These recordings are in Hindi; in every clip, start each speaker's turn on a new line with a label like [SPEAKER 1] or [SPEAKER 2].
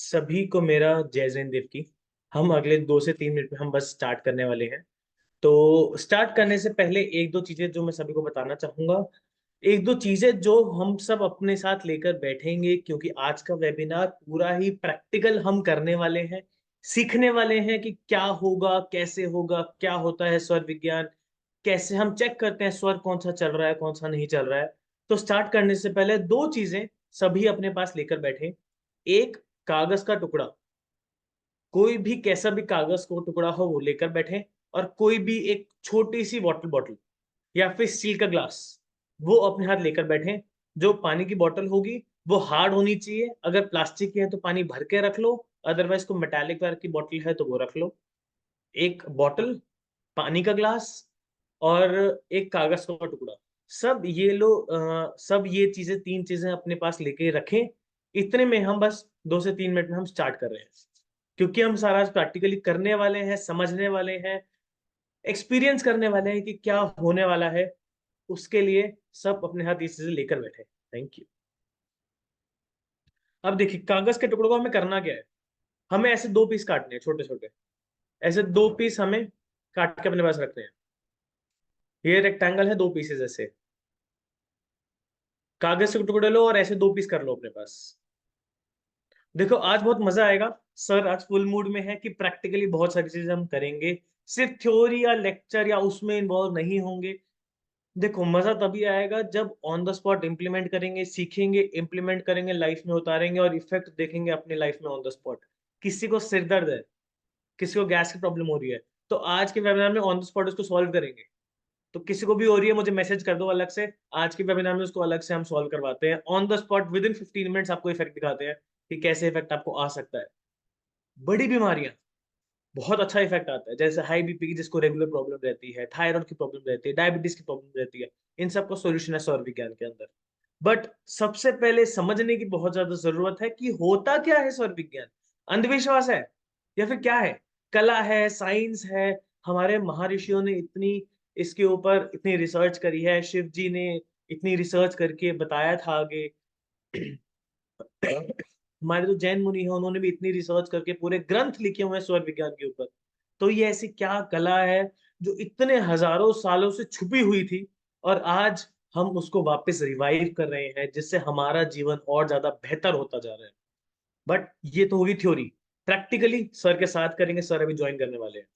[SPEAKER 1] सभी को मेरा जय जैन देव की। हम अगले 2 से 3 मिनट में हम बस स्टार्ट करने वाले हैं। तो स्टार्ट करने से पहले एक दो चीजें जो मैं सभी को बताना चाहूंगा। एक दो चीजें जो हम सब अपने साथ लेकर बैठेंगे, क्योंकि आज का वेबिनार पूरा ही प्रैक्टिकल हम करने वाले हैं। सीखने वाले हैं कि क्या होगा, कैसे होगा, क्या होता है स्वर विज्ञान, कैसे हम चेक करते हैं स्वर कौन सा चल रहा है कौन सा नहीं चल रहा है। तो स्टार्ट करने से पहले दो चीजें सभी अपने पास लेकर बैठे। एक, कागज का टुकड़ा। कोई भी कैसा भी कागज का टुकड़ा हो वो लेकर बैठे। और कोई भी एक छोटी सी वाटर बॉटल या फिर स्टील का ग्लास वो अपने हाथ लेकर बैठे। जो पानी की बोतल होगी वो हार्ड होनी चाहिए। अगर प्लास्टिक की है तो पानी भर के रख लो, अदरवाइज को मेटालिक वायर की बोतल है तो वो रख लो। एक बोतल, पानी का ग्लास और एक कागज का टुकड़ा। सब ये चीजें, तीन चीजें अपने पास लेके रखें। इतने में हम बस 2 से 3 मिनट में हम स्टार्ट कर रहे हैं, क्योंकि हम सारा प्रैक्टिकली करने वाले हैं, समझने वाले हैं, एक्सपीरियंस करने वाले हैं कि क्या होने वाला है। उसके लिए सब अपने हाथ ये चीजें लेकर बैठे। Thank you. अब देखिए, कागज के टुकड़ों को हमें करना क्या है। हमें ऐसे दो पीस काटने हैं, छोटे छोटे। ऐसे दो पीस हमें काट के अपने पास रखते हैं। ये रेक्टेंगल है, दो पीसेस ऐसे। कागज के टुकड़े लो और ऐसे दो पीस कर लो अपने पास। देखो, आज बहुत मजा आएगा। सर आज फुल मूड में है कि प्रैक्टिकली बहुत सारी चीजें हम करेंगे। सिर्फ थ्योरी या लेक्चर या उसमें इन्वॉल्व नहीं होंगे। देखो, मजा तभी आएगा जब ऑन द स्पॉट इंप्लीमेंट करेंगे, सीखेंगे, इंप्लीमेंट करेंगे, लाइफ में उतारेंगे और इफेक्ट देखेंगे अपने लाइफ में ऑन द स्पॉट। किसी को सिर दर्द है, किसी को गैस की प्रॉब्लम हो रही है, तो आज के वेबिनार में ऑन द स्पॉट उसको सॉल्व करेंगे। तो किसी को भी हो रही है, मुझे मैसेज कर दो अलग से। आज के वेबिनार में उसको अलग से हम सॉल्व करवाते हैं on the spot. With in 15 minutes आपको इफेक्ट दिखाते हैं कि कैसे इफेक्ट आपको आ सकता है। बड़ी बीमारियां, बहुत अच्छा इफेक्ट आता है। जैसे हाई बीपी की जिसको रेगुलर प्रॉब्लम रहती है, थायराइड की प्रॉब्लम रहती है, डायबिटीज की प्रॉब्लम रहती है, इन सबका सॉल्यूशन है सौर विज्ञान के अंदर। बट सबसे पहले समझने की बहुत ज्यादा जरूरत है कि होता क्या है सौर विज्ञान। अंधविश्वास है या फिर क्या है? कला है, साइंस है। हमारे महर्षियों ने इतनी इसके ऊपर इतनी रिसर्च करी है, शिव जी ने इतनी रिसर्च करके बताया था आगे। हमारे जो जैन मुनि है उन्होंने भी इतनी रिसर्च करके पूरे ग्रंथ लिखे हुए हैं स्वर विज्ञान के ऊपर। तो ये ऐसी क्या कला है जो इतने हजारों सालों से छुपी हुई थी, और आज हम उसको वापस रिवाइव कर रहे हैं, जिससे हमारा जीवन और ज्यादा बेहतर होता जा रहा है। बट ये तो होगी थ्योरी। प्रैक्टिकली सर के साथ करेंगे, सर अभी ज्वाइन करने वाले हैं।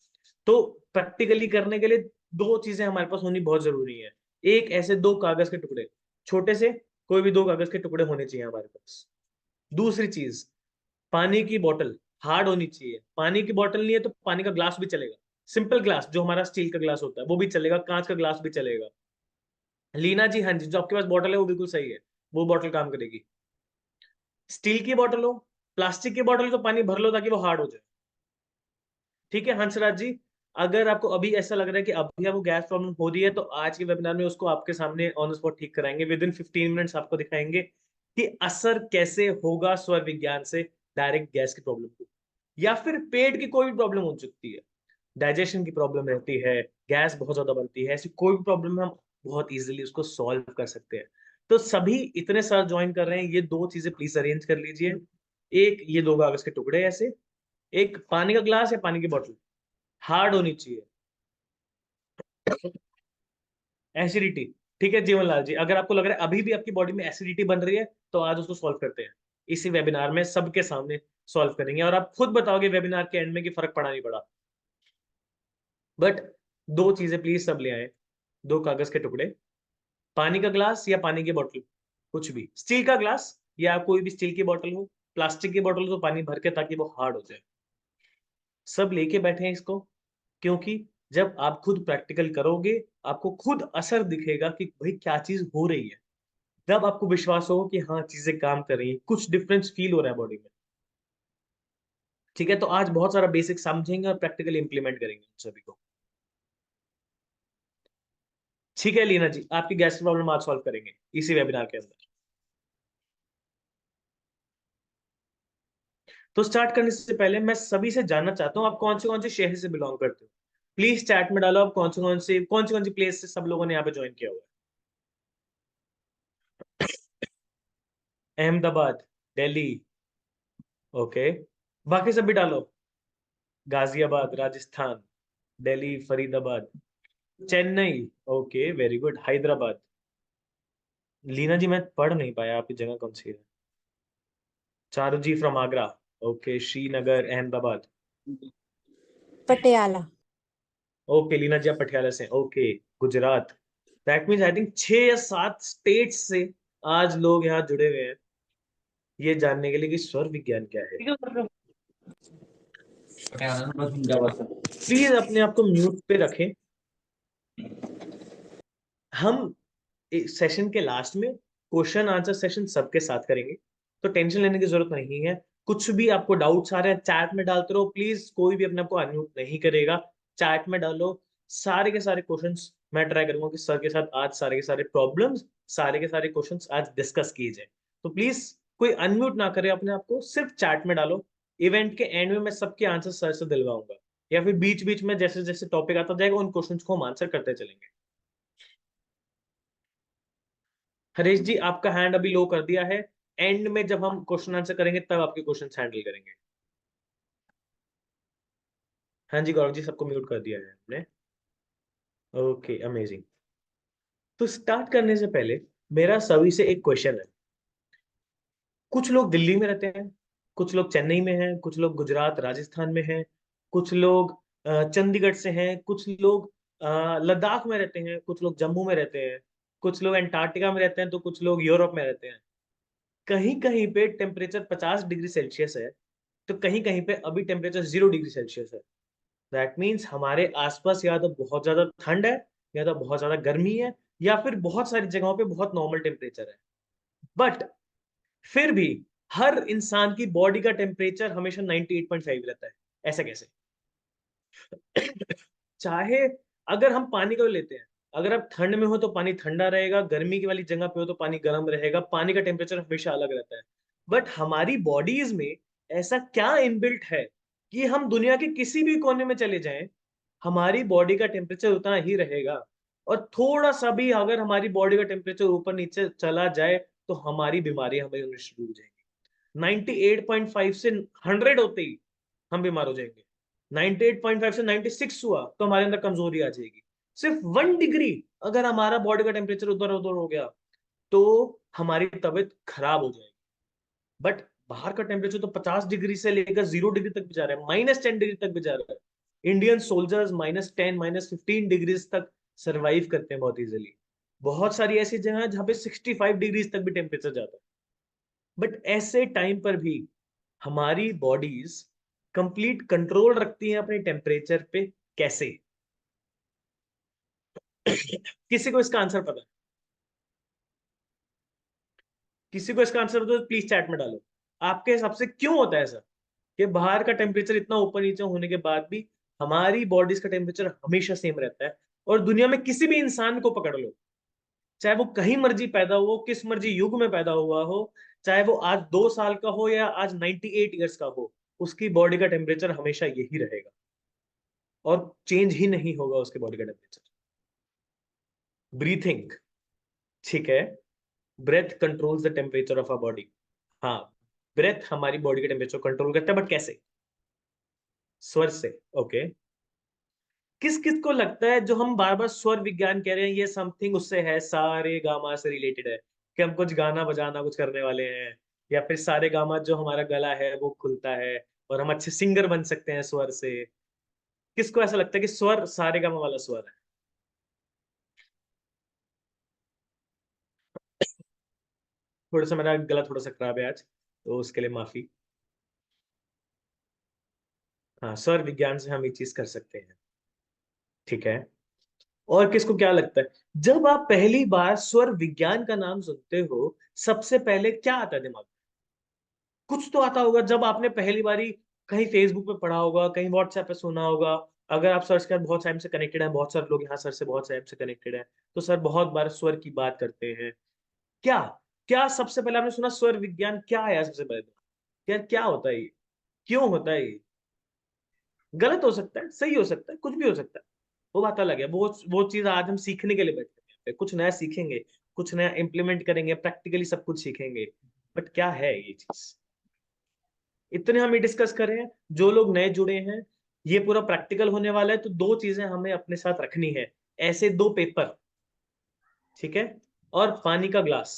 [SPEAKER 1] तो प्रैक्टिकली करने के लिए दो चीजें हमारे पास होनी बहुत जरूरी है। एक, ऐसे दो कागज के टुकड़े, छोटे से कोई भी दो कागज के टुकड़े होने चाहिए हमारे पास। दूसरी चीज, पानी की बोतल हार्ड होनी चाहिए। पानी की बोतल नहीं है तो पानी का ग्लास भी चलेगा। सिंपल ग्लास जो हमारा स्टील का ग्लास होता है वो भी चलेगा, कांच का ग्लास भी चलेगा। लीना जी, हाँ जी, जो आपके पास बोतल है वो बिल्कुल सही है, वो बोतल काम करेगी। स्टील की बोतल हो, प्लास्टिक की बोतल, तो पानी भर लो ताकि वो हार्ड हो जाए। ठीक है हंसराज जी। अगर आपको अभी ऐसा लग रहा है कि अभी आपको गैस प्रॉब्लम हो रही है, तो आज के वेबिनार में उसको आपके सामने ऑन द स्पॉट ठीक कराएंगे। विद इन 15 मिनट्स आपको दिखाएंगे कि असर कैसे होगा स्वर विज्ञान से डायरेक्ट गैस की प्रॉब्लम को, या फिर पेट की कोई भी प्रॉब्लम हो सकती है, डाइजेशन की प्रॉब्लम रहती है, गैस बहुत ज्यादा बनती है, ऐसी कोई भी प्रॉब्लम है, हम बहुत इजीली उसको सॉल्व कर सकते हैं। तो सभी इतने सारे ज्वाइन कर रहे हैं, ये दो चीजें प्लीज अरेंज कर लीजिए। एक, ये दो कागज के टुकड़े ऐसे। एक, पानी का ग्लास या पानी की बोतल, हार्ड होनी चाहिए। एसिडिटी, ठीक है जीवनलाल जी, अगर आपको लग रहा है अभी भी आपकी बॉडी में एसिडिटी बन रही है, तो आज उसको सॉल्व करते हैं। इसी वेबिनार में सबके सामने सॉल्व करेंगे, और आप खुद बताओगे वेबिनार के एंड में कि फर्क पड़ा नहीं पड़ा। बट दो चीजें प्लीज सब ले आए। दो कागज के टुकड़े, पानी का ग्लास या पानी की बोतल, कुछ भी, स्टील का ग्लास या कोई भी स्टील की बोतल हो, प्लास्टिक की बोतल तो पानी भर के ताकि वो हार्ड हो जाए। सब लेके बैठे हैं इसको, क्योंकि जब आप खुद प्रैक्टिकल करोगे आपको खुद असर दिखेगा कि भाई क्या चीज हो रही है। तब आपको विश्वास हो कि हाँ चीजें काम कर रही है, कुछ डिफरेंस फील हो रहा है बॉडी में। ठीक है, तो आज बहुत सारा बेसिक समझेंगे और प्रैक्टिकली इंप्लीमेंट करेंगे सभी को। ठीक है लीना जी, आपकी गैस की प्रॉब्लम आज सॉल्व करेंगे इसी वेबिनार के अंदर। तो स्टार्ट करने से पहले मैं सभी से जानना चाहता हूँ आप कौन से शहर से बिलोंग करते हो। प्लीज चैट में डालो आप कौन सी प्लेस से सब लोगों ने यहाँ पे ज्वाइन किया हुआ है। अहमदाबाद, दिल्ली, ओके, बाकी सब भी डालो। Ghaziabad Rajasthan, Delhi Faridabad, Chennai, okay very good, Hyderabad. Leena ji मैं पढ़ नहीं पाया, आपकी जगह कौन सी है? Charuji from Agra, okay, Srinagar, Ahmedabad,
[SPEAKER 2] Patiala.
[SPEAKER 1] Okay Leena ji आप पटियाला से, okay, Gujarat. That means I think 6 या 7 स्टेट्स से आज लोग यहाँ जुड़े हुए हैं ये जानने के लिए कि स्वर विज्ञान क्या है। प्लीज अपने आप को म्यूट पे रखें। हम सेशन के लास्ट में क्वेश्चन आंसर सेशन सबके साथ करेंगे, तो टेंशन लेने की जरूरत नहीं है। कुछ भी आपको डाउट्स आ रहे हैं चैट में डालते रहो प्लीज, कोई भी अपने आप को अनम्यूट नहीं करेगा। चैट में डालो, सारे के सारे क्वेश्चंस मैं ट्राई करूंगा कि सर के साथ आज सारे के सारे प्रॉब्लम्स, सारे के सारे क्वेश्चंस आज डिस्कस किए जाए। तो प्लीज कोई अनम्यूट ना करे अपने आप को, सिर्फ चैट में डालो। इवेंट के एंड में मैं सबके आंसर सर से दिलवाऊंगा, या फिर बीच बीच में जैसे जैसे टॉपिक आता जाएगा उन क्वेश्चंस को हम आंसर करते चलेंगे। हरीश जी आपका हैंड अभी लो कर दिया है, एंड में जब हम क्वेश्चन आंसर करेंगे तब आपके क्वेश्चन हैंडल करेंगे। हाँ जी गौरव जी सबको म्यूट कर दिया है हमने। Okay amazing. तो स्टार्ट करने से पहले मेरा सभी से एक क्वेश्चन है। कुछ लोग दिल्ली में रहते हैं, कुछ लोग चेन्नई में हैं, कुछ लोग गुजरात राजस्थान में हैं, कुछ लोग चंडीगढ़ से हैं, कुछ लोग लद्दाख में रहते हैं, कुछ लोग जम्मू में रहते हैं, कुछ लोग अंटार्कटिका में रहते हैं, तो कुछ लोग यूरोप में रहते हैं। कहीं कहीं पे टेम्परेचर 50 डिग्री सेल्सियस है, तो कहीं कहीं पे अभी टेम्परेचर 0 डिग्री सेल्सियस है। दैट मीन्स हमारे आसपास या तो बहुत ज्यादा ठंड है, या तो बहुत ज्यादा गर्मी है, या फिर बहुत सारी जगहों पे बहुत नॉर्मल टेम्परेचर है। बट फिर भी हर इंसान की बॉडी का टेम्परेचर हमेशा 98.5 रहता है। ऐसा कैसे? चाहे अगर हम पानी को लेते हैं, अगर आप ठंड में हो तो पानी ठंडा रहेगा, गर्मी की वाली जगह पे हो तो पानी गर्म रहेगा, पानी का टेम्परेचर हमेशा अलग रहता है। बट हमारी बॉडीज में ऐसा क्या इनबिल्ट है कि हम दुनिया के किसी भी कोने में चले जाएं, हमारी बॉडी का टेम्परेचर उतना ही रहेगा। और थोड़ा सा भी अगर हमारी बॉडी का टेम्परेचर ऊपर नीचे चला जाए तो हमारी बीमारी हमें होनी शुरू हो जाएगी। 98.5 से 100 होते ही हम बीमार हो जाएंगे। 98.5 से 96 हुआ तो हमारे अंदर कमजोरी आ जाएगी। सिर्फ 1 डिग्री अगर हमारा बॉडी का टेम्परेचर उधर उधर हो गया तो हमारी तबीयत खराब हो जाएगी। बट बाहर का टेम्परेचर तो 50 डिग्री से लेकर 0 डिग्री तक भी जा रहा है, -10 डिग्री तक भी जा रहा है। इंडियन सोल्जर्स -10 -15 डिग्री तक सरवाइव करते हैं बहुत इजिली। बहुत सारी ऐसी जगह है जहां पे 65 डिग्री तक भी टेम्परेचर जाता है। बट ऐसे टाइम पर भी हमारी बॉडीज कंप्लीट कंट्रोल रखती हैं अपने टेम्परेचर पे। कैसे? किसी को इसका आंसर पता है? किसी को इसका आंसर पता है तो प्लीज चैट में डालो। आपके हिसाब से क्यों होता है ऐसा कि बाहर का टेम्परेचर इतना ऊपर नीचे होने के बाद भी हमारी बॉडीज का टेम्परेचर हमेशा सेम रहता है? और दुनिया में किसी भी इंसान को पकड़ लो, चाहे वो कहीं मर्जी पैदा हो, किस मर्जी युग में पैदा हुआ हो, चाहे वो आज 2 साल का हो या आज 98 ईयर्स का हो, उसकी बॉडी का टेम्परेचर हमेशा यही रहेगा और चेंज ही नहीं होगा उसके बॉडी का टेम्परेचर। ब्रीथिंग, ठीक है, breath controls the temperature of a body. हाँ, ब्रेथ हमारी बॉडी के टेम्परेचर कंट्रोल करता है, बट कैसे? स्वर से। ओके, किस किस को लगता है जो हम बार बार स्वर विज्ञान कह रहे हैं ये समथिंग उससे है, सारे गामा से रिलेटेड है, कि हम कुछ गाना बजाना कुछ करने वाले हैं, या फिर सारे गामा जो हमारा गला है वो खुलता है और हम अच्छे सिंगर बन सकते हैं स्वर से? किसको ऐसा लगता है कि स्वर सारे गामा वाला स्वर है? थोड़ा सा मेरा गला थोड़ा सा खराब है आज, तो उसके लिए माफी। हाँ, स्वर विज्ञान से हम ये चीज कर सकते हैं, ठीक है। और किसको क्या लगता है जब आप पहली बार स्वर विज्ञान का नाम सुनते हो, सबसे पहले क्या आता है दिमाग में? कुछ तो आता होगा जब आपने पहली बारी कहीं फेसबुक पे पढ़ा होगा, कहीं व्हाट्सएप पे सुना होगा। अगर आप सर्च कर, बहुत टाइम से कनेक्टेड है, बहुत सारे लोग यहाँ सर से बहुत टाइम से कनेक्टेड है, तो सर बहुत बार स्वर की बात करते हैं। क्या क्या सबसे पहले आपने सुना स्वर विज्ञान क्या है? सबसे पहले तो यार क्या होता है ये, क्यों होता है ये? गलत हो सकता है, सही हो सकता है, कुछ भी हो सकता है, वो बात अलग है। वो चीज आज हम सीखने के लिए बैठे हैं यहाँ पे। कुछ नया सीखेंगे, कुछ नया इम्प्लीमेंट करेंगे, प्रैक्टिकली सब कुछ सीखेंगे। बट क्या है ये चीज? इतने हम ये डिस्कस कर रहे हैं। जो लोग नए जुड़े हैं, ये पूरा प्रैक्टिकल होने वाला है, तो दो चीजें हमें अपने साथ रखनी है, ऐसे दो पेपर, ठीक है, और पानी का ग्लास।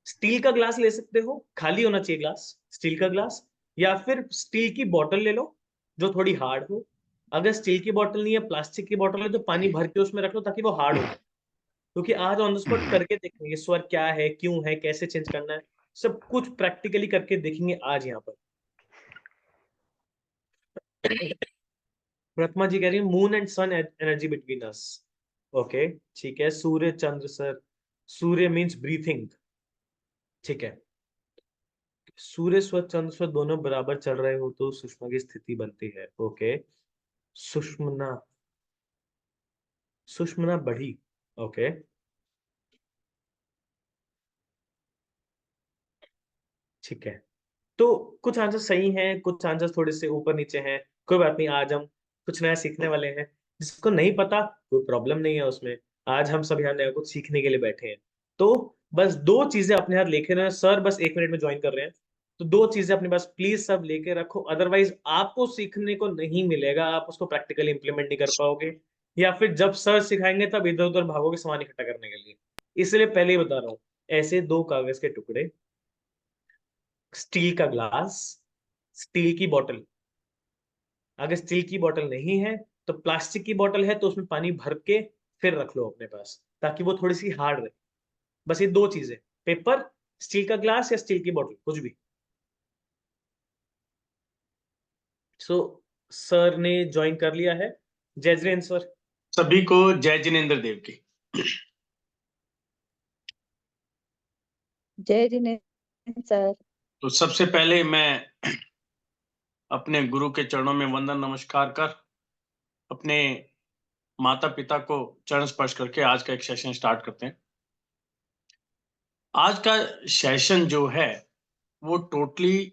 [SPEAKER 1] स्टील का ग्लास ले सकते हो, खाली होना चाहिए ग्लास, स्टील का ग्लास, या फिर स्टील की बोतल ले लो जो थोड़ी हार्ड हो। अगर स्टील की बोतल नहीं है, प्लास्टिक की बोतल है, तो पानी भर के उसमें रख लो ताकि वो हार्ड हो जाए। क्योंकि आज ऑन द स्पॉट करके देखेंगे स्वर क्या है, क्यों है, कैसे चेंज करना है, सब कुछ प्रैक्टिकली करके देखेंगे आज यहाँ पर। प्रतिमा जी कह रही है moon and sun energy between us. Okay, ठीक है। सूर्य चंद्र सर, सूर्य मीन्स ब्रीथिंग, ठीक है। सूर्य स्वर चंद्र स्वर दोनों बराबर चल रहे हो तो सुषमा की स्थिति बनती है। ओके, सुषमना, सुषमना बढ़ी। ओके, ठीक है। तो कुछ आंसर सही हैं, कुछ आंसर थोड़े से ऊपर नीचे हैं। कोई बात नहीं, आज हम कुछ नया सीखने वाले हैं। जिसको नहीं पता कोई प्रॉब्लम नहीं है उसमें। आज हम सब यहाँ नया कुछ सीखने के लिए बैठे हैं। तो बस दो चीजें अपने हाथ लेके रहे सर, बस 1 मिनट में ज्वाइन कर रहे हैं। तो दो चीजें अपने पास प्लीज सब लेके रखो, अदरवाइज आपको सीखने को नहीं मिलेगा, आप उसको प्रैक्टिकली इंप्लीमेंट नहीं कर पाओगे, या फिर जब सर सिखाएंगे तब इधर उधर भागोगे सामान इकट्ठा करने के लिए। इसलिए पहले ही बता रहा हूँ, ऐसे दो कागज के टुकड़े, स्टील का ग्लास, स्टील की बोतल। अगर स्टील की बोतल नहीं है तो प्लास्टिक की बोतल है, तो उसमें पानी भर के फिर रख लो अपने पास, ताकि वो थोड़ी सी हार्ड रहे। बस ये दो चीजें, पेपर, स्टील का ग्लास या स्टील की बोतल, कुछ भी। सो सर ने ज्वाइन कर लिया है। जय जिनेन्द्र सर।
[SPEAKER 2] सभी को जय जिनेन्द्र देव की।
[SPEAKER 3] जय जिनेन्द्र सर।
[SPEAKER 2] तो सबसे पहले मैं अपने गुरु के चरणों में वंदन नमस्कार कर अपने माता पिता को चरण स्पर्श करके आज का एक सेशन स्टार्ट करते हैं। आज का सेशन जो है वो टोटली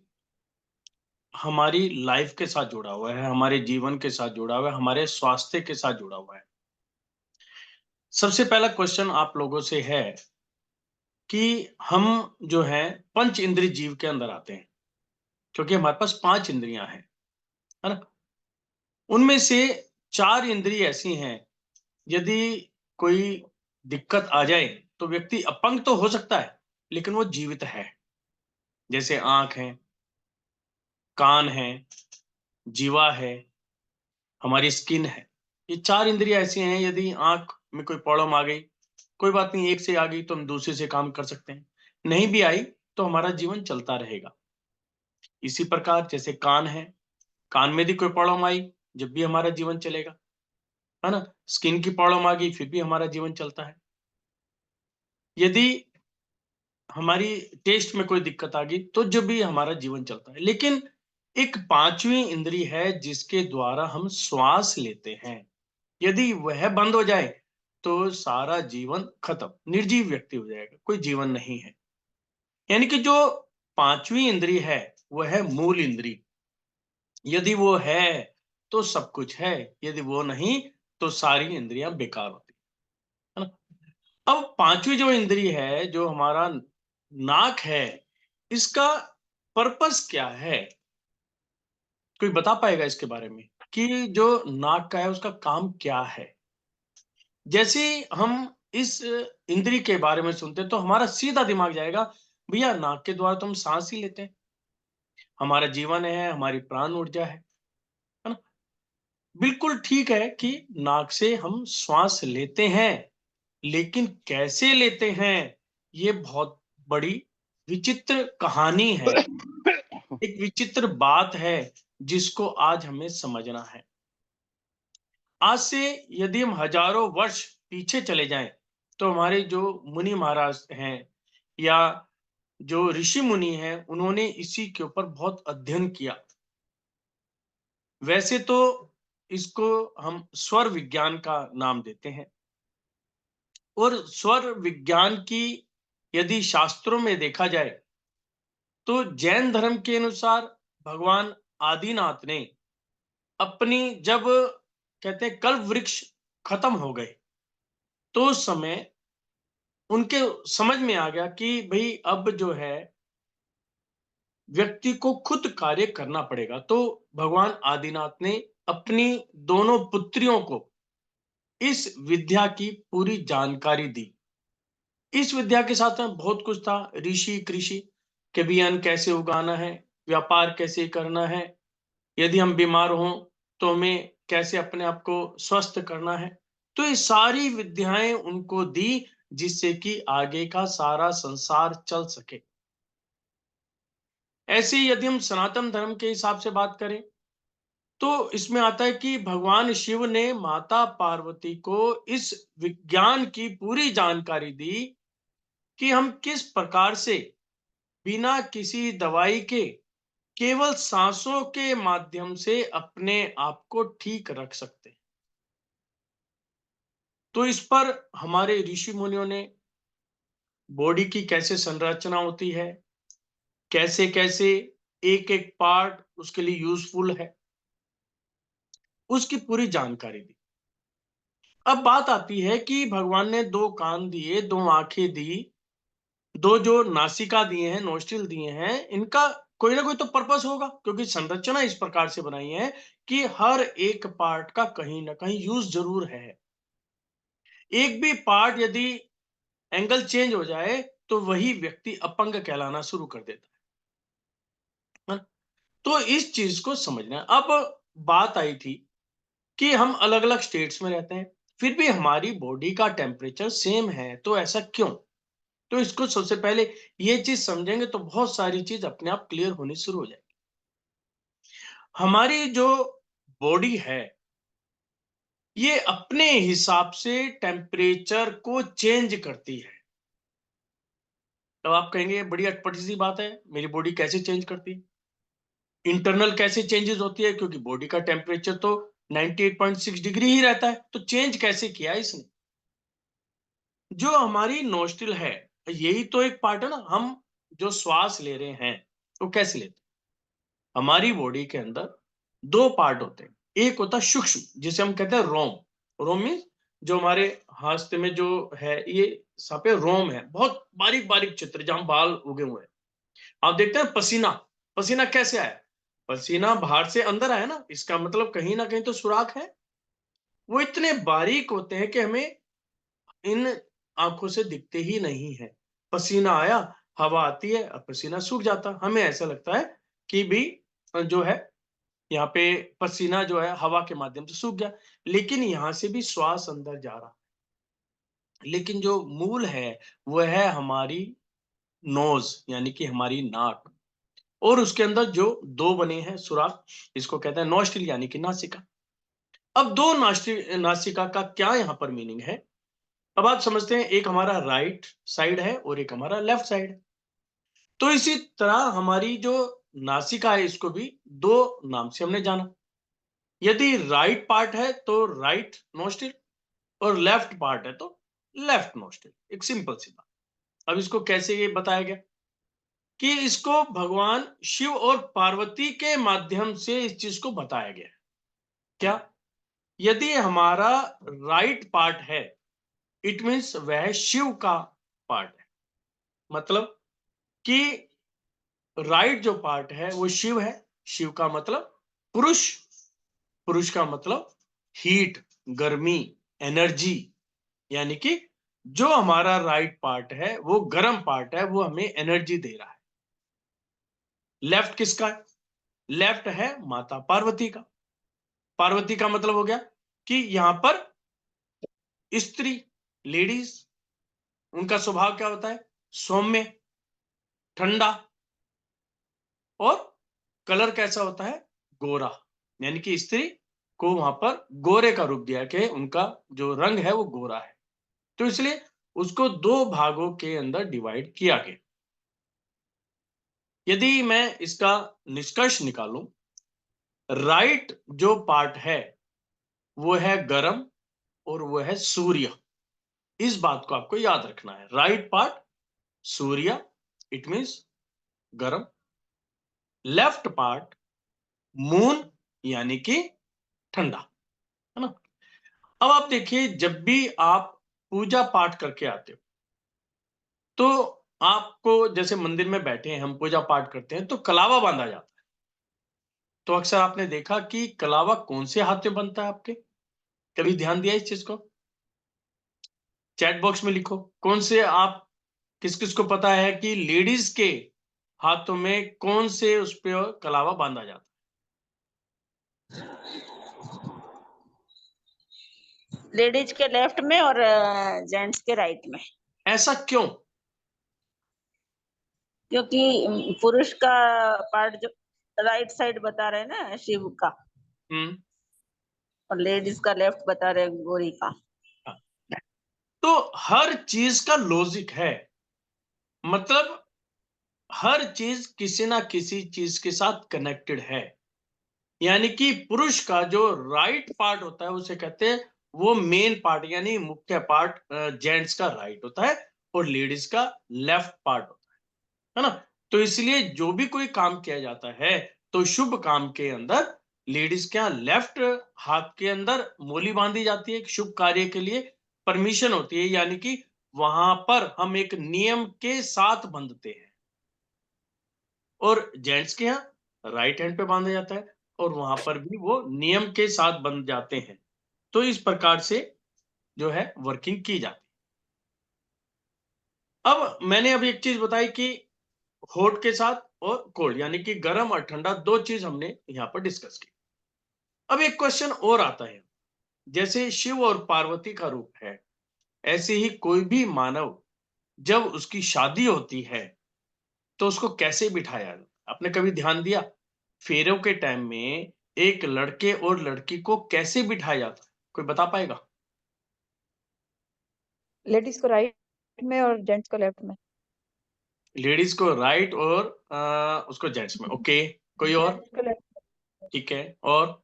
[SPEAKER 2] हमारी लाइफ के साथ जुड़ा हुआ है, हमारे जीवन के साथ जुड़ा हुआ है, हमारे स्वास्थ्य के साथ जुड़ा हुआ है। सबसे पहला क्वेश्चन आप लोगों से है कि हम जो है पंच इंद्रिय जीव के अंदर आते हैं, क्योंकि हमारे पास 5 इंद्रियां हैं, है ना। उनमें से 4 इंद्रिय ऐसी हैं, यदि कोई दिक्कत आ जाए तो व्यक्ति अपंग तो हो सकता है लेकिन वो जीवित है। जैसे आंख है, कान है, जीवा है, हमारी स्किन है। ये 4 इंद्रियां ऐसी हैं, यदि आंख में कोई प्रॉब्लम आ गई, कोई बात नहीं, एक से आ गई तो हम दूसरे से काम कर सकते हैं, नहीं भी आई तो हमारा जीवन चलता रहेगा। इसी प्रकार जैसे कान है, कान में भी कोई प्रॉब्लम आई जब भी हमारा जीवन चलेगा, है ना। स्किन की प्रॉब्लम आ गई फिर भी हमारा जीवन चलता है। यदि हमारी टेस्ट में कोई दिक्कत आ गई तो जब भी हमारा जीवन चलता है। लेकिन एक 5वीं इंद्री है जिसके द्वारा हम श्वास लेते हैं, यदि वह बंद हो जाए तो सारा जीवन खत्म, निर्जीव व्यक्ति हो जाएगा, कोई जीवन नहीं है। यानी कि जो 5वीं इंद्री है वह है मूल इंद्री। यदि वो है तो सब कुछ है, यदि वो नहीं तो सारी इंद्रियां बेकार होती है ना। अब 5वीं जो इंद्री है, जो हमारा नाक है, इसका पर्पस क्या है? कोई बता पाएगा इसके बारे में कि जो नाक का है उसका काम क्या है? जैसे हम इस इंद्री के बारे में सुनते हैं तो हमारा सीधा दिमाग जाएगा, भैया नाक के द्वारा तो हम सांस ही लेते हैं, हमारा जीवन है, हमारी प्राण ऊर्जा है ना। बिल्कुल ठीक है कि नाक से हम श्वास लेते हैं, लेकिन कैसे लेते हैं ये बहुत बड़ी विचित्र कहानी है, एक विचित्र बात है जिसको आज हमें समझना है। आज से यदि हम हजारों वर्ष पीछे चले जाएं तो हमारे जो मुनि महाराज हैं या जो ऋषि मुनि हैं उन्होंने इसी के ऊपर बहुत अध्ययन किया। वैसे तो इसको हम स्वर विज्ञान का नाम देते हैं, और स्वर विज्ञान की यदि शास्त्रों में देखा जाए तो जैन धर्म के अनुसार भगवान आदिनाथ ने अपनी, जब कहते हैं कल्प वृक्ष खत्म हो गए, तो उस समय उनके समझ में आ गया कि भाई अब जो है व्यक्ति को खुद कार्य करना पड़ेगा। तो भगवान आदिनाथ ने अपनी दोनों पुत्रियों को इस विद्या की पूरी जानकारी दी। इस विद्या के साथ में बहुत कुछ था, ऋषि कृषि के भी अन्न कैसे उगाना है, व्यापार कैसे करना है, यदि हम बीमार हों तो हमें कैसे अपने आप को स्वस्थ करना है। तो ये सारी विद्याएं उनको दी, जिससे कि आगे का सारा संसार चल सके। ऐसे ही यदि हम सनातन धर्म के हिसाब से बात करें तो इसमें आता है कि भगवान शिव ने माता पार्वती को इस विज्ञान की पूरी जानकारी दी कि हम किस प्रकार से बिना किसी दवाई के केवल सांसों के माध्यम से अपने आप को ठीक रख सकते हैं। तो इस पर हमारे ऋषि मुनियों ने बॉडी की कैसे संरचना होती है, कैसे कैसे एक एक पार्ट उसके लिए यूजफुल है, उसकी पूरी जानकारी दी। अब बात आती है कि भगवान ने दो कान दिए, दो आंखें दी, दो जो नासिका दिए हैं, नोस्ट्रिल दिए हैं, इनका कोई ना कोई तो पर्पस होगा, क्योंकि संरचना इस प्रकार से बनाई है कि हर एक पार्ट का कहीं ना कहीं यूज जरूर है। एक भी पार्ट यदि एंगल चेंज हो जाए तो वही व्यक्ति अपंग कहलाना शुरू कर देता है। तो इस चीज को समझना है। अब बात आई थी कि हम अलग अलग स्टेट्स में रहते हैं, फिर भी हमारी बॉडी का टेम्परेचर सेम है, तो ऐसा क्यों? तो इसको सबसे पहले ये चीज समझेंगे तो बहुत सारी चीज अपने आप क्लियर होनी शुरू हो जाएगी। हमारी जो बॉडी है ये अपने हिसाब से टेम्परेचर को चेंज करती है। तो आप कहेंगे बड़ी अटपटी सी बात है, मेरी बॉडी कैसे चेंज करती है? इंटरनल कैसे चेंजेस होती है, क्योंकि बॉडी का टेम्परेचर तो 98.6 डिग्री ही रहता है, तो चेंज कैसे किया इसने? जो हमारी नोस्ट्रिल है, यही तो एक पार्ट है ना। हम जो श्वास ले रहे हैं वो कैसे लेते हैं? हमारी बॉडी के अंदर दो पार्ट होते हैं। एक होता है सूक्ष्म, जिसे हम कहते हैं रोम। रोम मीन्स जो हमारे हाथ में जो है, ये सफेद रोम है, बहुत बारीक बारीक चित्र जहां बाल उगे हुए हैं। आप देखते हैं पसीना, पसीना कैसे आया? पसीना बाहर से अंदर आया ना, इसका मतलब कहीं ना कहीं तो सुराख है। वो इतने बारीक होते हैं कि हमें इन आंखों से दिखते ही नहीं है। पसीना आया, हवा आती है, अब पसीना सूख जाता, हमें ऐसा लगता है कि भी जो है यहाँ पे पसीना जो है हवा के माध्यम से सूख गया, लेकिन यहाँ से भी श्वास अंदर जा रहा। लेकिन जो मूल है वो है हमारी नोज, यानी कि हमारी नाक, और उसके अंदर जो दो बने हैं सुराख, इसको कहते हैं नोस्ट्रिल यानी कि नासिका। अब दो नासिका का क्या यहाँ पर मीनिंग है? अब आप समझते हैं, एक हमारा राइट साइड है और एक हमारा लेफ्ट साइड है। तो इसी तरह हमारी जो नासिका है, इसको भी दो नाम से हमने जाना। यदि राइट पार्ट है तो राइट नोस्ट्रिल, और लेफ्ट पार्ट है तो लेफ्ट नोस्ट्रिल। एक सिंपल सी बात। अब इसको कैसे ये बताया गया कि इसको भगवान शिव और पार्वती के माध्यम से इस चीज को बताया गया। क्या? यदि हमारा राइट पार्ट है, इट मीन्स वह शिव का पार्ट है। मतलब कि राइट जो पार्ट है वो शिव है। शिव का मतलब पुरुष, पुरुष का मतलब हीट, गर्मी, एनर्जी, यानी कि जो हमारा राइट पार्ट है वो गर्म पार्ट है, वो हमें एनर्जी दे रहा है। लेफ्ट किसका है? लेफ्ट है माता पार्वती का। पार्वती का मतलब हो गया कि यहां पर स्त्री, लेडीज, उनका स्वभाव क्या होता है? सौम्य, ठंडा, और कलर कैसा होता है? गोरा। यानी कि स्त्री को वहां पर गोरे का रूप दिया कि उनका जो रंग है वो गोरा है, तो इसलिए उसको दो भागों के अंदर डिवाइड किया गया। यदि मैं इसका निष्कर्ष निकालूं, राइट जो पार्ट है वो है गर्म और वो है सूर्य। इस बात को आपको याद रखना है। Right part Surya, it means गर्म। लेफ्ट पार्ट मून, यानी कि ठंडा, है ना। अब आप देखिए, जब भी आप पूजा पाठ करके आते हो तो आपको जैसे मंदिर में बैठे हैं, हम पूजा पाठ करते हैं तो कलावा बांधा जाता है। तो अक्सर आपने देखा कि कलावा कौन से हाथ में बनता है आपके? कभी ध्यान दिया इस चीज को? चैट बॉक्स में लिखो, कौन से आप किस किस को पता है कि लेडीज के हाथों में कौन से उस पे कलावा बांधा जाता
[SPEAKER 4] लेडीज के लेफ्ट में और जेंट्स के राइट में,
[SPEAKER 2] है? ऐसा क्यों?
[SPEAKER 4] क्योंकि पुरुष का पार्ट जो राइट साइड बता रहे हैं ना शिव का, और लेडीज का लेफ्ट बता रहे हैं गौरी का।
[SPEAKER 2] तो हर चीज का लॉजिक है, मतलब हर चीज किसी ना किसी चीज के साथ कनेक्टेड है। यानी कि पुरुष का जो राइट पार्ट होता है उसे कहते हैं, वो मेन पार्ट यानी मुख्य पार्ट जेंट्स का राइट होता है और लेडीज का लेफ्ट पार्ट होता है ना। तो इसलिए जो भी कोई काम किया जाता है तो शुभ काम के अंदर लेडीज के लेफ्ट हाथ के अंदर मोली बांधी जाती है, एक शुभ कार्य के लिए परमिशन होती है, यानी कि वहां पर हम एक नियम के साथ बंधते हैं। और जेंट्स के यहाँ राइट हैंड पे बांधा जाता है और वहां पर भी वो नियम के साथ बंध जाते हैं। तो इस प्रकार से जो है वर्किंग की जाती है। अब मैंने अभी एक चीज बताई कि हॉट के साथ और कोल्ड, यानी कि गर्म और ठंडा, दो चीज हमने यहाँ पर डिस्कस की। अब एक क्वेश्चन और आता है, जैसे शिव और पार्वती का रूप है, ऐसे ही कोई भी मानव जब उसकी शादी होती है तो उसको कैसे बिठाया जाता है? आपने कभी ध्यान दिया फेरों के टाइम में एक लड़के और लड़की को कैसे बिठाया जाता है? कोई बता पाएगा?
[SPEAKER 3] लेडीज को राइट में और जेंट्स को लेफ्ट में।
[SPEAKER 2] लेडीज को राइट और उसको जेंट्स में। ओके, कोई और?
[SPEAKER 3] जेंट्स को लेफ्ट।
[SPEAKER 2] ठीक है, और?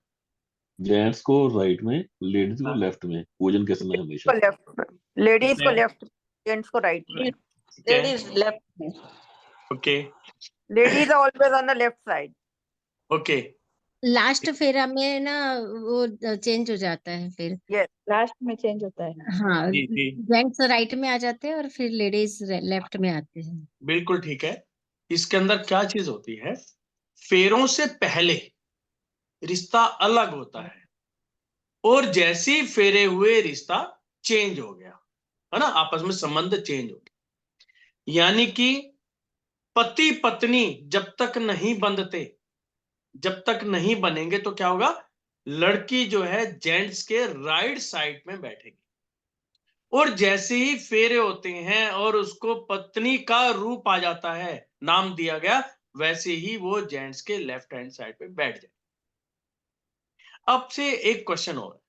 [SPEAKER 5] जेंट्स को राइट में, लेडीज को लेफ्ट में, पूजन के समय हमेशा।
[SPEAKER 6] लेफ्ट में, लेडीज
[SPEAKER 2] ठीक
[SPEAKER 6] को
[SPEAKER 2] है,
[SPEAKER 6] लेफ्ट, जेंट्स को राइट में।
[SPEAKER 2] ठीक है,
[SPEAKER 4] लेडीज लेफ्ट में।
[SPEAKER 2] Okay,
[SPEAKER 6] ladies are always on the left side.
[SPEAKER 2] Okay,
[SPEAKER 7] last फेरा में ना वो चेंज हो जाता है फिर।
[SPEAKER 6] यस,
[SPEAKER 3] लास्ट में चेंज होता है।
[SPEAKER 7] हाँ,
[SPEAKER 2] जी जी,
[SPEAKER 7] जेंट्स राइट में आ जाते हैं और फिर लेडीज लेफ्ट में आते हैं।
[SPEAKER 2] बिल्कुल ठीक है। इसके अंदर क्या चीज होती है, फेरों से पहले रिश्ता अलग होता है और जैसे ही फेरे हुए रिश्ता चेंज हो गया, है ना, आपस में संबंध चेंज हो गया। यानी कि पति पत्नी जब तक नहीं बंधते, जब तक नहीं बनेंगे तो क्या होगा, लड़की जो है जेंट्स के राइट साइड में बैठेगी और जैसे ही फेरे होते हैं और उसको पत्नी का रूप आ जाता है, नाम दिया गया, वैसे ही वो जेंट्स के लेफ्ट हैंड साइड पे बैठ जाए। अब से एक क्वेश्चन और,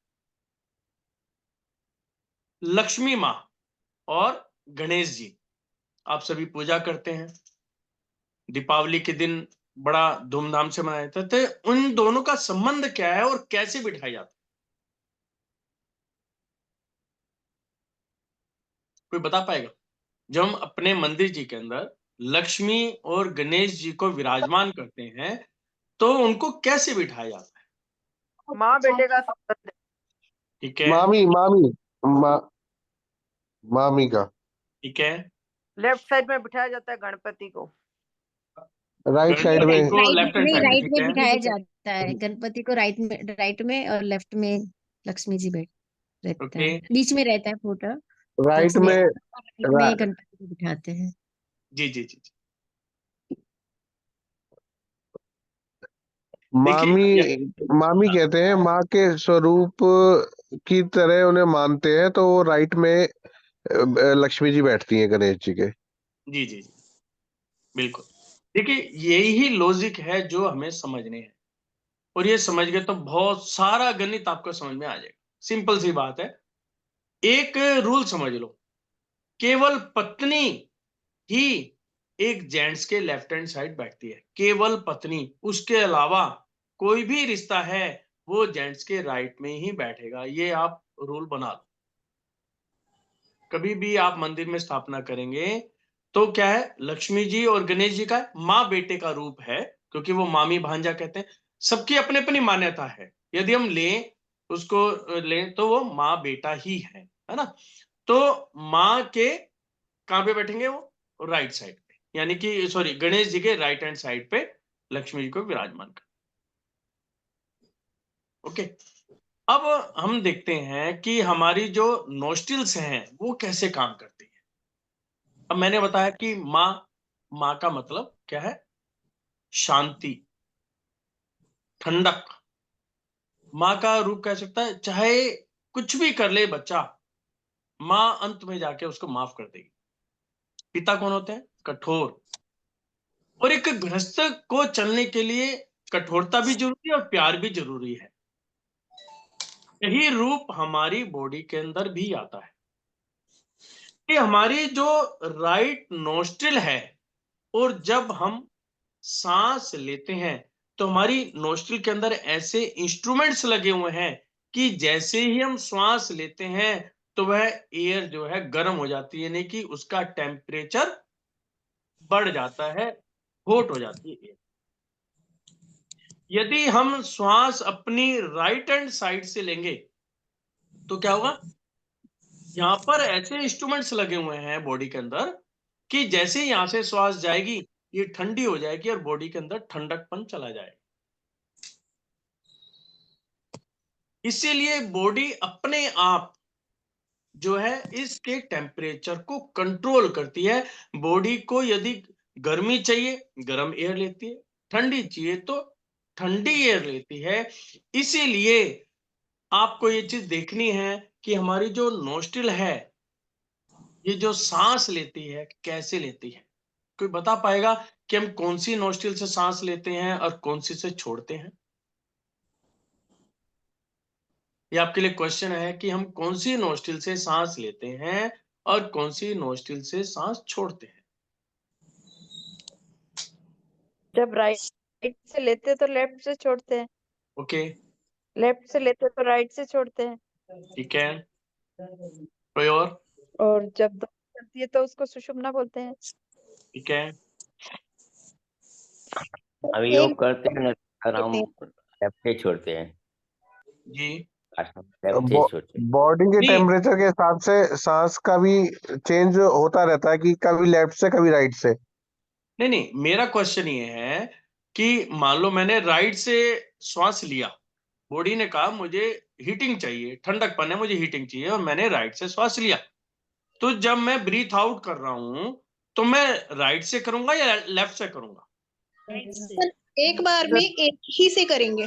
[SPEAKER 2] लक्ष्मी माँ और गणेश जी, आप सभी पूजा करते हैं, दीपावली के दिन बड़ा धूमधाम से मनाया जाता है, तो उन दोनों का संबंध क्या है और कैसे बिठाया जाता है? कोई बता पाएगा? जब हम अपने मंदिर जी के अंदर लक्ष्मी और गणेश जी को विराजमान करते हैं तो उनको कैसे बिठाया जाता है?
[SPEAKER 6] माँ बेटे का संबंध है।
[SPEAKER 2] ठीक है,
[SPEAKER 8] मामी मामी मा, मामी का।
[SPEAKER 2] ठीक है,
[SPEAKER 6] लेफ्ट साइड में बिठाया जाता है गणपति को।
[SPEAKER 8] राइट साइड
[SPEAKER 2] गणपति
[SPEAKER 8] में।
[SPEAKER 2] को
[SPEAKER 7] राइट
[SPEAKER 2] लेफ्ट हैंड
[SPEAKER 7] नहीं,
[SPEAKER 2] साइड में,
[SPEAKER 7] राइट
[SPEAKER 2] ठीक
[SPEAKER 7] में
[SPEAKER 2] है,
[SPEAKER 7] बिठाया जाता है गणपति को, राइट में और लेफ्ट में लक्ष्मी जी बैठ रहता
[SPEAKER 2] ओके,
[SPEAKER 7] है, बीच में रहता है फोटो। तो
[SPEAKER 8] राइट में
[SPEAKER 7] राइट
[SPEAKER 8] रा,
[SPEAKER 7] में गणपति को बिठाते हैं।
[SPEAKER 2] जी जी जी जी।
[SPEAKER 8] मामी,
[SPEAKER 2] देखिए,
[SPEAKER 8] मामी कहते हैं माँ के स्वरूप की तरह उन्हें मानते हैं, तो वो राइट में लक्ष्मी जी बैठती हैं गणेश जी के।
[SPEAKER 2] जी जी जी, बिल्कुल। देखिए यही ही लॉजिक है जो हमें समझने हैं, और ये समझ गए तो बहुत सारा गणित आपको समझ में आ जाएगा। सिंपल सी बात है, एक रूल समझ लो, केवल पत्नी ही एक जेंट्स के लेफ्ट हैंड साइड बैठती है, केवल पत्नी, उसके अलावा कोई भी रिश्ता है वो जेंट्स के राइट में ही बैठेगा। ये आप रूल बना लो। कभी भी आप मंदिर में स्थापना करेंगे तो क्या है, लक्ष्मी जी और गणेश जी का माँ बेटे का रूप है, क्योंकि वो मामी भांजा कहते हैं, सबकी अपनी अपनी मान्यता है। यदि हम लें उसको लें तो वो माँ बेटा ही है ना। तो माँ के कहाँ पे बैठेंगे, वो राइट साइड पे, यानी कि सॉरी गणेश जी के राइट हैंड साइड पे लक्ष्मी जी को विराजमान कर। ओके, अब हम देखते हैं कि हमारी जो नोस्ट्रिल्स हैं वो कैसे काम करती है। अब मैंने बताया कि माँ का मतलब क्या है? शांति, ठंडक। माँ का रूप कह सकता है, चाहे कुछ भी कर ले बच्चा, माँ अंत में जाके उसको माफ कर देगी। पिता कौन होते हैं? कठोर। और एक गृहस्थ को चलने के लिए कठोरता भी जरूरी है और प्यार भी जरूरी है। यही रूप हमारी बॉडी के अंदर भी आता है कि हमारी जो राइट नोस्ट्रिल है, और जब हम सांस लेते हैं तो हमारी नोस्ट्रिल के अंदर ऐसे इंस्ट्रूमेंट्स लगे हुए हैं कि जैसे ही हम श्वास लेते हैं तो वह एयर जो है गर्म हो जाती है, यानी कि उसका टेम्परेचर बढ़ जाता है, हॉट हो जाती है एयर। यदि हम श्वास अपनी राइट हैंड साइड से लेंगे तो क्या होगा? यहाँ पर ऐसे इंस्ट्रूमेंट्स लगे हुए हैं बॉडी के अंदर कि जैसे ही यहां से श्वास जाएगी ये ठंडी हो जाएगी और बॉडी के अंदर ठंडकपन चला जाएगा। इसीलिए बॉडी अपने आप जो है इसके टेम्परेचर को कंट्रोल करती है। बॉडी को यदि गर्मी चाहिए गर्म एयर लेती है, ठंडी चाहिए तो ठंडी एयर लेती है। इसीलिए आपको ये चीज देखनी है कि हमारी जो नोस्ट्रिल है, ये जो सांस लेती है कैसे लेती है। कोई बता पाएगा कि हम कौन सी नोस्ट्रिल से सांस लेते हैं और कौन सी से छोड़ते हैं? ये आपके लिए क्वेश्चन है कि हम कौन सी नोस्ट्रिल से सांस लेते हैं और कौन सी नोस्ट्रिल से सांस छोड़ते हैं।
[SPEAKER 3] जब राइट से लेते हैं तो लेफ्ट से छोड़ते हैं,
[SPEAKER 2] ओके,
[SPEAKER 3] लेफ्ट से लेते हैं तो राइट से छोड़ते हैं,
[SPEAKER 2] ठीक है। कोई और?
[SPEAKER 3] जब दोनों चलती है तो उसको सुषुम्ना बोलते हैं।
[SPEAKER 2] ठीक है।
[SPEAKER 9] अभी योग करते हैं ना और हम लेफ्ट से छोड़ते हैं,
[SPEAKER 2] जी,
[SPEAKER 9] लेफ्ट से छोड़ते हैं।
[SPEAKER 8] बॉडी के
[SPEAKER 2] नहीं
[SPEAKER 8] टेम्परेचर के हिसाब से सांस का भी चेंज होता रहता है कि कभी लेफ्ट से कभी राइट से।
[SPEAKER 2] नहीं नहीं, मेरा क्वेश्चन ये है कि मान लो मैंने राइट से श्वास लिया, बॉडी ने कहा मुझे हीटिंग चाहिए, ठंडकपन है, मुझे हीटिंग चाहिए, और मैंने राइट से श्वास लिया, तो जब मैं ब्रीथ आउट कर रहा हूं तो मैं राइट से करूंगा या लेफ्ट से करूंगा?
[SPEAKER 10] एक बार में एक ही से करेंगे,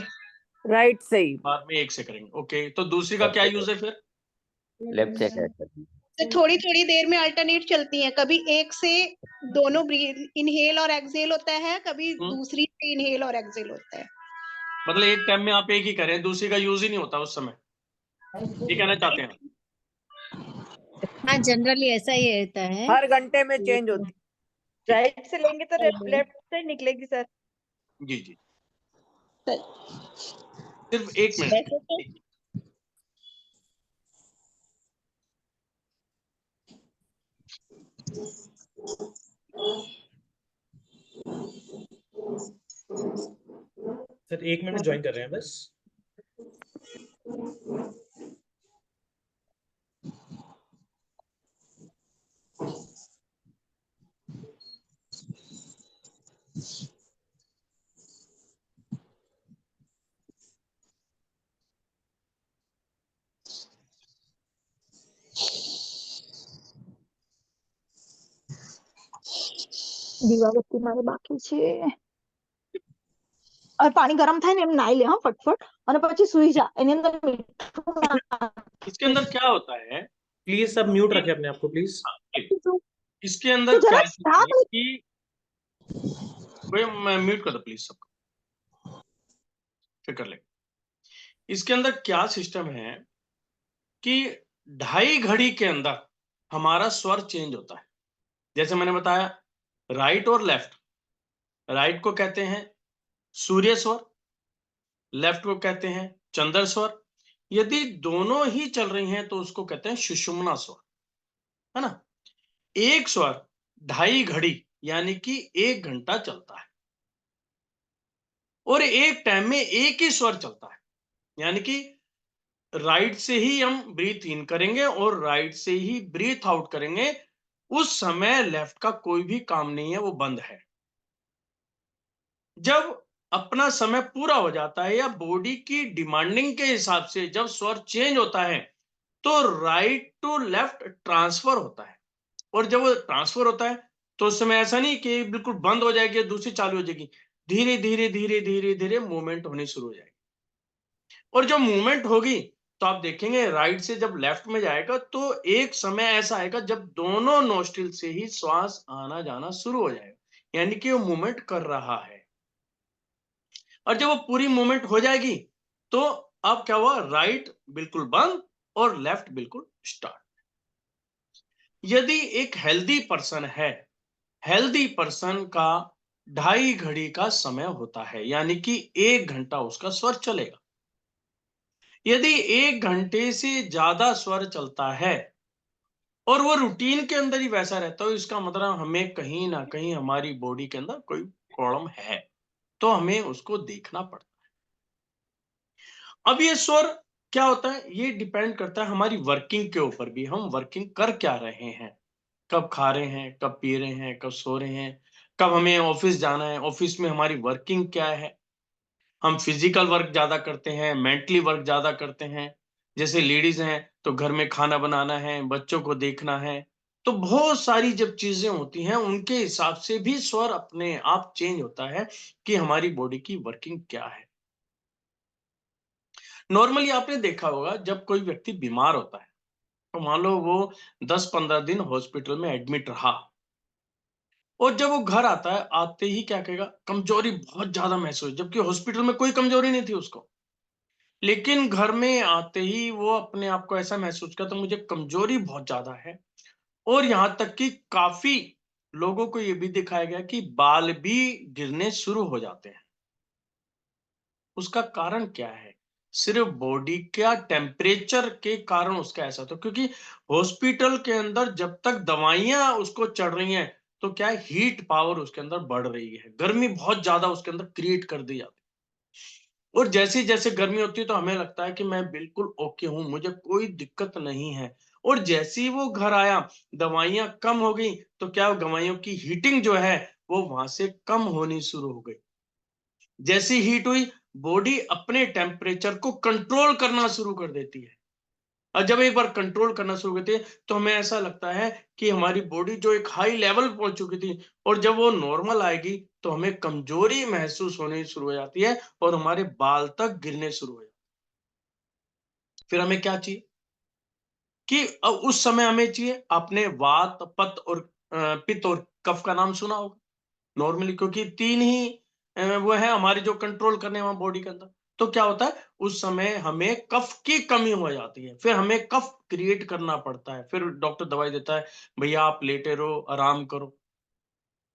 [SPEAKER 6] राइट से ही,
[SPEAKER 2] बार में एक से करेंगे। ओके, तो दूसरी का क्या यूज है फिर?
[SPEAKER 9] लेफ्ट से करते हैं।
[SPEAKER 10] तो थोड़ी थोड़ी देर में अल्टरनेट चलती हैं, कभी एक से दोनों इनहेल और एक्सहेल होता है, कभी दूसरी से इनहेल और एक्सहेल होता है।
[SPEAKER 2] मतलब एक टाइम में आप एक ही करें, दूसरी का यूज ही नहीं होता उस समय, ये कहना चाहते हैं?
[SPEAKER 7] हाँ, जनरली ऐसा ही रहता है।
[SPEAKER 6] हर घंटे में चेंज होती है।
[SPEAKER 3] राइट से लेंगे तो लेफ्ट से निकलेगी सर।
[SPEAKER 2] जी जी, सिर्फ एक मिनट।
[SPEAKER 1] सर 1 मिनट ज्वाइन कर रहे हैं बस।
[SPEAKER 3] દીવાબત્તી મારે બાકી છે और पानी गरम થાય ને એમ નાઈ લે, હા, ફટફટ, અને પછી સુઈ જા, એની અંદર મીઠું
[SPEAKER 2] इसके अंदर क्या होता है?
[SPEAKER 1] प्लीज सब म्यूट रखें अपने आप को प्लीज।
[SPEAKER 2] इसके अंदर
[SPEAKER 3] तो
[SPEAKER 2] क्या
[SPEAKER 3] जरा
[SPEAKER 2] है कि म्यूट कर दो प्लीज सबको, फिर कर ले। इसके अंदर क्या सिस्टम है कि 2.5 घड़ी के अंदर हमारा स्वर चेंज होता है। जैसे मैंने बताया राइट और लेफ्ट, राइट को कहते हैं सूर्य स्वर, लेफ्ट को कहते हैं चंद्र स्वर। यदि दोनों ही चल रही हैं तो उसको कहते हैं सुषुम्ना स्वर, है ना। एक स्वर 2.5 घड़ी यानी कि 1 घंटा चलता है, और एक टाइम में एक ही स्वर चलता है, यानी कि राइट से ही हम ब्रीथ इन करेंगे और राइट से ही ब्रीथ आउट करेंगे। उस समय लेफ्ट का कोई भी काम नहीं है, वो बंद है। जब अपना समय पूरा हो जाता है या बॉडी की डिमांडिंग के हिसाब से जब स्वर चेंज होता है, तो राइट टू लेफ्ट ट्रांसफर होता है। और जब वो ट्रांसफर होता है तो उस समय ऐसा नहीं कि बिल्कुल बंद हो जाएगी, दूसरी चालू हो जाएगी। धीरे धीरे धीरे धीरे धीरे मूवमेंट होनी शुरू हो जाएगी। और जब मूवमेंट होगी तो आप देखेंगे राइट से जब लेफ्ट में जाएगा तो एक समय ऐसा आएगा जब दोनों नोस्ट्रिल से ही श्वास आना जाना शुरू हो जाएगा, यानी कि वो मूवमेंट कर रहा है। और जब वो पूरी मूवमेंट हो जाएगी तो अब क्या हुआ, राइट बिल्कुल बंद और लेफ्ट बिल्कुल स्टार्ट। यदि एक हेल्दी पर्सन है, हेल्दी पर्सन का 2.5 घड़ी का समय होता है, यानी कि 1 घंटा उसका स्वर चलेगा। यदि 1 घंटे से ज्यादा स्वर चलता है और वो रूटीन के अंदर ही वैसा रहता है, इसका मतलब हमें कहीं ना कहीं हमारी बॉडी के अंदर कोई प्रॉब्लम है, तो हमें उसको देखना पड़ता है। अब ये स्वर क्या होता है, ये डिपेंड करता है हमारी वर्किंग के ऊपर भी, हम वर्किंग कर क्या रहे हैं, कब खा रहे हैं, कब पी रहे हैं, कब सो रहे हैं, कब हमें ऑफिस जाना है, ऑफिस में हमारी वर्किंग क्या है। हम फिजिकल वर्क ज्यादा करते हैं, मेंटली वर्क ज्यादा करते हैं। जैसे लेडीज हैं तो घर में खाना बनाना है, बच्चों को देखना है, तो बहुत सारी जब चीजें होती हैं उनके हिसाब से भी स्वर अपने आप चेंज होता है कि हमारी बॉडी की वर्किंग क्या है। नॉर्मली आपने देखा होगा जब कोई व्यक्ति बीमार होता है तो मान लो वो 10-15 दिन हॉस्पिटल में एडमिट रहा, और जब वो घर आता है, आते ही क्या कहेगा, कमजोरी बहुत ज्यादा महसूस, जबकि हॉस्पिटल में कोई कमजोरी नहीं थी उसको, लेकिन घर में आते ही वो अपने आप को ऐसा महसूस करता, मुझे कमजोरी बहुत ज्यादा है। और यहां तक कि काफी लोगों को ये भी दिखाया गया कि बाल भी गिरने शुरू हो जाते हैं। उसका कारण क्या है, सिर्फ बॉडी का टेम्परेचर के कारण उसका ऐसा, तो क्योंकि हॉस्पिटल के अंदर जब तक दवाइयां उसको चढ़ रही हैं तो क्या है, हीट पावर उसके अंदर बढ़ रही है, गर्मी बहुत ज्यादा उसके अंदर क्रिएट कर दी जाती है। और जैसे जैसे गर्मी होती है तो हमें लगता है कि मैं बिल्कुल ओके हूं, मुझे कोई दिक्कत नहीं है। और जैसे ही वो घर आया, दवाइयां कम हो गई, तो क्या दवाइयों की हीटिंग जो है वो वहां से कम होनी शुरू हो गई। जैसी हीट हुई, बॉडी अपने टेम्परेचर को कंट्रोल करना शुरू कर देती है। और जब एक बार कंट्रोल करना शुरू करती है तो हमें ऐसा लगता है कि हमारी बॉडी जो एक हाई लेवल पे पहुंच चुकी थी, और जब वो नॉर्मल आएगी तो हमें कमजोरी महसूस होनी शुरू हो जाती है और हमारे बाल तक गिरने शुरू हो जाते हैं। फिर हमें क्या चाहिए कि अब उस समय हमें चाहिए, आपने वात, पित्त और पित्त और कफ का नाम सुना होगा नॉर्मली, क्योंकि 3 ही वो है हमारे जो कंट्रोल करने वाले बॉडी के अंदर। तो क्या होता है, उस समय हमें कफ की कमी हो जाती है, फिर हमें कफ क्रिएट करना पड़ता है, फिर डॉक्टर दवाई देता है, भैया आप लेटे रहो, आराम करो,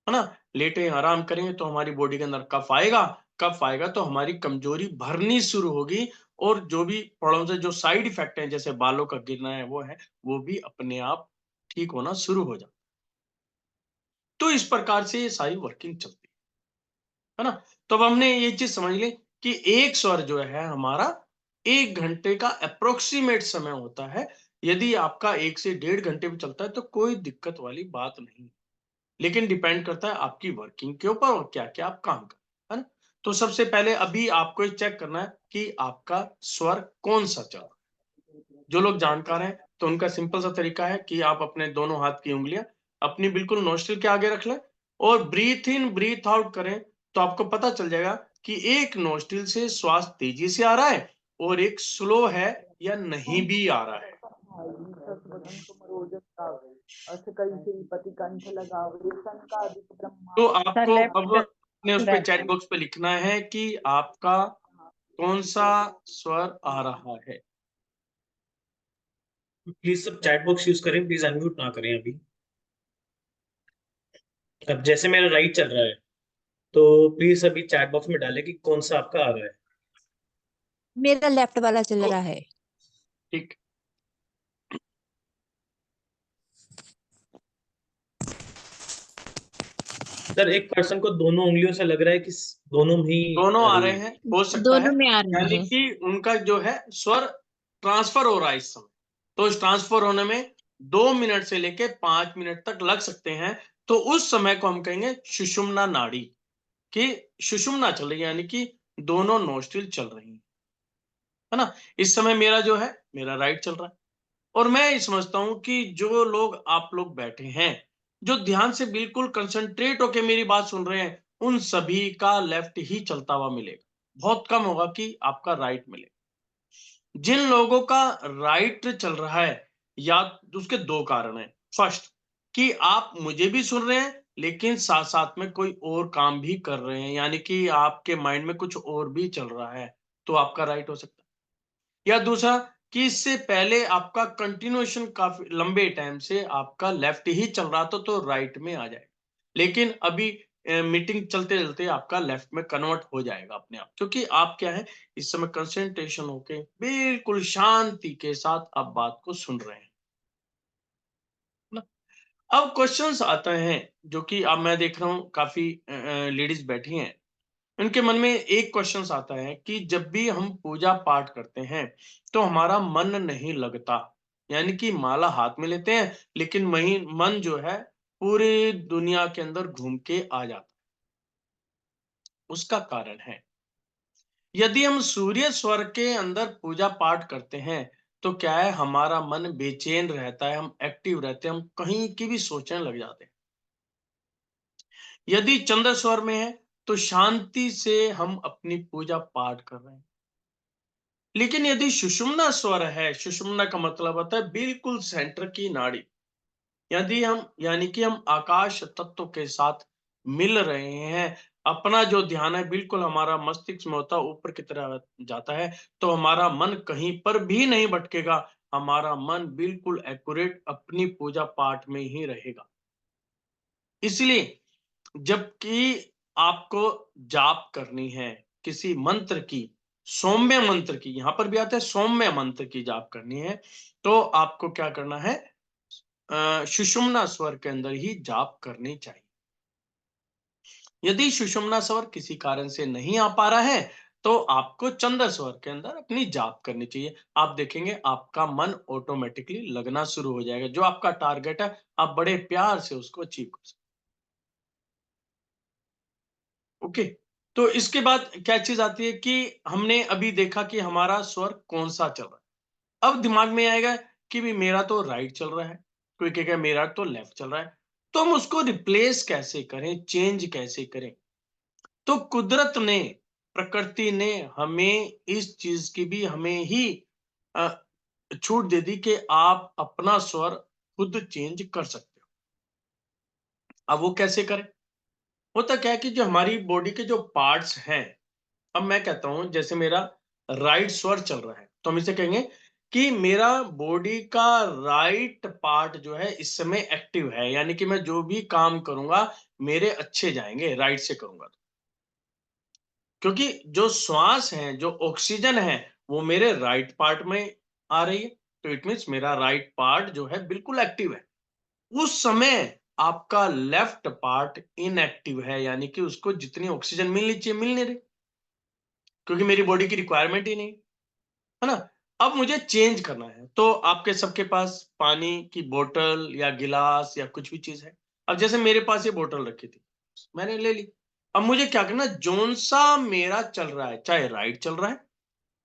[SPEAKER 2] है ना। लेटे आराम करेंगे तो हमारी बॉडी के अंदर कफ आएगा, कफ आएगा तो हमारी कमजोरी भरनी शुरू होगी, और जो भी प्रॉब्लम है, जो साइड इफेक्ट है, जैसे बालों का गिरना है, वो भी अपने आप ठीक होना शुरू हो जाता। तो इस प्रकार से ये सारी वर्किंग चलती है ना। तो अब हमने ये चीज समझ ली कि एक स्वर जो है हमारा 1 घंटे का अप्रोक्सीमेट समय होता है। यदि आपका 1 से 1.5 घंटे में चलता है तो कोई दिक्कत वाली बात नहीं, लेकिन डिपेंड करता है आपकी वर्किंग के ऊपर और क्या क्या आप काम कर, है ना। तो सबसे पहले अभी आपको ये चेक करना है कि आपका स्वर कौन सा चल रहा है। जो लोग जानकार हैं तो उनका सिंपल सा तरीका है कि आप अपने दोनों हाथ की उंगलियां अपनी बिल्कुल नोस्ट्रिल के आगे रख लें और ब्रीथ इन ब्रीथ आउट करें, तो आपको पता चल जाएगा कि एक नोस्ट्रिल से श्वास तेजी से आ रहा है और एक स्लो है या नहीं भी आ रहा है। तो आपको अब अपने उस पे चैट बॉक्स पे लिखना है कि आपका कौन सा स्वर आ रहा है।
[SPEAKER 1] प्लीज सब चैट बॉक्स यूज करें, प्लीज अनम्यूट ना करें अभी। अब जैसे मेरा राइट चल रहा है तो प्लीज अभी चैट बॉक्स में डालें कि कौन सा आपका आ रहा है।
[SPEAKER 6] मेरा लेफ्ट वाला चल रहा है।
[SPEAKER 2] ठीक,
[SPEAKER 1] सर एक पर्सन को दोनों उंगलियों से लग रहा है कि दोनों में ही
[SPEAKER 2] दोनों
[SPEAKER 1] आ
[SPEAKER 2] आ
[SPEAKER 1] रही
[SPEAKER 2] रहे
[SPEAKER 1] है।
[SPEAKER 2] हैं, हो सकता
[SPEAKER 7] दोनों
[SPEAKER 2] है,
[SPEAKER 7] में आ रहे
[SPEAKER 2] यानी
[SPEAKER 7] हैं।
[SPEAKER 2] कि उनका जो है स्वर ट्रांसफर हो रहा है इस समय। तो इस ट्रांसफर होने में 2 मिनट से लेके 5 मिनट तक लग सकते हैं, तो उस समय को हम कहेंगे सुषुम्ना नाड़ी, कि सुषुम्ना चल रही है, यानी कि दोनों नोस्ट्रिल चल रही है ना। इस समय मेरा जो है, मेरा राइट चल रहा है। और मैं ये समझता हूं कि जो लोग, आप लोग बैठे हैं, जो ध्यान से बिल्कुल कंसंट्रेट होके मेरी बात सुन रहे हैं, उन सभी का लेफ्ट ही चलता हुआ मिलेगा। बहुत कम होगा कि आपका राइट मिले। जिन लोगों का राइट चल रहा है, या उसके दो कारण हैं। फर्स्ट, कि आप मुझे भी सुन रहे हैं, लेकिन साथ साथ में कोई और काम भी कर रहे हैं, यानी कि आपके माइंड में कुछ और भी चल रहा है, तो आपका राइट हो सकता है। या दूसरा, कि इससे पहले आपका कंटिन्यूएशन काफी लंबे टाइम से आपका लेफ्ट ही चल रहा था, तो राइट में आ जाएगा। लेकिन अभी मीटिंग चलते चलते आपका लेफ्ट में कन्वर्ट हो जाएगा अपने आप, क्योंकि आप क्या है, इस समय कंसंट्रेशन होके बिल्कुल शांति के साथ आप बात को सुन रहे हैं ना। अब क्वेश्चंस आता है, जो कि अब मैं देख रहा हूँ काफी लेडीज बैठी हैं, उनके मन में एक क्वेश्चन आता है कि जब भी हम पूजा पाठ करते हैं तो हमारा मन नहीं लगता, यानी कि माला हाथ में लेते हैं, लेकिन वही मन जो है पूरी दुनिया के अंदर घूम के आ जाता है। उसका कारण है, यदि हम सूर्य स्वर के अंदर पूजा पाठ करते हैं, तो क्या है, हमारा मन बेचैन रहता है, हम एक्टिव रहते हैं, हम कहीं की भी सोचने लग जाते हैं। यदि चंद्र स्वर में है, तो शांति से हम अपनी पूजा पाठ कर रहे हैं। लेकिन यदि सुषुम्ना स्वर है, सुषुम्ना का मतलब होता है बिल्कुल सेंटर की नाड़ी, यदि हम, यानी कि हम आकाश तत्व के साथ मिल रहे हैं, अपना जो ध्यान है बिल्कुल हमारा मस्तिष्क में होता है, ऊपर की तरह जाता है, तो हमारा मन कहीं पर भी नहीं भटकेगा, हमारा मन बिल्कुल एक्यूरेट अपनी पूजा पाठ में ही रहेगा। इसलिए जबकि आपको जाप करनी है किसी मंत्र की, सौम्य मंत्र की, यहां पर भी आता है सौम्य मंत्र की जाप करनी है, तो आपको क्या करना है, सुषुम्ना स्वर के अंदर ही जाप करनी चाहिए। यदि सुषुम्ना स्वर किसी कारण से नहीं आ पा रहा है, तो आपको चंद्र स्वर के अंदर अपनी जाप करनी चाहिए। आप देखेंगे आपका मन ऑटोमेटिकली लगना शुरू हो जाएगा, जो आपका टारगेट है आप बड़े प्यार से उसको अचीव कर सकते। ओके, तो इसके बाद क्या चीज आती है कि हमने अभी देखा कि हमारा स्वर कौन सा चल रहा है। अब दिमाग में आएगा कि भी मेरा तो राइट चल रहा है, कोई कहेगा मेरा तो लेफ्ट चल रहा है, तो हम उसको रिप्लेस कैसे करें, चेंज कैसे करें। तो कुदरत ने, प्रकृति ने हमें इस चीज की भी हमें ही अ, छूट दे दी कि आप अपना स्वर खुद चेंज कर सकते हो। अब वो कैसे करें। होता क्या है कि जो हमारी बॉडी के जो पार्ट्स हैं, अब मैं कहता हूं जैसे मेरा राइट स्वर चल रहा है, तो हम इसे कहेंगे कि मेरा बॉडी का राइट पार्ट जो है इस समय एक्टिव है, यानी कि मैं जो भी काम करूंगा मेरे अच्छे जाएंगे, राइट से करूंगा तो। क्योंकि जो श्वास है, जो ऑक्सीजन है, वो मेरे राइट पार्ट में आ रही है, तो इट मीन्स मेरा राइट पार्ट जो है बिल्कुल एक्टिव है। उस समय आपका लेफ्ट पार्ट इनएक्टिव है, यानी कि उसको जितनी ऑक्सीजन मिलनी चाहिए मिल नहीं रही, क्योंकि मेरी बॉडी की रिक्वायरमेंट ही नहीं है ना। अब मुझे चेंज करना है, तो आपके सबके पास पानी की बोतल या गिलास या कुछ भी चीज है। अब जैसे मेरे पास ये बोतल रखी थी, मैंने ले ली। अब मुझे क्या करना, जोन सा मेरा चल रहा है, चाहे राइट चल रहा है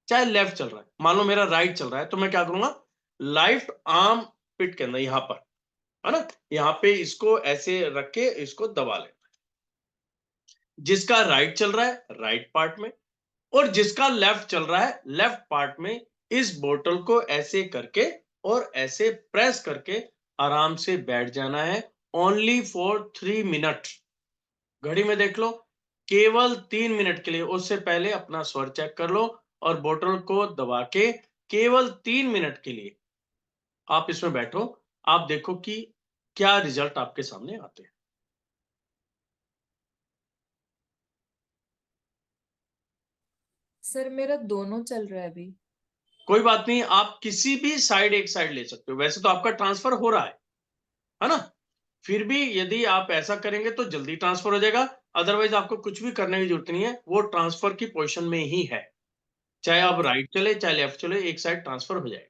[SPEAKER 2] चाहे लेफ्ट चल रहा है, मान लो मेरा राइट चल रहा है, तो मैं क्या करूंगा, लेफ्ट आर्म पिट के अंदर यहां पर, है ना, यहाँ पे इसको ऐसे रख के इसको दबा ले। जिसका राइट चल रहा है राइट पार्ट में, और जिसका लेफ्ट चल रहा है लेफ्ट पार्ट में, इस बोतल को ऐसे करके और ऐसे प्रेस करके आराम से बैठ जाना है, ओनली फॉर 3 मिनट। घड़ी में देख लो, केवल 3 मिनट के लिए। उससे पहले अपना स्वर चेक कर लो, और बोतल को दबा के केवल 3 मिनट के लिए आप इसमें बैठो। आप देखो कि क्या रिजल्ट आपके सामने आते हैं।
[SPEAKER 11] सर मेरा दोनों चल रहा है अभी।
[SPEAKER 2] कोई बात नहीं, आप किसी भी साइड, एक साइड ले सकते हो। वैसे तो आपका ट्रांसफर हो रहा है ना। फिर भी यदि आप ऐसा करेंगे तो जल्दी ट्रांसफर हो जाएगा, अदरवाइज आपको कुछ भी करने की जरूरत नहीं है, वो ट्रांसफर की पोजीशन में ही है। चाहे आप राइट चले चाहे लेफ्ट चले, एक साइड ट्रांसफर हो जाएगा।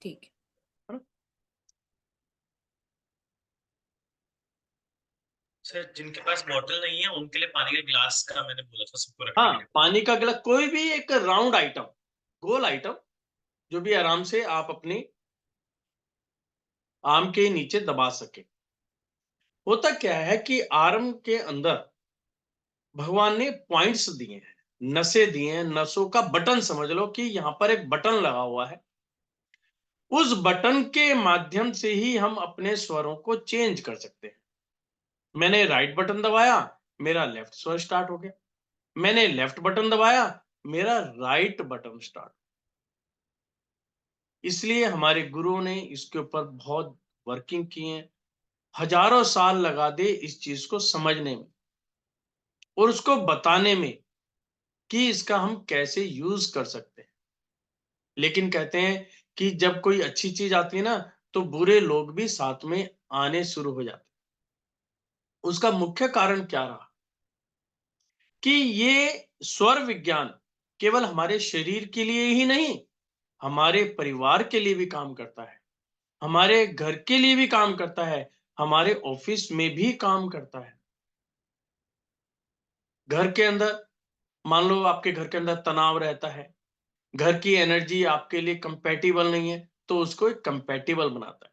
[SPEAKER 11] ठीक है।
[SPEAKER 1] सर जिनके पास बॉटल नहीं है उनके लिए पानी के गिलास का मैंने बोला था सबको रखने
[SPEAKER 2] हाँ,
[SPEAKER 1] के लिए।
[SPEAKER 2] पानी का गिलास, कोई भी एक राउंड आइटम, गोल आइटम, जो भी आराम से आप अपनी आर्म के नीचे दबा सके। होता क्या है कि आर्म के अंदर भगवान ने पॉइंट्स दिए हैं, नसें दिए हैं, नसों का बटन समझ लो कि यहां पर एक बटन लगा हुआ है। उस बटन के माध्यम से ही हम अपने स्वरों को चेंज कर सकते हैं। मैंने राइट बटन दबाया, मेरा लेफ्ट स्वर स्टार्ट हो गया। मैंने लेफ्ट बटन दबाया, मेरा राइट बटन स्टार्ट। इसलिए हमारे गुरुओं ने इसके ऊपर बहुत वर्किंग की है, हजारों साल लगा दे इस चीज को समझने में और उसको बताने में कि इसका हम कैसे यूज कर सकते हैं। लेकिन कहते हैं कि जब कोई अच्छी चीज आती है ना, तो बुरे लोग भी साथ में आने शुरू हो जाते हैं। उसका मुख्य कारण क्या रहा कि ये स्वर विज्ञान केवल हमारे शरीर के लिए ही नहीं, हमारे परिवार के लिए भी काम करता है, हमारे घर के लिए भी काम करता है, हमारे ऑफिस में भी काम करता है। घर के अंदर मान लो आपके घर के अंदर तनाव रहता है, घर की एनर्जी आपके लिए कंपैटिबल नहीं है, तो उसको एक कंपैटिबल बनाता है।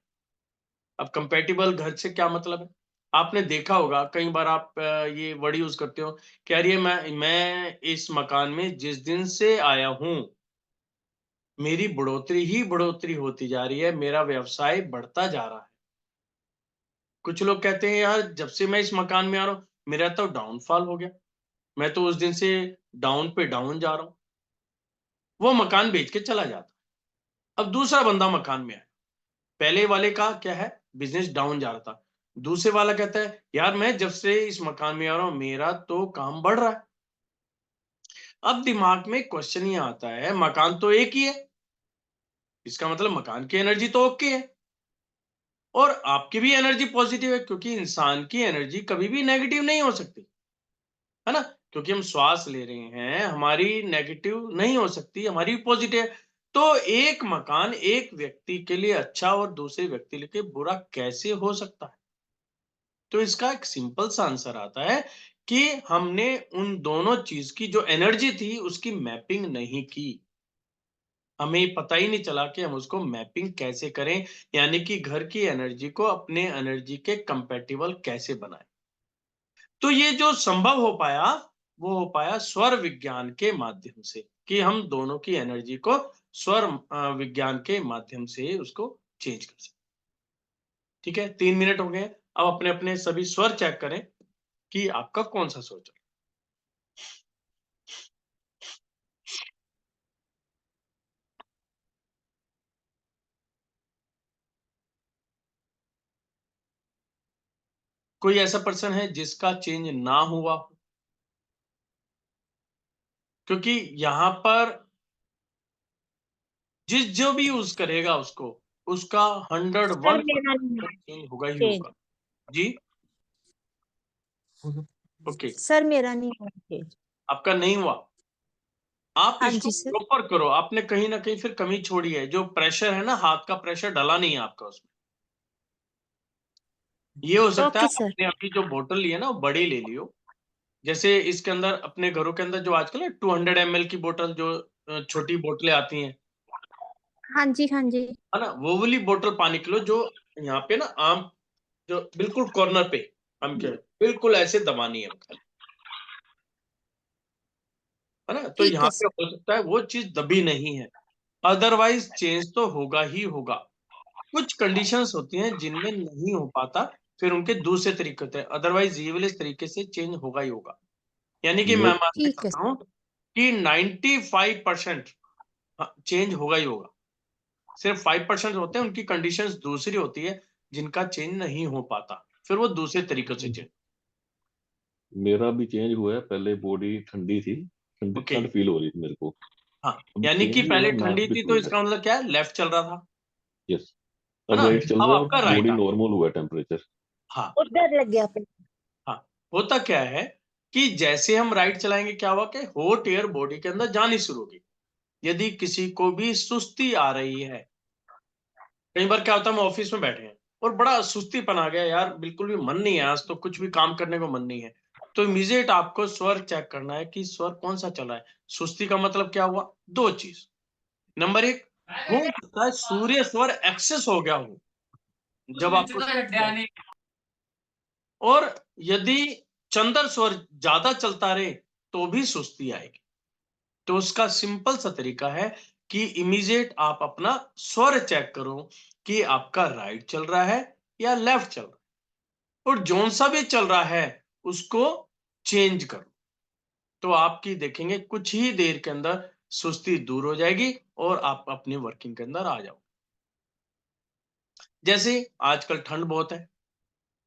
[SPEAKER 2] अब कंपैटिबल घर से क्या मतलब है? आपने देखा होगा कई बार आप ये वर्ड यूज करते हो कि यार ये मैं इस मकान में जिस दिन से आया हूं, मेरी बढ़ोतरी ही बढ़ोतरी होती जा रही है, मेरा व्यवसाय बढ़ता जा रहा है। कुछ लोग कहते हैं यार जब से मैं इस मकान में आ रहा हूं, मेरा तो डाउनफॉल हो गया, मैं तो उस दिन से डाउन पे डाउन जा रहा हूं। वो मकान बेच के चला जाता। अब दूसरा बंदा मकान में आया, पहले वाले का क्या है, बिजनेस डाउन जा रहा था, दूसरे वाला कहता है यार मैं जब से इस मकान में आ रहा हूं, मेरा तो काम बढ़ रहा है। अब दिमाग में क्वेश्चन ये आता है, मकान तो एक ही है, इसका मतलब मकान की एनर्जी तो ओके है और आपकी भी एनर्जी पॉजिटिव है, क्योंकि इंसान की एनर्जी कभी भी नेगेटिव नहीं हो सकती है ना, क्योंकि हम श्वास ले रहे हैं, हमारी नेगेटिव नहीं हो सकती, हमारी पॉजिटिव है। तो एक मकान एक व्यक्ति के लिए अच्छा और दूसरे व्यक्ति के लिए बुरा कैसे हो सकता है? तो इसका एक सिंपल सा आंसर आता है कि हमने उन दोनों चीज की जो एनर्जी थी उसकी मैपिंग नहीं की। हमें पता ही नहीं चला कि हम उसको मैपिंग कैसे करें, यानी कि घर की एनर्जी को अपने एनर्जी के कंपैटिबल कैसे बनाएं। तो ये जो संभव हो पाया वो हो पाया स्वर विज्ञान के माध्यम से, कि हम दोनों की एनर्जी को स्वर विज्ञान के माध्यम से उसको चेंज कर सकते। ठीक है, 3 मिनट हो गए। अब अपने अपने सभी स्वर चेक करें कि आपका कौन सा स्वर चल रहा है। कोई ऐसा पर्सन है जिसका चेंज ना हुआ हो? क्योंकि यहां पर जिस जो भी यूज करेगा उसको, उसका 101% चेंज होगा ही होगा। जी ओके,
[SPEAKER 6] सर मेरा नहीं हुआ चेंज।
[SPEAKER 2] आपका नहीं हुआ, आप
[SPEAKER 6] हाँ
[SPEAKER 2] इसको
[SPEAKER 6] जी सर।
[SPEAKER 2] प्रॉपर करो। आपने कहीं ना कहीं फिर कमी छोड़ी है, जो प्रेशर है ना, हाथ का प्रेशर डला नहीं है आपका उसमें। ये हो सकता है
[SPEAKER 6] ओके सर।
[SPEAKER 2] आपने अभी जो बोतल ली है ना वो बड़ी ले लियो, जैसे इसके अंदर अपने घरों के अंदर जो आजकल 200 ml की बोतल, जो छोटी बोतलें आती हैं,
[SPEAKER 6] हाँ जी हाँ जी।
[SPEAKER 2] है ना, वो वाली बोतल पानी की लो, जो यहाँ पे ना आम, जो बिल्कुल कॉर्नर पे आम के बिल्कुल ऐसे दबानी है खाली, है ना। तो
[SPEAKER 6] ठीक
[SPEAKER 2] यहाँ
[SPEAKER 6] है
[SPEAKER 2] पे
[SPEAKER 6] सर।
[SPEAKER 2] हो सकता है वो चीज दबी नहीं है, अदरवाइज चेंज तो होगा ही होगा। कुछ कंडीशंस होती हैं जिनमें नहीं हो पाता, फिर उनके दूसरे तरीके होते हैं, अदरवाइज ये वाले तरीके से चेंज होगा ही होगा। यानी कि मैं मान के
[SPEAKER 6] ठीक है
[SPEAKER 2] चलता हूँ कि 95% चेंज होगा ही होगा। सिर्फ 5% होते हैं उनकी कंडीशंस दूसरी होती है, जिनका चेंज नहीं हो पाता, फिर वो दूसरे तरीकों से चेंज।
[SPEAKER 5] मेरा भी चेंज हुआ है। पहले बॉडी ठंडी थी, ठंडी
[SPEAKER 2] ओके,
[SPEAKER 5] ठंड फील हो रही थी मेरे को।
[SPEAKER 2] हाँ,
[SPEAKER 5] अब
[SPEAKER 2] यानी
[SPEAKER 5] चेंज
[SPEAKER 2] कि
[SPEAKER 5] ही
[SPEAKER 2] पहले
[SPEAKER 5] हुआ, नाक
[SPEAKER 2] ठंडी
[SPEAKER 5] भी
[SPEAKER 2] थी तो
[SPEAKER 5] खुल गया।
[SPEAKER 2] इसका मतलब क्या है, लेफ्ट चल रहा था,
[SPEAKER 5] यस,
[SPEAKER 2] है
[SPEAKER 5] अब
[SPEAKER 2] ना।
[SPEAKER 5] राइट चल
[SPEAKER 2] अब
[SPEAKER 5] रहा है
[SPEAKER 2] आपका
[SPEAKER 5] और
[SPEAKER 2] राइट
[SPEAKER 5] बॉडी
[SPEAKER 2] आ,
[SPEAKER 5] नॉर्मल हुआ टेम्परेचर।
[SPEAKER 2] हाँ
[SPEAKER 6] उधर लग गया अपने।
[SPEAKER 2] हाँ। होता क्या है कि जैसे हम राइट चलाएंगे क्या हुआ कि हॉट एयर बॉडी के अंदर जानी शुरू होगी। यदि किसी को भी सुस्ती आ रही है, कई बार क्या होता है हम ऑफिस में बैठे हैं और बड़ा सुस्तीपन आ गया यार, बिल्कुल भी मन नहीं है, आज तो कुछ भी काम करने को मन नहीं है, तो इमीडिएट आपको स्वर चेक करना है कि स्वर कौन सा चल रहा है। सुस्ती का मतलब क्या हुआ? दो चीज। नंबर एक, हो सकता है सूर्य स्वर एक्सेस हो गया हो जब आपको, और यदि चंद्र स्वर ज्यादा चलता रहे तो भी सुस्ती आएगी। तो उसका सिंपल सा तरीका है कि इमीडिएट आप अपना स्वर चेक करो कि आपका राइट चल रहा है या लेफ्ट चल रहा है, और जोन सा भी चल रहा है उसको चेंज करो, तो आपकी देखेंगे कुछ ही देर के अंदर सुस्ती दूर हो जाएगी और आप अपनी वर्किंग के अंदर आ जाओ। जैसे आजकल ठंड बहुत है,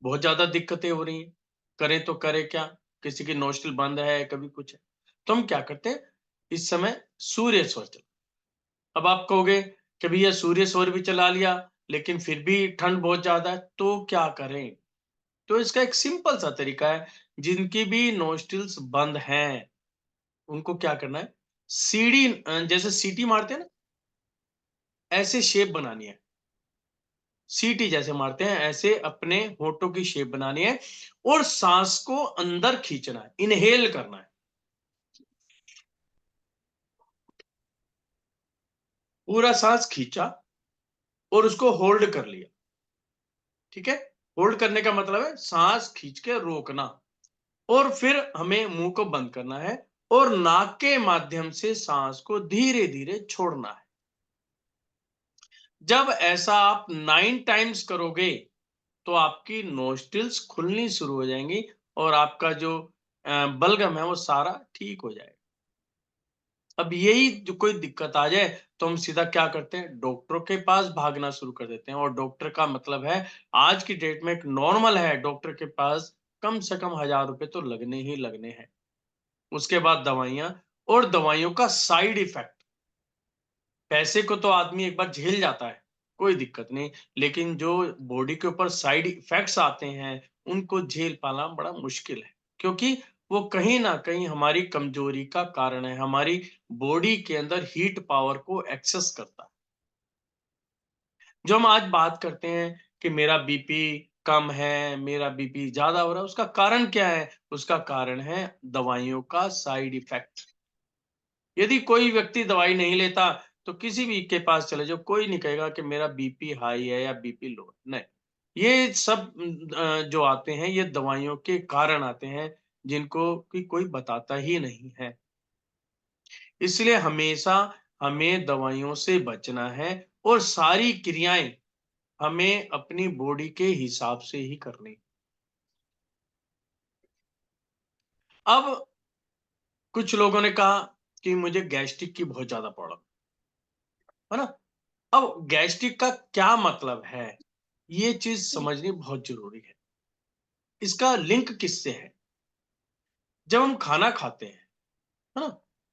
[SPEAKER 2] बहुत ज्यादा दिक्कतें हो रही हैं, करें तो करें क्या, किसी की नोस्ट्रिल बंद है, कभी कुछ है, तो हम क्या करते हैं, इस समय सूर्य स्वर चल। अब आप कहोगे कि भैया सूर्य स्वर भी चला लिया लेकिन फिर भी ठंड बहुत ज्यादा है, तो क्या करें? तो इसका एक सिंपल सा तरीका है, जिनकी भी नोस्ट्रिल्स बंद हैं उनको क्या करना है, सीढ़ी जैसे सीटी मारते हैं ना, ऐसे शेप बनानी है, सीटी जैसे मारते हैं ऐसे अपने होठों की शेप बनानी है और सांस को अंदर खींचना है, इनहेल करना है, पूरा सांस खींचा और उसको होल्ड कर लिया। ठीक है, होल्ड करने का मतलब है सांस खींच के रोकना, और फिर हमें मुंह को बंद करना है और नाक के माध्यम से सांस को धीरे धीरे छोड़ना है। जब ऐसा आप 9 टाइम्स करोगे तो आपकी नोस्ट्रिल्स खुलनी शुरू हो जाएंगी और आपका जो बलगम है वो सारा ठीक हो जाएगा। अब यही जो कोई दिक्कत आ जाए तो हम सीधा क्या करते हैं, डॉक्टरों के पास भागना शुरू कर देते हैं, और डॉक्टर का मतलब है आज की डेट में एक नॉर्मल है, डॉक्टर के पास कम से कम 1000 रुपए तो लगने ही लगने हैं। उसके बाद दवाइयां, और दवाइयों का साइड इफेक्ट, पैसे को तो आदमी एक बार झेल जाता है, कोई दिक्कत नहीं, लेकिन जो बॉडी के ऊपर साइड इफेक्ट्स आते हैं उनको झेल पाना बड़ा मुश्किल है, क्योंकि वो कहीं ना कहीं हमारी कमजोरी का कारण है, हमारी बॉडी के अंदर हीट पावर को एक्सेस करता है। जो हम आज बात करते हैं कि मेरा बीपी कम है, मेरा बीपी ज्यादा हो रहा है, उसका कारण क्या है? उसका कारण है दवाइयों का साइड इफेक्ट। यदि कोई व्यक्ति दवाई नहीं लेता तो किसी भी के पास चले जाओ, कोई नहीं कहेगा कि मेरा बीपी हाई है या बीपी लो है, नहीं। ये सब जो आते हैं ये दवाइयों के कारण आते हैं, जिनको कि कोई बताता ही नहीं है। इसलिए हमेशा हमें दवाइयों से बचना है और सारी क्रियाएं हमें अपनी बॉडी के हिसाब से ही करनी। अब कुछ लोगों ने कहा कि मुझे गैस्ट्रिक की बहुत ज्यादा प्रॉब्लम है ना। अब गैस्ट्रिक का क्या मतलब है, ये चीज समझनी बहुत जरूरी है। इसका लिंक किससे है? जब हम खाना खाते हैं, है ना,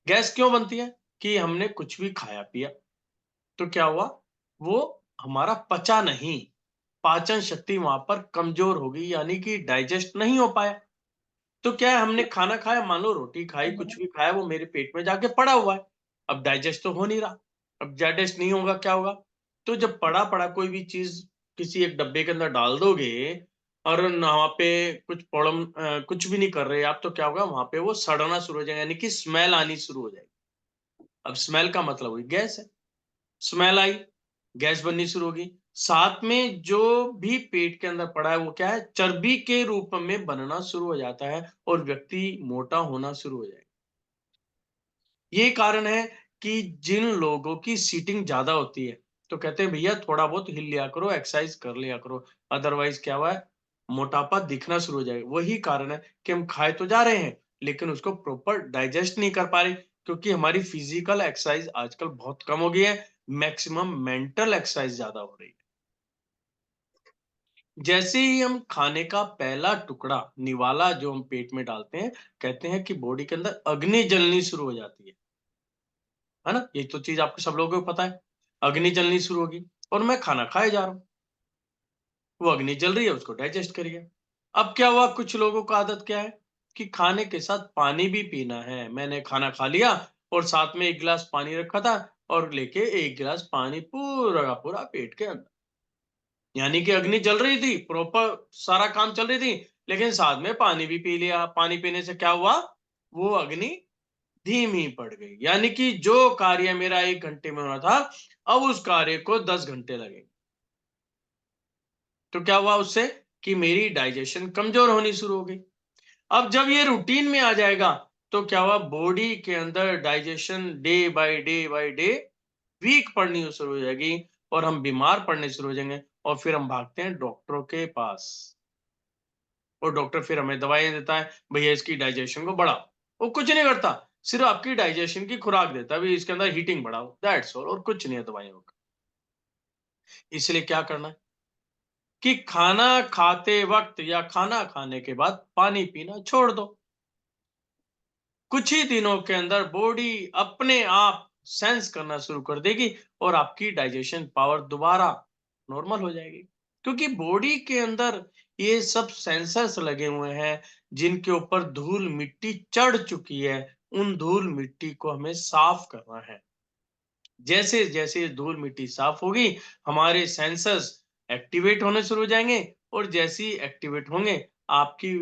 [SPEAKER 2] गैस क्यों बनती है? कि हमने कुछ भी खाया पिया तो क्या हुआ, वो हमारा पचा नहीं, पाचन शक्ति वहां पर कमजोर हो गई, यानी कि डाइजेस्ट नहीं हो पाया। तो क्या है, हमने खाना खाया, मान लो रोटी खाई, कुछ भी खाया, वो मेरे पेट में जाके पड़ा हुआ है, अब डाइजेस्ट तो हो नहीं रहा। अब डाइजेस्ट नहीं होगा, क्या होगा? तो जब पड़ा पड़ा कोई भी चीज किसी एक डब्बे के अंदर डाल दोगे और वहां पे कुछ प्रॉब्लम कुछ भी नहीं कर रहे आप, तो क्या होगा, वहां पे वो सड़ना शुरू हो जाएगा, यानी कि स्मेल आनी शुरू हो जाएगी। अब स्मेल का मतलब हुई गैस है, स्मेल आई, गैस बननी शुरू होगी। साथ में जो भी पेट के अंदर पड़ा है वो क्या है, चर्बी के रूप में बनना शुरू हो जाता है और व्यक्ति मोटा होना शुरू हो जाएगा। ये कारण है कि जिन लोगों की सीटिंग ज्यादा होती है तो कहते हैं भैया थोड़ा बहुत हिल लिया करो, एक्सरसाइज कर लिया करो, अदरवाइज क्या हुआ है, मोटापा दिखना शुरू हो जाएगा। वही कारण है कि हम खाए तो जा रहे हैं लेकिन उसको प्रॉपर डाइजेस्ट नहीं कर पा रहे, क्योंकि हमारी फिजिकल एक्सरसाइज आजकल बहुत कम हो गई है, मैक्सिमम मेंटल एक्सरसाइज ज्यादा हो रही है। जैसे ही हम खाने का पहला टुकड़ा निवाला जो हम पेट में डालते हैं, कहते हैं कि बॉडी के अंदर अग्नि जलनी शुरू हो जाती है ना। ये तो चीज आपको सब लोगों को पता है, अग्नि जलनी शुरू होगी और मैं खाना खाए जा रहा हूं, वो अग्नि जल रही है, उसको डाइजेस्ट करिए। अब क्या हुआ, कुछ लोगों का आदत क्या है कि खाने के साथ पानी भी पीना है। मैंने खाना खा लिया और साथ में 1 गिलास पानी रखा था और लेके 1 गिलास पानी पूरा का पूरा पेट के अंदर, यानी कि अग्नि जल रही थी, प्रॉपर सारा काम चल रही थी, लेकिन साथ में पानी भी पी लिया। पानी पीने से क्या हुआ, वो अग्नि धीमी पड़ गई। यानी कि जो कार्य मेरा 1 घंटे में होना था, अब उस कार्य को 10 घंटे लगे। तो क्या हुआ उससे कि मेरी डाइजेशन कमजोर होनी शुरू हो गई। अब जब ये रूटीन में आ जाएगा तो क्या हुआ, बॉडी के अंदर digestion day by day weak पड़नी शुरू हो जाएगी और हम बीमार पड़ने शुरू हो जाएंगे और फिर हम भागते हैं डॉक्टरों के पास और डॉक्टर फिर हमें दवाइयां देता है, भैया इसकी डाइजेशन को बढ़ाओ। वो कुछ नहीं करता, सिर्फ आपकी डाइजेशन की खुराक देता है, इसके अंदर हीटिंग बढ़ाओ, दैट्स ऑल, और कुछ नहीं है दवाइयों का। इसलिए क्या करना है कि खाना खाते वक्त या खाना खाने के बाद पानी पीना छोड़ दो। कुछ ही दिनों के अंदर बॉडी अपने आप सेंस करना शुरू कर देगी और आपकी डाइजेशन पावर दोबारा नॉर्मल हो जाएगी, क्योंकि बॉडी के अंदर ये सब सेंसर्स लगे हुए हैं जिनके ऊपर धूल मिट्टी चढ़ चुकी है। उन धूल मिट्टी को हमें साफ करना है। जैसे जैसे धूल मिट्टी साफ होगी, हमारे सेंसर्स एक्टिवेट होने शुरू हो जाएंगे और जैसे ही एक्टिवेट होंगे, आपकी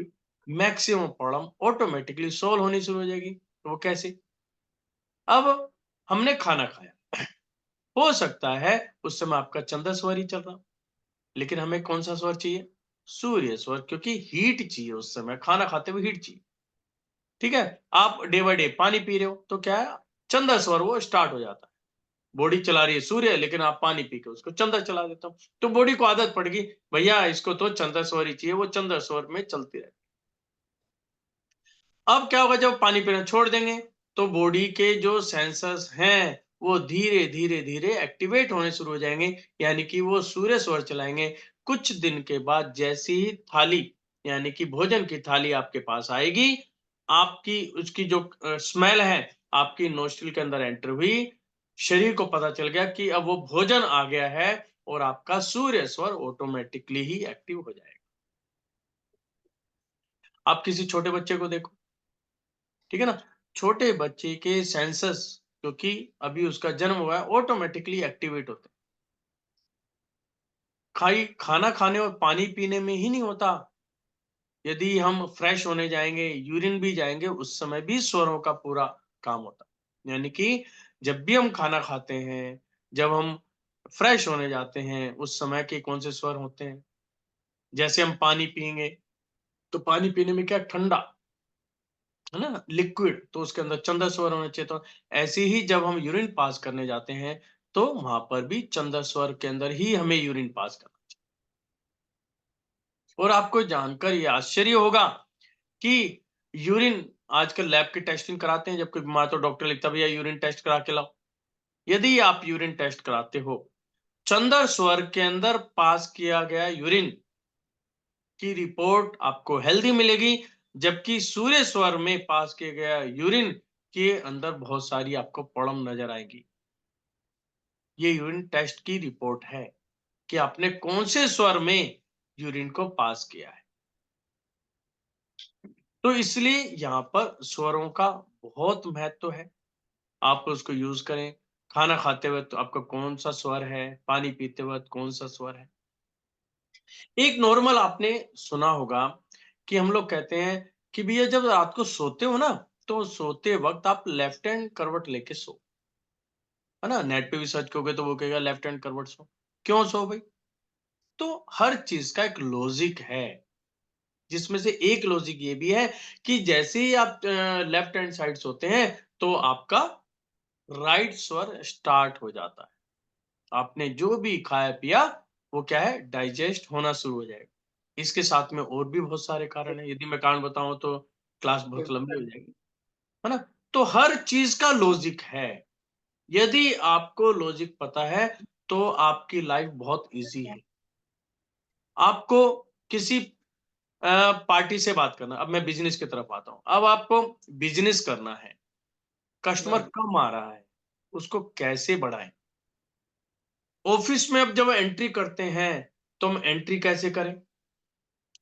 [SPEAKER 2] मैक्सिमम प्रॉब्लम ऑटोमेटिकली सोल्व होनी शुरू हो जाएगी। तो वो कैसे, अब हमने खाना खाया, हो सकता है उस समय आपका चंद्र स्वर ही चल रहा, लेकिन हमें कौन सा स्वर चाहिए, सूर्य स्वर, क्योंकि हीट चाहिए उस समय, खाना खाते हुए हीट चाहिए। ठीक है, आप डे बाय डे पानी पी रहे हो तो क्या है, चंद्र स्वर वो स्टार्ट हो जाता है। बॉडी चला रही है सूर्य, लेकिन आप पानी पी के उसको चंद्र चला देता हूं, तो बॉडी को आदत पड़ गई, भैया इसको तो चंद्र स्वर ही चाहिए, वो चंद्र स्वर में चलती रहे। अब क्या होगा, जब पानी पीना छोड़ देंगे तो बॉडी के जो सेंसर्स हैं वो धीरे धीरे धीरे एक्टिवेट होने शुरू हो जाएंगे, यानी कि वो सूर्य स्वर चलाएंगे। कुछ दिन के बाद जैसी ही थाली यानी कि भोजन की थाली आपके पास आएगी, आपकी उसकी जो स्मेल है आपकी नोस्ट्रिल के अंदर एंटर हुई, शरीर को पता चल गया कि अब वो भोजन आ गया है और आपका सूर्य स्वर ऑटोमेटिकली ही एक्टिव हो जाएगा। आप किसी छोटे बच्चे को देखो, ठीक है ना, छोटे बच्चे के सेंसस क्योंकि अभी उसका जन्म हुआ है ऑटोमेटिकली एक्टिवेट होते हैं। खाना खाने और पानी पीने में ही नहीं होता, यदि हम फ्रेश होने जाएंगे, यूरिन भी जाएंगे, उस समय भी स्वरों का पूरा काम होता है। यानी कि जब भी हम खाना खाते हैं, जब हम फ्रेश होने जाते हैं, उस समय के कौन से स्वर होते हैं। जैसे हम पानी पिएंगे तो पानी पीने में क्या, ठंडा है ना, लिक्विड, तो उसके अंदर चंद्र स्वर होना चाहिए। तो ऐसे ही जब हम यूरिन पास करने जाते हैं तो वहां पर भी चंद्र स्वर के अंदर ही हमें यूरिन पास करना चाहिए। और आपको जानकर ये आश्चर्य होगा कि यूरिन आजकल लैब की टेस्टिंग कराते हैं, जब कोई बीमार तो डॉक्टर लिखता भैया यूरिन टेस्ट करा के लाओ। यदि आप यूरिन टेस्ट कराते हो, चंद्र स्वर के अंदर पास किया गया यूरिन की रिपोर्ट आपको हेल्दी मिलेगी, जबकि सूर्य स्वर में पास किया गया यूरिन के अंदर बहुत सारी आपको प्रॉब्लम नजर आएगी। ये यूरिन टेस्ट की रिपोर्ट है कि आपने कौन से स्वर में यूरिन को पास किया है। तो इसलिए यहाँ पर स्वरों का बहुत महत्व है, आप उसको यूज करें। खाना खाते वक्त तो आपका कौन सा स्वर है, पानी पीते वक्त कौन सा स्वर है। एक नॉर्मल आपने सुना होगा कि हम लोग कहते हैं कि भैया जब रात को सोते हो ना, तो सोते वक्त आप लेफ्ट हैंड करवट लेके सो, है ना। नेट पे भी सर्च करोगे तो वो कहेगा लेफ्ट हैंड करवट सो। क्यों सो भाई, तो हर चीज का एक लॉजिक है, जिसमें से एक लॉजिक ये भी है कि जैसे ही आप लेफ्ट हैंड साइड सोते हैं तो आपका राइट स्वर स्टार्ट हो जाता है। आपने जो भी खाया पिया वो क्या है, डाइजेस्ट होना शुरू हो जाएगा। इसके साथ में और भी बहुत सारे कारण है, यदि मैं कारण बताऊं तो क्लास बहुत लंबी हो जाएगी, है ना। तो हर चीज का लॉजिक है, यदि आपको लॉजिक पता है तो आपकी लाइफ बहुत इजी है। आपको किसी पार्टी से बात करना, अब मैं बिजनेस की तरफ आता हूं, अब आपको बिजनेस करना है, कस्टमर कम आ रहा है, उसको कैसे बढ़ाएं। ऑफिस में अब जब एंट्री करते हैं तो हम एंट्री कैसे करें,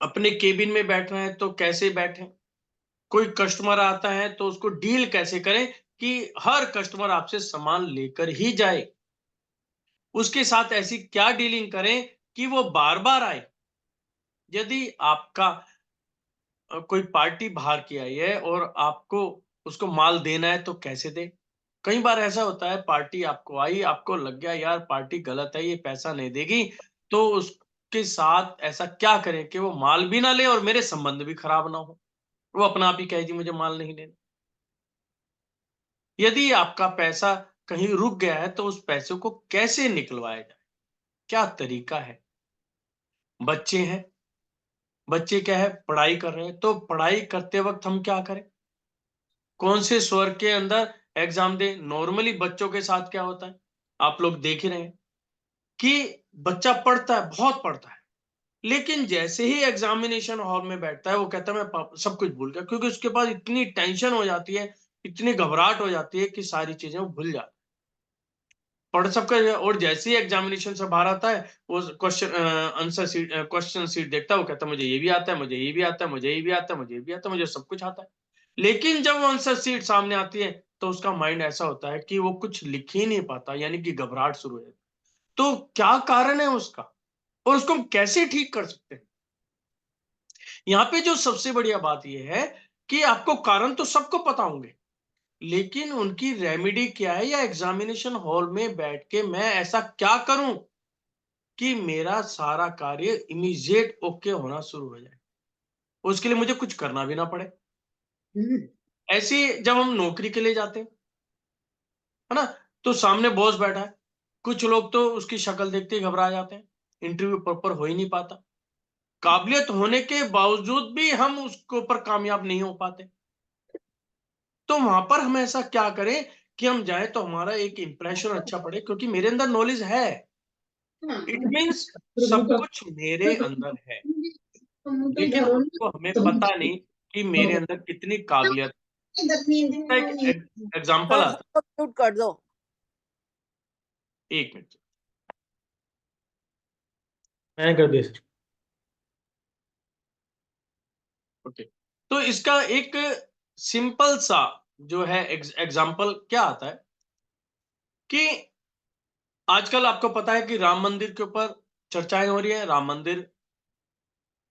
[SPEAKER 2] अपने केबिन में बैठ रहे हैं तो कैसे बैठें, कोई कस्टमर आता है तो उसको डील कैसे करें कि हर कस्टमर आपसे सामान लेकर ही जाए, उसके साथ ऐसी क्या डीलिंग करें कि वो बार बार आए। यदि आपका कोई पार्टी बाहर की आई है और आपको उसको माल देना है तो कैसे दे? कई बार ऐसा होता है, पार्टी आपको आई, आपको लग गया यार पार्टी गलत है, ये पैसा नहीं देगी, तो उसके साथ ऐसा क्या करें कि वो माल भी ना ले और मेरे संबंध भी खराब ना हो। वो अपना आप ही कहे जी मुझे माल नहीं लेना। यदि आपका पैसा कहीं रुक गया है तो उस पैसे को कैसे निकलवाया जाए? क्या तरीका है? बच्चे हैं, बच्चे क्या है, पढ़ाई कर रहे हैं, तो पढ़ाई करते वक्त हम क्या करें? कौन से स्वर के अंदर एग्जाम दें? नॉर्मली बच्चों के साथ क्या होता है, आप लोग देख ही रहे हैं कि बच्चा पढ़ता है, बहुत पढ़ता है, लेकिन जैसे ही एग्जामिनेशन हॉल में बैठता है वो कहता है मैं सब कुछ भूल गया, क्योंकि उसके पास इतनी टेंशन हो जाती है, इतनी घबराहट हो जाती है कि सारी चीजें वो भूल जाता है। पढ़ सबका, और जैसे ही एग्जामिनेशन से बाहर आता है वो question answer sheet, question seat देखता है, वो कहता है मुझे ये भी आता है, मुझे ये भी आता है, मुझे ये भी आता है, मुझे ये भी आता है, मुझे सब कुछ आता है। लेकिन जब वो आंसर सीट सामने आती है तो उसका माइंड ऐसा होता है कि वो कुछ लिख ही नहीं पाता, यानी कि घबराहट शुरू हो जाती है। तो क्या कारण है उसका, और उसको हम कैसे ठीक कर सकते हैं? यहाँ पे जो सबसे बढ़िया बात यह है कि आपको कारण तो सबको पता होंगे, लेकिन उनकी रेमेडी क्या है, या एग्जामिनेशन हॉल में बैठ के मैं ऐसा क्या करूं कि मेरा सारा कार्य इमीडिएट ओके होना शुरू हो जाए, उसके लिए मुझे कुछ करना भी ना पड़े। ऐसे जब हम नौकरी के लिए जाते हैं, है ना, तो सामने बॉस बैठा है, कुछ लोग तो उसकी शक्ल देखते ही घबरा जाते हैं, इंटरव्यू प्रॉपर हो ही नहीं पाता, काबिलियत होने के बावजूद भी हम उसके ऊपर कामयाब नहीं हो पाते। तो वहां पर हम ऐसा क्या करें कि हम जाए तो हमारा एक इंप्रेशन अच्छा पड़े, क्योंकि मेरे अंदर नॉलेज है, इट मीन्स सब कुछ मेरे अंदर है, लेकिन उसको हमें पता नहीं कि मेरे अंदर कितनी काबिलियत। एक एग्जाम्पल आता है,
[SPEAKER 12] म्यूट कर दो।
[SPEAKER 2] एक मिनट,
[SPEAKER 1] मैंने कर दिया सर।
[SPEAKER 2] ओके। तो इसका एक सिंपल सा जो है एग्जाम्पल क्या आता है कि आजकल आपको पता है कि राम मंदिर के ऊपर चर्चाएं हो रही है, राम मंदिर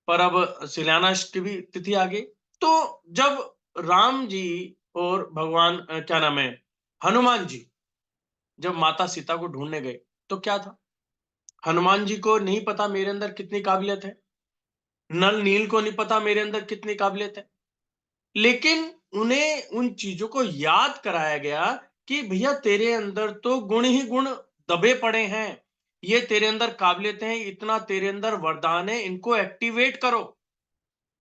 [SPEAKER 2] पर अब शिलान्यास की भी तिथि आ गई। तो जब राम जी और भगवान क्या नाम है, हनुमान जी जब माता सीता को ढूंढने गए, तो क्या था, हनुमान जी को नहीं पता मेरे अंदर कितनी काबिलियत है, नल नील को नहीं पता मेरे अंदर कितनी काबिलियत है, लेकिन उन्हें उन चीजों को याद कराया गया कि भैया तेरे अंदर तो गुण ही गुण दबे पड़े हैं, ये तेरे अंदर काबिलियत है, इतना तेरे अंदर वरदान है, इनको एक्टिवेट करो।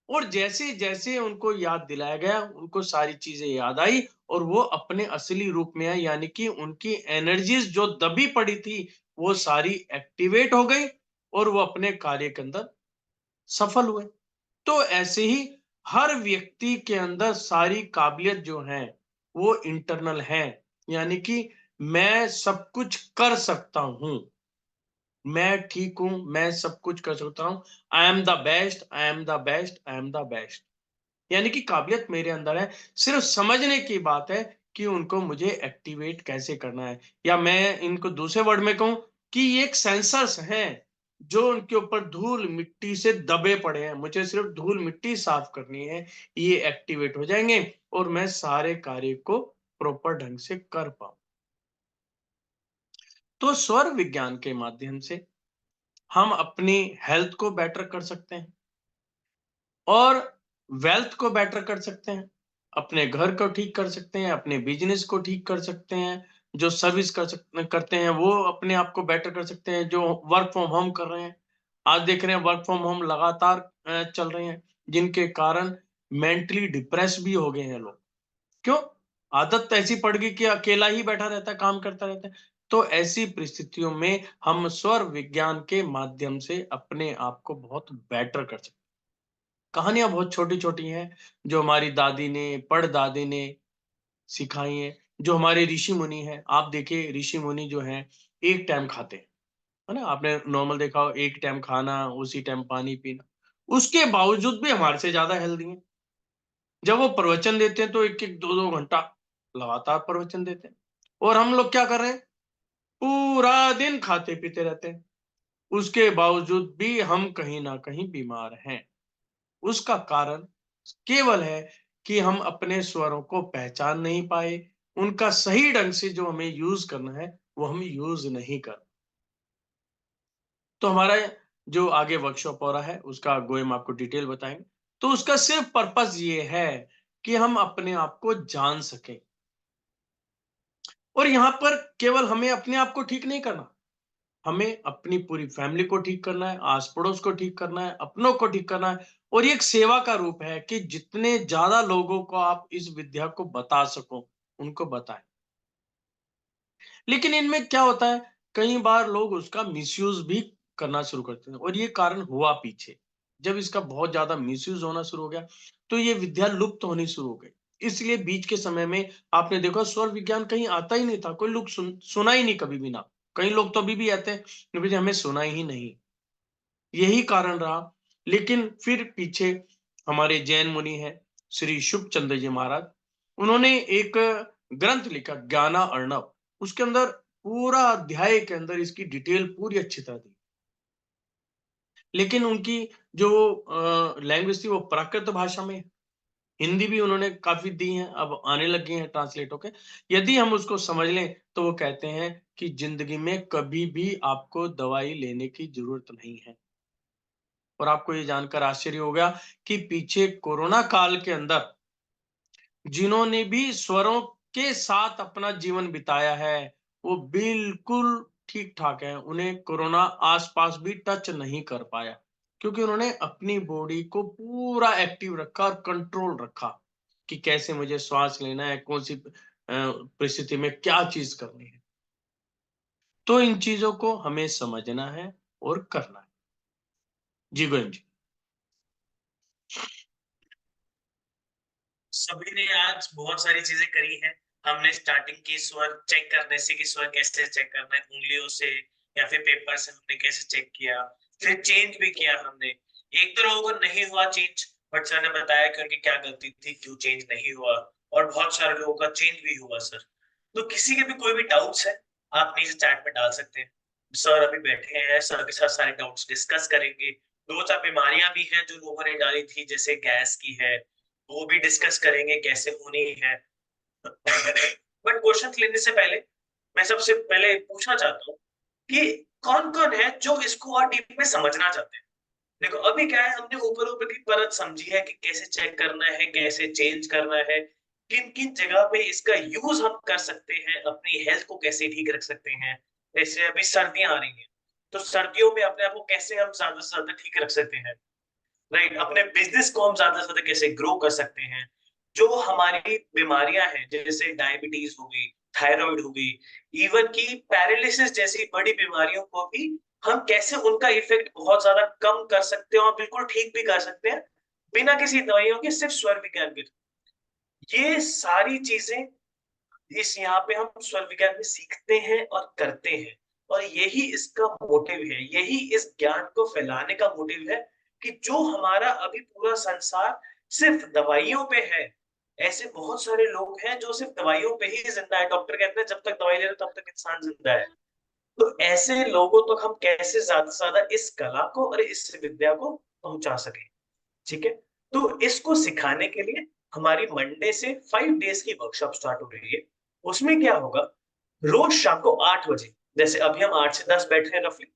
[SPEAKER 2] और जैसे जैसे उनको याद दिलाया गया, उनको सारी चीजें याद आई और वो अपने असली रूप में आई, यानी कि उनकी एनर्जीज जो दबी पड़ी थी वो सारी एक्टिवेट हो गई और वो अपने कार्य के अंदर सफल हुए। तो ऐसे ही हर व्यक्ति के अंदर सारी काबिलियत जो है वो इंटरनल है, यानी कि मैं सब कुछ कर सकता हूं, मैं ठीक हूं, मैं सब कुछ कर सकता हूं, I am the best, I am the best, I am the best, यानी कि काबिलियत मेरे अंदर है, सिर्फ समझने की बात है कि उनको मुझे एक्टिवेट कैसे करना है, या मैं इनको दूसरे वर्ड में कहूं कि ये एक सेंसर्स हैं जो उनके ऊपर धूल मिट्टी से दबे पड़े हैं, मुझे सिर्फ धूल मिट्टी साफ करनी है, ये एक्टिवेट हो जाएंगे और मैं सारे कार्य को प्रॉपर ढंग से कर पाऊं। तो स्वर विज्ञान के माध्यम से हम अपनी हेल्थ को बेटर कर सकते हैं और वेल्थ को बेटर कर सकते हैं, अपने घर को ठीक कर सकते हैं, अपने बिजनेस को ठीक कर सकते हैं, जो सर्विस करते हैं वो अपने आप को बेटर कर सकते हैं, जो वर्क फ्रॉम होम कर रहे हैं, आज देख रहे हैं वर्क फ्रॉम होम लगातार चल रहे हैं, जिनके कारण मेंटली डिप्रेस भी हो गए हैं लोग। क्यों? आदत तो ऐसी पड़ गई कि अकेला ही बैठा रहता है, काम करता रहता है। तो ऐसी परिस्थितियों में हम स्वर विज्ञान के माध्यम से अपने आप को बहुत बेटर कर सकते हैं। कहानियां बहुत छोटी छोटी हैं जो हमारी दादी ने, परदादी ने सिखाई हैं, जो हमारे ऋषि मुनि हैं। आप देखिए ऋषि मुनि जो हैं एक टाइम खाते हैं, है ना, आपने नॉर्मल देखा हो, एक टाइम खाना, उसी टाइम पानी पीना, उसके बावजूद भी हमारे से ज्यादा हेल्दी हैं। जब वो प्रवचन देते हैं तो एक एक दो दो घंटा लगातार प्रवचन देते हैं, और हम लोग क्या कर रहे हैं, पूरा दिन खाते पीते रहते हैं। उसके बावजूद भी हम कहीं ना कहीं बीमार हैं। उसका कारण केवल है कि हम अपने स्वरों को पहचान नहीं पाए, उनका सही ढंग से जो हमें यूज करना है वो हम यूज नहीं कर। तो हमारा जो आगे वर्कशॉप हो रहा है उसका गोयम आपको डिटेल बताएंगे। तो उसका सिर्फ पर्पस ये है कि हम अपने आप को जान सकें, और यहां पर केवल हमें अपने आप को ठीक नहीं करना, हमें अपनी पूरी फैमिली को ठीक करना है, आस पड़ोस को ठीक करना है, अपनों को ठीक करना है। और ये एक सेवा का रूप है कि जितने ज्यादा लोगों को आप इस विद्या को बता सको उनको बताएं। लेकिन इनमें क्या होता है, कई बार लोग उसका मिसयूज भी करना शुरू करते हैं, और ये कारण हुआ पीछे जब इसका बहुत ज्यादा मिसयूज होना शुरू हो गया तो ये विद्या लुप्त होनी शुरू हो गई। इसलिए बीच के समय में आपने देखा स्वर विज्ञान कहीं आता ही नहीं था, कोई लोग सुना ही नहीं कभी भी ना। कई लोग तो अभी भी आते हैं कि हमें सुना ही नहीं, यही कारण रहा। लेकिन फिर पीछे हमारे जैन मुनि हैं श्री शुभ चंद्र जी महाराज, उन्होंने एक ग्रंथ लिखा ज्ञाना अर्णव, उसके अंदर पूरा अध्याय के अंदर इसकी डिटेल पूरी अच्छी तरह दी। लेकिन उनकी जो लैंग्वेज थी वो प्राकृत भाषा में, हिंदी भी उन्होंने काफी दी है, अब आने लगी हैं ट्रांसलेट होके। यदि हम उसको समझ लें तो वो कहते हैं कि जिंदगी में कभी भी आपको दवाई लेने की जरूरत नहीं है। और आपको ये जानकर आश्चर्य होगा कि पीछे कोरोना काल के अंदर जिन्होंने भी स्वरों के साथ अपना जीवन बिताया है वो बिल्कुल ठीक ठाक है, उन्हें कोरोना आसपास भी टच नहीं कर पाया, क्योंकि उन्होंने अपनी बॉडी को पूरा एक्टिव रखा और कंट्रोल रखा कि कैसे मुझे श्वास लेना है, कौन सी परिस्थिति में क्या चीज करनी है। तो इन चीजों को हमें समझना है और करना है। जी गोविंद जी।
[SPEAKER 1] सभी ने आज बहुत सारी चीजें करी हैं। हमने स्टार्टिंग की स्वर चेक करने से कि स्वर कैसे चेक करना है, उंगलियों से या फिर पेपर से हमने कैसे चेक किया, फिर चेंज भी किया हमने। एक दो लोगों को नहीं हुआ चेंज, बट सर ने बताया कि उनकी क्या गलती थी, क्यों चेंज नहीं हुआ, और बहुत सारे लोगों का चेंज भी हुआ सर। तो किसी के भी कोई भी डाउट्स है आप नीचे चैट में डाल सकते हैं, सर अभी बैठे हैं, सर के साथ सारे डाउट्स डिस्कस करेंगे। दो चार बीमारियां भी हैं जो लोगों ने डाली थी, जैसे गैस की है, वो भी डिस्कस करेंगे कैसे होनी है। बट क्वेश्चन लेने से पहले मैं सबसे पहले पूछना चाहता हूँ कि कौन कौन है जो इसको और डीप में समझना चाहते हैं। देखो अभी क्या है, हमने ऊपर ऊपर की परत समझी है कि कैसे चेक करना है, कैसे चेंज करना है, किन किन जगह पे इसका यूज हम कर सकते हैं, अपनी हेल्थ को कैसे ठीक रख सकते हैं। जैसे अभी सर्दियां आ रही हैं, तो सर्दियों में अपने आप को कैसे हम ज्यादा से ज्यादा ठीक रख सकते हैं, राइट। अपने बिजनेस को हम ज्यादा से ज्यादा कैसे ग्रो कर सकते हैं। जो हमारी बीमारियां हैं जैसे डायबिटीज हो गई, थायराइड हो गई, इवन की पैरालिसिस जैसी बड़ी बीमारियों को भी हम कैसे उनका इफेक्ट बहुत ज्यादा कम कर सकते हैं और बिल्कुल ठीक भी कर सकते हैं बिना किसी दवाइयों के, सिर्फ स्वर विज्ञान के। ये सारी चीजें इस यहाँ पे हम स्वर विज्ञान में सीखते हैं और करते हैं, और यही इसका मोटिव है, यही इस ज्ञान को फैलाने का मोटिव है कि जो हमारा अभी पूरा संसार सिर्फ दवाइयों पे है, ऐसे बहुत सारे लोग हैं जो सिर्फ दवाइयों पे ही जिंदा है। डॉक्टर कहते हैं जब तक दवाई ले रहे तब तक इंसान जिंदा है। तो ऐसे लोगों तक हम कैसे ज्यादा से ज्यादा इस कला को और इस विद्या को पहुंचा सके, ठीक है। तो इसको सिखाने के लिए हमारी मंडे से 5 डेज की वर्कशॉप स्टार्ट हो रही है। उसमें क्या होगा, रोज शाम को 8 बजे, जैसे अभी हम 8 से 10 बैठे हैं रफली,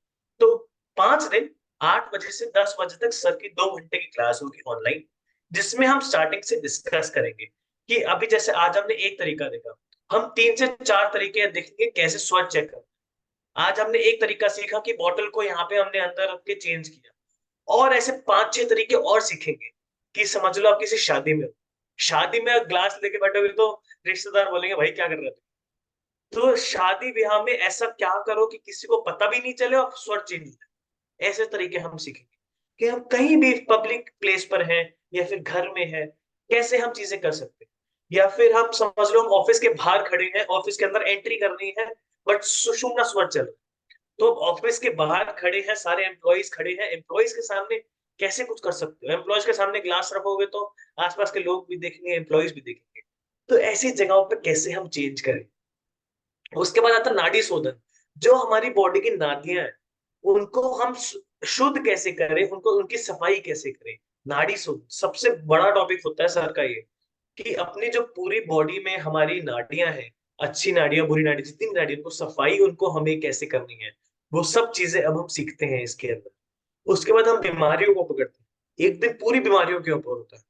[SPEAKER 1] तो 5 दिन 8 बजे से 10 बजे तक सर की 2 घंटे की क्लास होगी ऑनलाइन, जिसमें हम स्टार्टिंग से डिस्कस करेंगे कि अभी जैसे आज हमने एक तरीका देखा, हम 3 से 4 तरीके देखेंगे कैसे स्वर चेक करना। आज हमने एक तरीका सीखा कि बॉटल को यहाँ पे हमने अंदर रख के चेंज किया, और ऐसे 5-6 तरीके और सीखेंगे कि समझ लो आप किसी शादी में हो, शादी में ग्लास लेके बैठोगे तो रिश्तेदार बोलेंगे भाई क्या कर रहे थे। तो शादी ब्याह में ऐसा क्या करो कि किसी को पता भी नहीं चले और स्वर चेंज हो जाए। ऐसे तरीके हम सीखेंगे कि हम कहीं भी पब्लिक प्लेस पर हैं या फिर घर में है, कैसे हम चीजें कर सकते हैं। या फिर हम समझ लो हम ऑफिस के बाहर खड़े हैं, ऑफिस के अंदर एंट्री करनी है बट सुषुम्ना स्वर चल रहा है, तो ऑफिस के बाहर खड़े हैं, सारे एम्प्लॉइज खड़े हैं, एम्प्लॉइज के सामने कैसे कुछ कर सकते हो। एम्प्लॉइज के सामने ग्लास रखोगे तो आसपास के लोग भी देखेंगे, एम्प्लॉइज भी देखेंगे। तो ऐसी जगहों पर कैसे हम चेंज करें। उसके बाद आता नाड़ी शोधन, जो हमारी बॉडी की नाड़ियां हैं उनको हम शुद्ध कैसे करें, उनको उनकी सफाई कैसे करें, नाड़ी शुद्ध सबसे बड़ा टॉपिक होता है सर का ये, कि अपनी जो पूरी बॉडी में हमारी नाड़ियां हैं, अच्छी नाड़ियां बुरी नाड़ी जितनी भी नाड़ी, उनको सफाई उनको हमें कैसे करनी है, वो सब चीजें अब हम सीखते हैं इसके अंदर। उसके बाद हम बीमारियों को पकड़ते हैं, एक दिन पूरी बीमारियों के ऊपर होता है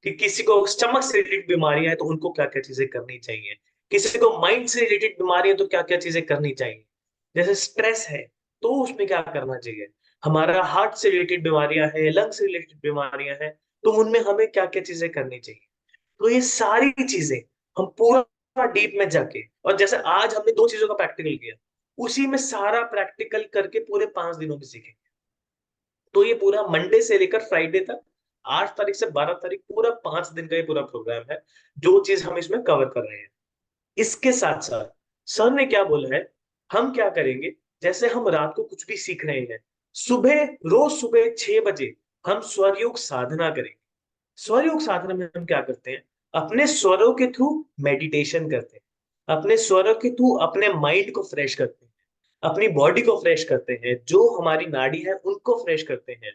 [SPEAKER 1] कि किसी को स्टमक से रिलेटेड बीमारियां है तो उनको क्या क्या चीजें करनी चाहिए, किसी को माइंड से रिलेटेड बीमारी है तो क्या क्या चीजें करनी चाहिए, जैसे स्ट्रेस है तो उसमें क्या करना चाहिए, हमारा हार्ट से रिलेटेड बीमारियां हैं, लंग से रिलेटेड बीमारियां हैं तो उनमें हमें क्या क्या चीजें करनी चाहिए। तो ये सारी चीजें हम पूरा डीप में जाके, और जैसे आज हमने 2 चीजों का प्रैक्टिकल किया, उसी में सारा प्रैक्टिकल करके पूरे 5 दिनों में सीखेंगे। तो ये पूरा मंडे से लेकर फ्राइडे तक, 8 तारीख से 12 तारीख, पूरा 5 दिन का ये पूरा प्रोग्राम है, जो चीज हम इसमें कवर कर रहे हैं। इसके साथ साथ सर ने क्या बोला है, हम क्या करेंगे, जैसे हम रात को कुछ भी सीख रहे हैं, सुबह, रोज सुबह 6 बजे हम स्वर योग साधना करेंगे। स्वर योग साधना में हम क्या करते हैं, अपने स्वरों के थ्रू मेडिटेशन करते हैं, अपने स्वरों के थ्रू अपने माइंड को फ्रेश करते हैं, अपनी बॉडी को फ्रेश करते हैं, जो हमारी नाड़ी है उनको फ्रेश करते हैं,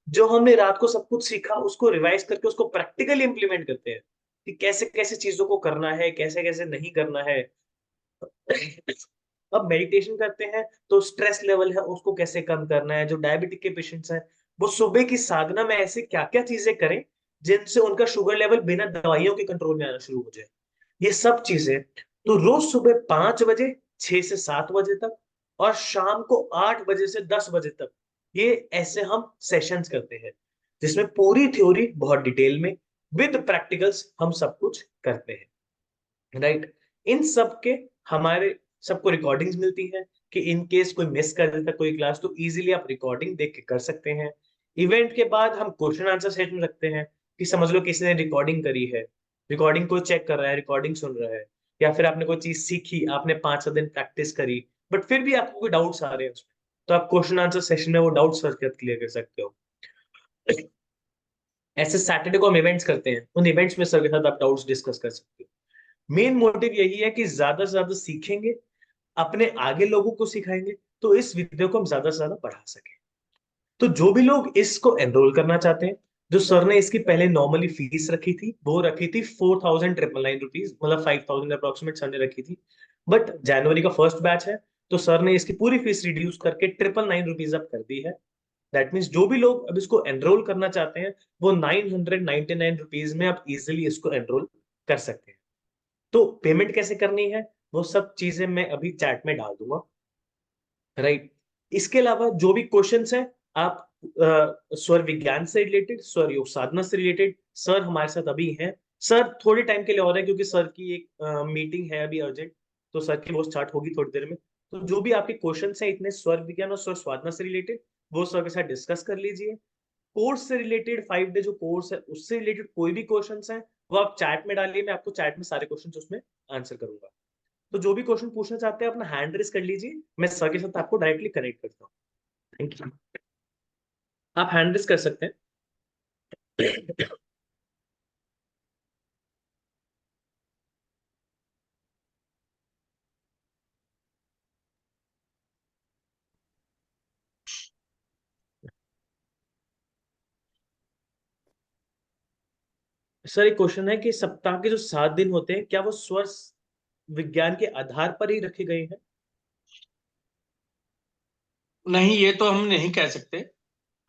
[SPEAKER 1] जो हमने रात को सब कुछ सीखा उसको रिवाइज करके उसको प्रैक्टिकली इंप्लीमेंट करते हैं कि कैसे कैसे चीजों को करना है, कैसे कैसे नहीं करना है। अब मेडिटेशन करते हैं तो स्ट्रेस लेवल है उसको कैसे कम करना है, जो डायबिटिक के पेशेंट्स हैं वो सुबह की साधना में ऐसे क्या क्या चीजें करें जिनसे उनका शुगर लेवल बिना दवाइयों के कंट्रोल में आना शुरू हो जाए, ये सब चीजें। तो रोज सुबह 5 बजे 6 से 7 बजे तक, और शाम को 8 बजे से 10 बजे तक, ये ऐसे हम सेशंस करते हैं जिसमें पूरी थ्योरी बहुत डिटेल में विद प्रैक्टिकल्स हम सब कुछ करते हैं, राइट। इन सब के हमारे सबको रिकॉर्डिंग्स मिलती हैं कि इन केस कोई मिस कर देता कोई क्लास तो इजीली आप रिकॉर्डिंग देख के कर सकते हैं। इवेंट के बाद हम क्वेश्चन आंसर सेशन रखते हैं कि समझ लो किसी ने रिकॉर्डिंग करी है, रिकॉर्डिंग को चेक कर रहा है, रिकॉर्डिंग सुन रहा है, या फिर आपने कोई चीज सीखी, आपने 5 दिन प्रैक्टिस करी, बट फिर भी आपको कोई डाउट्स आ रहे हैं उसमें, तो आप क्वेश्चन आंसर सेशन में वो डाउट्स क्लियर कर सकते हो। ऐसे सैटरडे को हम इवेंट्स करते हैं, उन इवेंट्स में सर के साथ आप डाउट्स डिस्कस कर सकते हो। मेन मोटिव यही है कि ज्यादा से ज्यादा सीखेंगे, अपने आगे लोगों को सिखाएंगे, तो इस विद्या को हम ज्यादा से ज्यादा बढ़ा सके। तो जो भी लोग इसको एनरोल करना चाहते हैं, जो सर ने इसकी पहले नॉर्मली फीस रखी थी, वो रखी थी 4,999 रुपीज, मतलब 5,000 अप्रोक्सीमेट सर ने रखी थी, बट जनवरी का फर्स्ट बैच है तो सर ने इसकी पूरी फीस रिड्यूस करके 999 रुपीज अब कर दी है। दैट मीन्स जो भी लोग अब इसको एनरोल करना चाहते हैं वो 999 रुपीज में आप इजिली इसको एनरोल कर सकते हैं। तो पेमेंट कैसे करनी है वो सब चीजें मैं अभी चैट में डाल दूंगा, राइट। इसके अलावा जो भी क्वेश्चंस हैं आप स्वर विज्ञान से रिलेटेड, स्वर योग साधना से रिलेटेड, सर हमारे साथ अभी हैं, सर थोड़े टाइम के लिए और है क्योंकि सर की एक मीटिंग है अभी अर्जेंट, तो सर की वो स्टार्ट होगी थोड़ी देर में। तो जो भी आपके क्वेश्चंस हैं इतने स्वर विज्ञान और स्वर साधना से रिलेटेड, वो सर के साथ डिस्कस कर लीजिए। कोर्स से रिलेटेड 5 डे जो कोर्स है उससे रिलेटेड कोई भी क्वेश्चंस हैं वो आप चैट में डालिए, मैं आपको चैट में सारे क्वेश्चंस उसमें आंसर करूंगा। तो जो भी क्वेश्चन पूछना चाहते हैं अपना हैंड रेस कर लीजिए, मैं सर के साथ आपको डायरेक्टली कनेक्ट करता हूँ। थैंक यू, आप हैंड रेस कर सकते हैं। सर एक क्वेश्चन है कि सप्ताह के जो 7 दिन होते हैं क्या वो स्वर विज्ञान के आधार पर ही रखे गए हैं?
[SPEAKER 2] नहीं, ये तो हम नहीं कह सकते।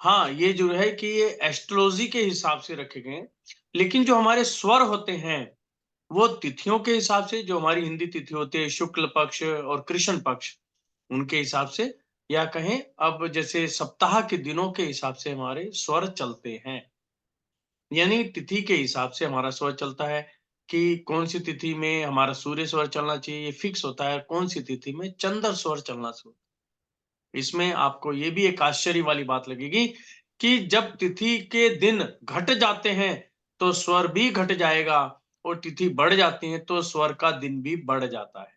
[SPEAKER 2] हाँ, ये जो है कि ये एस्ट्रोलॉजी के हिसाब से रखे गए हैं, लेकिन जो हमारे स्वर होते हैं वो तिथियों के हिसाब से, जो हमारी हिंदी तिथि होती है शुक्ल पक्ष और कृष्ण पक्ष, उनके हिसाब से, या कहें अब जैसे सप्ताह के दिनों के हिसाब से हमारे स्वर चलते हैं। यानी तिथि के हिसाब से हमारा स्वर चलता है कि कौन सी तिथि में हमारा सूर्य स्वर चलना चाहिए, ये फिक्स होता है, कौन सी तिथि में चंद्र स्वर चलना चाहिए। इसमें आपको ये भी एक आश्चर्य वाली बात लगेगी कि जब तिथि के दिन घट जाते हैं तो स्वर भी घट जाएगा, और तिथि बढ़ जाती है तो स्वर का दिन भी बढ़ जाता है।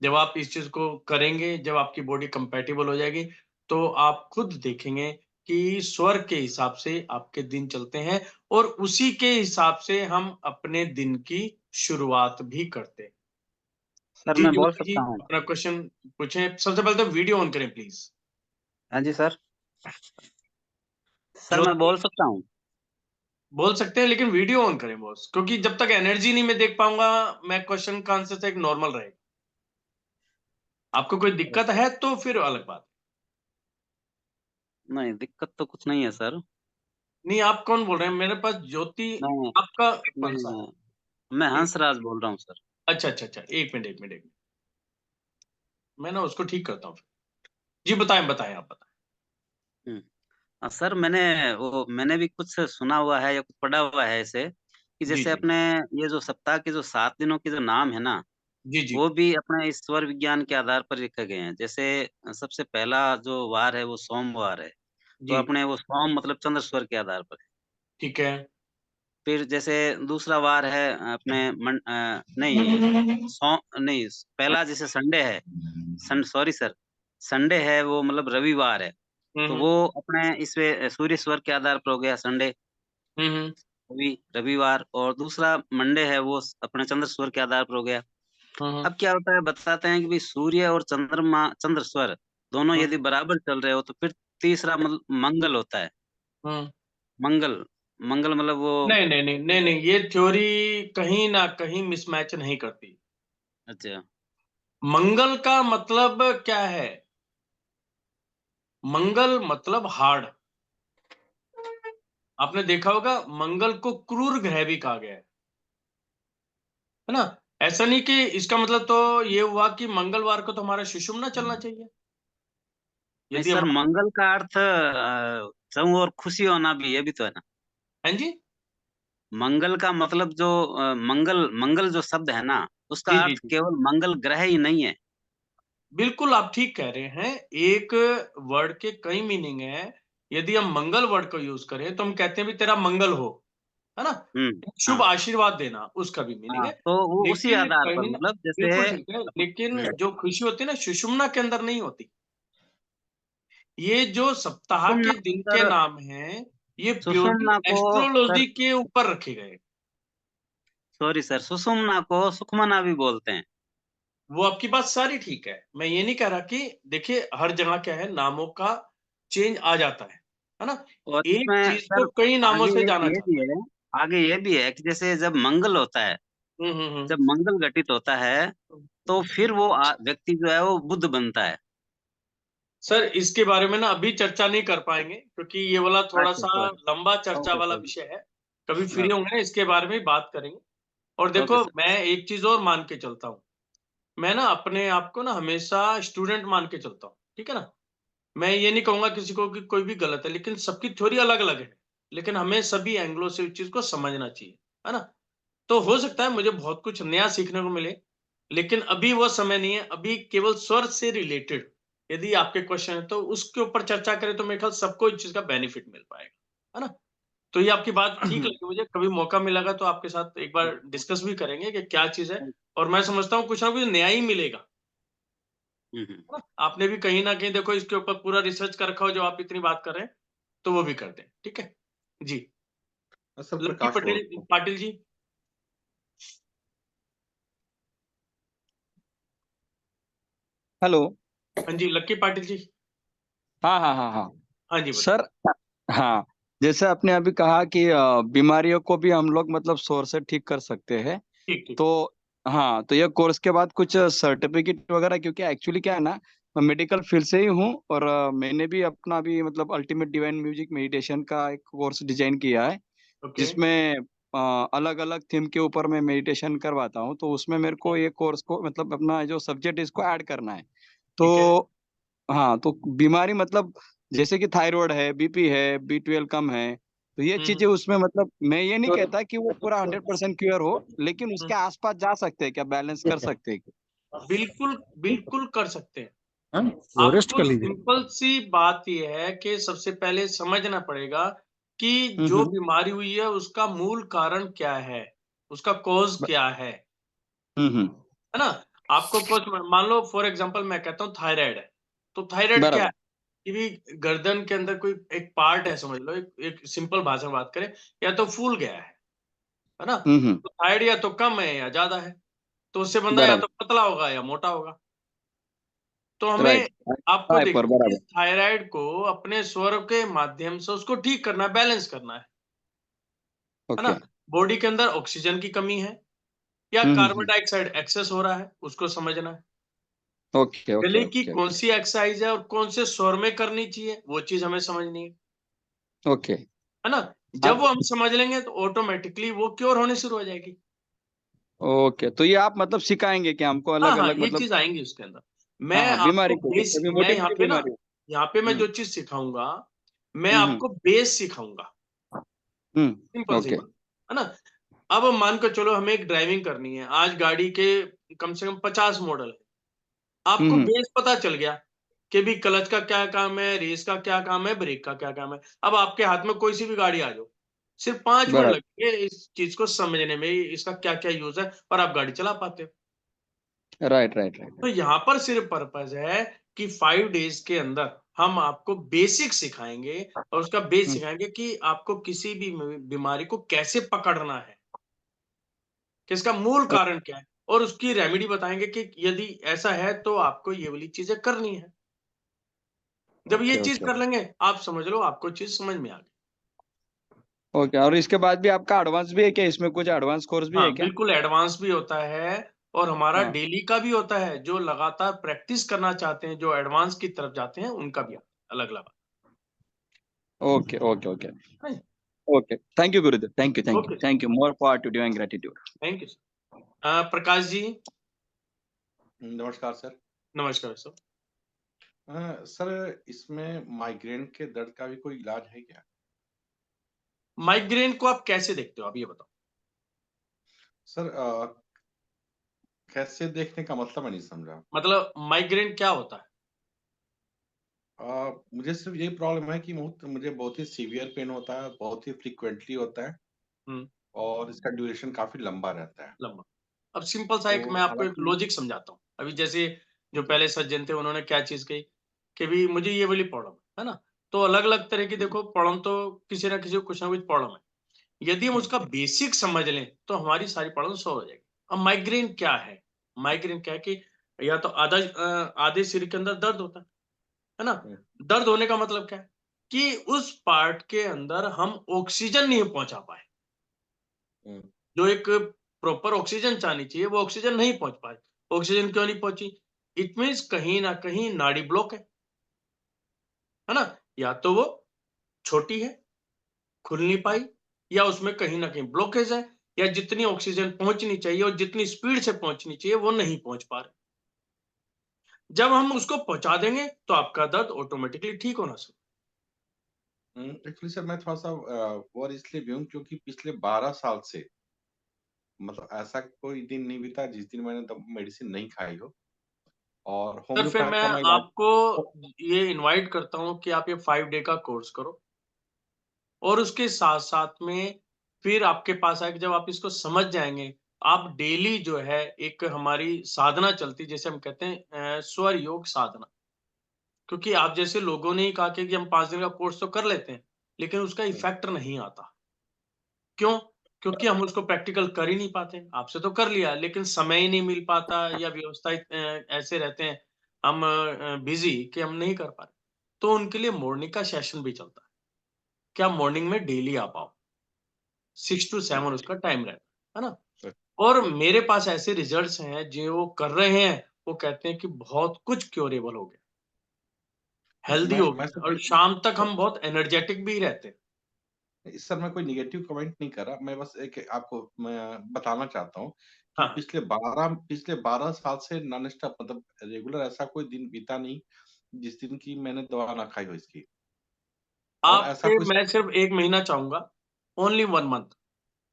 [SPEAKER 2] जब आप इस चीज को करेंगे, जब आपकी बॉडी कंपैटिबल हो जाएगी, तो आप खुद देखेंगे कि स्वर के हिसाब से आपके दिन चलते हैं, और उसी के हिसाब से हम अपने दिन की शुरुआत भी करते हैं।
[SPEAKER 12] सर
[SPEAKER 2] जी
[SPEAKER 12] मैं बोल
[SPEAKER 2] योगी जी,
[SPEAKER 12] सकता हूँ?
[SPEAKER 2] अपना क्वेश्चन पूछें। सबसे पहले तो वीडियो ऑन करें प्लीज।
[SPEAKER 12] हाँ जी सर। सर मैं
[SPEAKER 2] ज्योति
[SPEAKER 12] बोल सकता हूँ?
[SPEAKER 2] बोल सकते हैं, लेकिन वीडियो ऑन करें बॉस, क्योंकि जब तक एनर्जी नहीं मैं देख पाऊंगा, मैं क्वेश्चन का आंसर से एक नॉर्मल रहेगा। आपको कोई दिक्कत है तो फिर अलग बात।
[SPEAKER 12] नहीं, दिक्कत तो कुछ नहीं है सर।
[SPEAKER 2] नहीं, आप कौन बोल रहे हैं? मेरे पास ज्योति
[SPEAKER 12] मैं
[SPEAKER 2] आपका कौन सा?
[SPEAKER 12] मैं हंसराज बोल रहा हूँ सर।
[SPEAKER 2] अच्छा अच्छा अच्छा, एक मिनट एक मिनट एक मिनट, मैं ना उसको ठीक करता हूँ। जी बताएं बताएं, आप बताएं।
[SPEAKER 12] सर मैंने भी कुछ सुना हुआ है या कुछ पढ़ा हुआ है ऐसे कि
[SPEAKER 2] जी
[SPEAKER 12] जैसे
[SPEAKER 2] जी
[SPEAKER 12] अपने ये जो सप्ताह के जो 7 दिनों के जो नाम है ना,
[SPEAKER 2] जी जी
[SPEAKER 12] वो भी अपने ईश्वर विज्ञान के आधार पर लिखे गए हैं। जैसे सबसे पहला जो वार है वो सोमवार है, तो
[SPEAKER 2] जी,
[SPEAKER 12] अपने वो सोम मतलब चंद्र स्वर के आधार पर है।
[SPEAKER 2] ठीक है।
[SPEAKER 12] फिर जैसे दूसरा वार है अपने नहीं नहीं, पहला जैसे संडे है, सॉरी सर, संडे है वो मतलब रविवार है, तो
[SPEAKER 2] हम्म
[SPEAKER 12] वो अपने इसमें सूर्य स्वर के आधार पर हो गया संडे,
[SPEAKER 2] हम्म
[SPEAKER 12] रविवार। और दूसरा मंडे है वो अपने चंद्र स्वर के आधार पर हो गया।
[SPEAKER 2] हम्म
[SPEAKER 12] अब क्या होता है, बताते हैं कि भाई सूर्य और चंद्रमा चंद्र स्वर दोनों
[SPEAKER 2] हम्म
[SPEAKER 12] यदि बराबर चल रहे हो तो फिर तीसरा मतलब मंगल होता है।
[SPEAKER 2] हम्म।
[SPEAKER 12] मंगल मंगल मतलब वो।
[SPEAKER 2] नहीं नहीं नहीं नहीं नहीं, ये थ्योरी कहीं ना कहीं मिसमैच नहीं करती।
[SPEAKER 12] अच्छा।
[SPEAKER 2] मंगल का मतलब क्या है? मंगल मतलब हार्ड। आपने देखा होगा मंगल को क्रूर ग्रह भी कहा गया है ना? ऐसा नहीं कि इसका मतलब तो ये हुआ कि मंगलवार को तो हमारा सुषुम्ना चलना चाहिए।
[SPEAKER 12] नहीं
[SPEAKER 2] यदि
[SPEAKER 12] सर,
[SPEAKER 2] हमारा,
[SPEAKER 12] मंगल का अर्थ संग और खुशी होना भी, ये भी तो है ना।
[SPEAKER 2] हैं जी
[SPEAKER 12] मंगल का मतलब जो मंगल मंगल जो शब्द है ना,
[SPEAKER 2] जी
[SPEAKER 12] उसका
[SPEAKER 2] जी
[SPEAKER 12] अर्थ
[SPEAKER 2] जी,
[SPEAKER 12] केवल मंगल ग्रह ही नहीं है।
[SPEAKER 2] बिल्कुल आप ठीक कह रहे हैं। एक वर्ड के कई मीनिंग है। यदि हम मंगल वर्ड को यूज करें तो हम कहते हैं भी तेरा मंगल हो, है ना? शुभ
[SPEAKER 12] हाँ
[SPEAKER 2] आशीर्वाद देना, उसका भी मीनिंग
[SPEAKER 12] हाँ,
[SPEAKER 2] है।
[SPEAKER 12] तो वो उसी
[SPEAKER 2] लेकिन
[SPEAKER 12] आधार पर
[SPEAKER 2] कहीं ना,
[SPEAKER 12] मतलब
[SPEAKER 2] बिल्कुल
[SPEAKER 12] जैसे
[SPEAKER 2] ठीक है, लेकिन जो खुशी होती है ना सुषुम्ना के अंदर नहीं होती। ये जो सप्ताह
[SPEAKER 12] सुषुम्ना
[SPEAKER 2] के दिन के
[SPEAKER 12] सर,
[SPEAKER 2] नाम हैं, ये प्योरली
[SPEAKER 12] सुषुम्ना को सर,
[SPEAKER 2] एस्ट्रोलॉजी के ऊपर रखे गए।
[SPEAKER 12] सॉरी सर, सुषुम्ना को सुखमना भी बोलते हैं।
[SPEAKER 2] वो आपकी बात सारी ठीक है, मैं ये नहीं कह रहा कि देखिए हर जगह क्या है, नामों का चेंज आ जाता है ना?
[SPEAKER 12] और
[SPEAKER 2] एक
[SPEAKER 12] इसमें
[SPEAKER 2] चीज को
[SPEAKER 12] सर
[SPEAKER 2] कई नामों
[SPEAKER 12] आगे
[SPEAKER 2] से
[SPEAKER 12] एक
[SPEAKER 2] जाना
[SPEAKER 12] ये भी
[SPEAKER 2] जाता
[SPEAKER 12] है, आगे ये भी है कि जैसे जब मंगल होता है,
[SPEAKER 2] है।
[SPEAKER 12] जब मंगल घटित होता है तो फिर वो व्यक्ति जो है वो बुद्ध बनता है।
[SPEAKER 2] सर इसके बारे में ना अभी चर्चा नहीं कर पाएंगे, क्योंकि ये वाला थोड़ा
[SPEAKER 12] अच्छा
[SPEAKER 2] सा
[SPEAKER 12] सॉरी।
[SPEAKER 2] लंबा चर्चा
[SPEAKER 12] ओके
[SPEAKER 2] वाला
[SPEAKER 12] सॉरी।
[SPEAKER 2] विषय है। कभी फ्री होंगे ना इसके बारे में बात करेंगे। और
[SPEAKER 12] ओके
[SPEAKER 2] देखो
[SPEAKER 12] सर।
[SPEAKER 2] मैं एक चीज और मान के चलता हूँ, मैं ना अपने आप को ना हमेशा स्टूडेंट मान के चलता हूँ, ठीक है ना? मैं ये नहीं कहूंगा किसी को कि कोई भी गलत है, लेकिन सबकी थ्योरी अलग अलग है। लेकिन हमें सभी एंगलों से इस चीज को समझना चाहिए, है ना? तो हो सकता है मुझे बहुत कुछ नया सीखने को मिले, लेकिन अभी वो समय नहीं है। अभी केवल स्वर से रिलेटेड यदि आपके क्वेश्चन है तो उसके ऊपर चर्चा करें तो मेरे ख्याल सबको इस चीज का बेनिफिट मिल पाएगा, है ना? तो ये आपकी बात ठीक लगी मुझे। कभी मौका मिलेगा तो आपके साथ एक बार डिस्कस भी करेंगे कि क्या चीज है। और मैं समझता हूँ कुछ ना कुछ नया ही मिलेगा, है ना? आपने भी कहीं ना कहीं देखो इसके ऊपर पूरा रिसर्च कर रखा हो, जो आप इतनी बात कर रहे हैं, तो वो भी कर दें, ठीक है जी।
[SPEAKER 13] सर
[SPEAKER 2] लक्की
[SPEAKER 13] प्रकाश बोल
[SPEAKER 2] पटेल पाटिल जी।
[SPEAKER 14] हेलो।
[SPEAKER 2] हाँ जी लक्की पाटिल जी।
[SPEAKER 14] हाँ हाँ हाँ हाँ
[SPEAKER 2] हाँ जी बताइए।
[SPEAKER 14] सर। हाँ, जैसे आपने अभी कहा कि बीमारियों को भी हम लोग मतलब सोर से ठीक कर सकते हैं।
[SPEAKER 2] ठीक ठीक।
[SPEAKER 14] तो हाँ, तो ये कोर्स के बाद कुछ सर्टिफिकेट वगैरह, क्योंकि एक्चुअली क्या है ना, मैं मेडिकल फील्ड से ही हूँ और मैंने भी अपना भी मतलब अल्टीमेट डिवाइन म्यूजिक मेडिटेशन का एक कोर्स डिजाइन किया है,
[SPEAKER 2] ओके।
[SPEAKER 14] जिसमें अलग अलग थीम के ऊपर मैं मेडिटेशन करवाता हूँ। तो उसमें मेरे को ये कोर्स को मतलब अपना जो सब्जेक्ट इसको ऐड करना है।
[SPEAKER 2] ठीक है।
[SPEAKER 14] तो हाँ, तो बीमारी मतलब जैसे कि थायराइड है, बीपी है, B12 कम है, तो ये चीजें
[SPEAKER 2] हम्म
[SPEAKER 14] उसमें मतलब मैं ये नहीं कहता कि वो पूरा 100% क्योर हो, लेकिन
[SPEAKER 2] हम्म।
[SPEAKER 14] उसके आसपास जा सकते हैं, क्या बैलेंस कर सकते हैं
[SPEAKER 2] बिल्कुल बिल्कुल कर सकते हैं।
[SPEAKER 14] वो रेस्ट
[SPEAKER 2] आपको
[SPEAKER 14] कर लीजिए।
[SPEAKER 2] सिंपल सी बात यह है कि सबसे पहले समझना पड़ेगा कि जो
[SPEAKER 14] हम्म
[SPEAKER 2] बीमारी हुई है उसका मूल कारण क्या है, उसका कॉज क्या
[SPEAKER 14] हम्म।
[SPEAKER 2] है ना? आपको कुछ मान लो फॉर एग्जांपल मैं कहता हूँ थायराइड है, तो थायराइड क्या है?
[SPEAKER 14] बराबर।
[SPEAKER 2] कि भी गर्दन के अंदर कोई एक पार्ट है, समझ लो, एक सिंपल भाषा में बात करें, या तो फूल गया है ना?
[SPEAKER 14] हम्म।
[SPEAKER 2] तो थायराइड या तो कम है या ज्यादा है, तो उससे बंदा या
[SPEAKER 14] बराबर।
[SPEAKER 2] तो पतला होगा या मोटा होगा। तो हमें
[SPEAKER 14] राइट
[SPEAKER 2] आपको
[SPEAKER 14] हाइपर
[SPEAKER 2] देखिए
[SPEAKER 14] बराबर
[SPEAKER 2] इस थायराइड को अपने स्वर के माध्यम से उसको ठीक करना है, बैलेंस करना है ना।
[SPEAKER 14] ओके
[SPEAKER 2] बॉडी के अंदर ऑक्सीजन की कमी है या कार्बन डाइऑक्साइड एक्सेस हो रहा है, उसको समझना है।
[SPEAKER 14] ओके ओके
[SPEAKER 2] गले की
[SPEAKER 14] ओके
[SPEAKER 2] कौन सी एक्सरसाइज है और कौन से स्वर में करनी चाहिए, वो चीज हमें समझनी है
[SPEAKER 14] ओके
[SPEAKER 2] ना। जब वो हम समझ लेंगे तो ऑटोमेटिकली वो क्योर होने शुरू हो जाएगी।
[SPEAKER 14] ओके तो ये आप मतलब सिखाएंगे कि हमको
[SPEAKER 2] हाँ
[SPEAKER 14] अलग
[SPEAKER 2] हाँ,
[SPEAKER 14] अलग
[SPEAKER 2] ये
[SPEAKER 14] मतलब
[SPEAKER 2] चीज आएंगी उसके अंदर। मैं
[SPEAKER 14] हाँ
[SPEAKER 2] आपको
[SPEAKER 14] बीमारी को
[SPEAKER 2] बेस,
[SPEAKER 14] कभी
[SPEAKER 2] मैं
[SPEAKER 14] मोटी
[SPEAKER 2] यहाँ
[SPEAKER 14] मोटी
[SPEAKER 2] पे ना,
[SPEAKER 14] बीमारी
[SPEAKER 2] यहाँ पे मैं
[SPEAKER 14] हम्म
[SPEAKER 2] जो चीज सिखाऊंगा, मैं आपको बेस सिखाऊंगा, सिंपल सी
[SPEAKER 14] ओके
[SPEAKER 2] बात है ना। अब मान कर चलो हमें एक ड्राइविंग करनी है, आज गाड़ी के कम से कम 50 मॉडल है। आपको बेस पता चल गया कि भी क्लच का क्या काम है, रेस का क्या काम है, ब्रेक का क्या काम है। अब आपके हाथ में कोई सी भी गाड़ी आ जाओ, सिर्फ 5 मिनट
[SPEAKER 14] बराबर
[SPEAKER 2] लगेंगे इस चीज को समझने में, इसका क्या क्या यूज है, और आप गाड़ी चला पाते हो।
[SPEAKER 14] राइट राइट राइट
[SPEAKER 2] तो यहाँ पर सिर्फ पर्पज है कि 5 डेज के अंदर हम आपको बेसिक सिखाएंगे, और उसका बेस सिखाएंगे कि आपको किसी भी बीमारी को कैसे पकड़ना है, कि इसका मूल कारण क्या है, और उसकी रेमेडी बताएंगे कि यदि ऐसा है तो आपको ये वाली चीजें करनी है। जब ये
[SPEAKER 14] ओके
[SPEAKER 2] चीज
[SPEAKER 14] ओके
[SPEAKER 2] कर लेंगे, आप समझ लो आपको चीज समझ में आ गई।
[SPEAKER 14] ओके और इसके बाद भी आपका एडवांस भी है क्या इसमें कुछ एडवांस कोर्स भी है
[SPEAKER 2] हाँ,
[SPEAKER 14] क्या
[SPEAKER 2] बिल्कुल एडवांस भी होता है, और हमारा
[SPEAKER 14] हाँ
[SPEAKER 2] डेली का भी होता है। जो लगातार प्रैक्टिस करना चाहते हैं, जो एडवांस की तरफ जाते हैं, उनका भी अलग अलग।
[SPEAKER 14] Okay okay okay okay thank you Gurudev
[SPEAKER 2] okay,
[SPEAKER 14] thank you more for to doing gratitude
[SPEAKER 2] thank you sir. Prakash ji,
[SPEAKER 13] नमस्कार सर।
[SPEAKER 2] नमस्कार सर।
[SPEAKER 13] सर इसमें माइग्रेन के दर्द का भी कोई इलाज है क्या?
[SPEAKER 2] माइग्रेन को आप कैसे देखते हो, आप ये बताओ।
[SPEAKER 13] सर कैसे देखने का मतलब मैं नहीं समझा।
[SPEAKER 2] मतलब माइग्रेन क्या होता है?
[SPEAKER 13] मुझे सिर्फ यही प्रॉब्लम है कि मुझे बहुत ही सीवियर पेन होता है, बहुत ही फ्रीक्वेंटली होता है और इसका ड्यूरेशन काफी लंबा रहता है।
[SPEAKER 2] लंबा। अब सिंपल सा एक
[SPEAKER 13] तो
[SPEAKER 2] मैं आपको एक
[SPEAKER 13] हालांकि
[SPEAKER 2] लॉजिक समझाता हूँ। अभी जैसे जो पहले सज्जन थे, उन्होंने क्या चीज कही कि भी मुझे ये वाली प्रॉब्लम है ना। तो अलग अलग तरह की देखो प्रॉब्लम, तो किसी ना किसी को कुछ ना कुछ प्रॉब्लम है। यदि हम उसका बेसिक समझ लें तो हमारी सारी प्रॉब्लम सॉल्व हो जाएगी। अब माइग्रेन क्या है? माइग्रेन क्या है कि या तो आधे सिर के अंदर दर्द होता है ना। दर्द होने का मतलब क्या है कि उस पार्ट के अंदर हम ऑक्सीजन नहीं पहुंचा पाए। जो एक प्रॉपर ऑक्सीजन चाहनी चाहिए, वो ऑक्सीजन नहीं पहुंच पाए। ऑक्सीजन क्यों नहीं पहुंची? इट मीन्स कहीं ना कहीं नाड़ी ब्लॉक है ना। या तो वो छोटी है, खुल नहीं पाई, या उसमें कहीं ना कहीं ब्लॉकेज है, या जितनी ऑक्सीजन पहुंचनी चाहिए और जितनी स्पीड से पहुंचनी चाहिए वो नहीं पहुंच पा रहे। जब हम उसको पहुंचा देंगे तो आपका दर्द ऑटोमेटिकली ठीक होना शुरू।
[SPEAKER 13] एक्चुअली सर मैं थोड़ा सा और इसलिए भी हूँ क्योंकि पिछले 12 साल से मतलब ऐसा कोई दिन नहीं बीता जिस दिन मैंने मेडिसिन नहीं खाई हो और
[SPEAKER 2] सर फिर
[SPEAKER 13] होम्योपैथ
[SPEAKER 2] मैं
[SPEAKER 13] का मैं इलाज।
[SPEAKER 2] आपको ये इनवाइट करता हूं कि आप ये 5 डे का कोर्स करो, और उसके साथ साथ में फिर आपके पास आके जब आप इसको समझ जाएंगे, आप डेली जो है एक हमारी साधना चलती, जैसे हम कहते हैं स्वर योग साधना। क्योंकि आप जैसे लोगों ने ही कहा कि हम 5 दिन का कोर्स तो कर लेते हैं, लेकिन उसका इफेक्ट नहीं आता। क्यों? क्योंकि हम उसको प्रैक्टिकल कर ही नहीं पाते। आपसे तो कर लिया, लेकिन समय ही नहीं मिल पाता, या व्यवस्था ऐसे रहते हैं हम बिजी कि हम नहीं कर पा रहे। तो उनके लिए मॉर्निंग का सेशन भी चलता है कि आप मॉर्निंग में डेली आ पाओ। 6 to 7 उसका टाइम रहता है ना। और मेरे पास ऐसे रिजल्ट्स हैं जो वो कर रहे हैं, वो कहते हैं कि बहुत कुछ क्योरेबल हो गया, हेल्दी हो
[SPEAKER 13] मैं
[SPEAKER 2] गया,
[SPEAKER 13] सिर्फ
[SPEAKER 2] और शाम तक हम बहुत एनर्जेटिक भी रहते हैं।
[SPEAKER 13] सर मैं कोई निगेटिव कमेंट नहीं कर रहा, मैं बस एक आपको मैं बताना चाहता हूँ कि
[SPEAKER 2] हाँ,
[SPEAKER 13] पिछले 12 साल से नॉन स्टॉप मतलब रेगुलर ऐसा कोई दिन बीता नहीं जिस दिन की मैंने दवा ना खाई हो इसकी। और ऐसा
[SPEAKER 2] आपके
[SPEAKER 13] कोई
[SPEAKER 2] मैं सिर्फ 1 महीना चाहूँगा, ओनली 1 मंथ।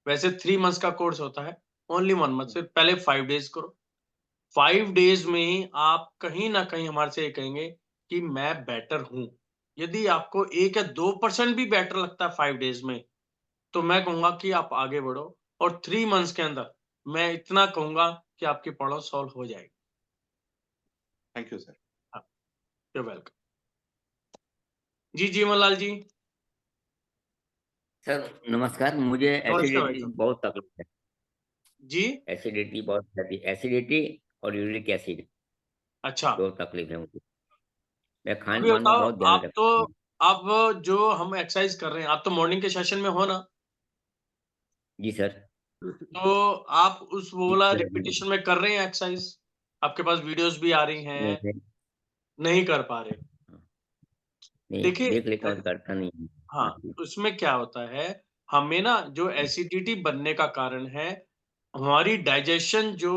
[SPEAKER 2] वैसे 3 मंथ्स का कोर्स होता है, ओनली 1 मंथ। सिर्फ पहले 5 डेज़ करो। 5 डेज़ में ही आप कहीं न कहीं हमारे से ये कहेंगे कि मैं बेटर हूँ। यदि आपको 1 या 2% भी बेटर लगता है 5 डेज़ में, तो मैं कहूँगा कि आप आगे बढ़ो, और 3 मंथ्स के अंदर मैं इतना कहूँगा कि आपकी प्रॉब्लम सॉल्व हो जाएगी।
[SPEAKER 13] Thank you sir.
[SPEAKER 2] हाँ, यू आर वेलकम। जी, जीवनलाल जी।
[SPEAKER 9] सर नमस्कार, मुझे
[SPEAKER 2] नमस्कार भाई
[SPEAKER 9] एसिडिटी
[SPEAKER 2] साहब।
[SPEAKER 9] बहुत तकलीफ है।
[SPEAKER 2] जी?
[SPEAKER 9] एसिडिटी बहुत रहती है, एसिडिटी और यूरिक एसिड।
[SPEAKER 2] अच्छा,
[SPEAKER 9] तो तकलीफ है मुझे। मैं खान
[SPEAKER 2] अभी
[SPEAKER 9] पान में
[SPEAKER 2] बताओ,
[SPEAKER 9] बहुत ध्यान
[SPEAKER 2] आप तो
[SPEAKER 9] रखता हूँ।
[SPEAKER 2] आप जो हम एक्सरसाइज कर रहे हैं, आप तो मॉर्निंग के सेशन में हो ना?
[SPEAKER 9] जी सर।
[SPEAKER 2] तो आप उस वो
[SPEAKER 9] जी
[SPEAKER 2] वाला
[SPEAKER 9] सर।
[SPEAKER 2] रिपीटिशन में कर रहे हैं एक्सरसाइज? आपके पास वीडियोस भी आ रही
[SPEAKER 9] नहीं
[SPEAKER 2] हैं,
[SPEAKER 9] नहीं
[SPEAKER 2] नहीं कर पा रहे?
[SPEAKER 9] नहीं,
[SPEAKER 2] देखिए
[SPEAKER 9] देख लेता हूँ, करता नहीं हूँ।
[SPEAKER 2] हाँ, उसमें क्या होता है, हमें ना जो एसिडिटी बनने का कारण है, हमारी डाइजेशन जो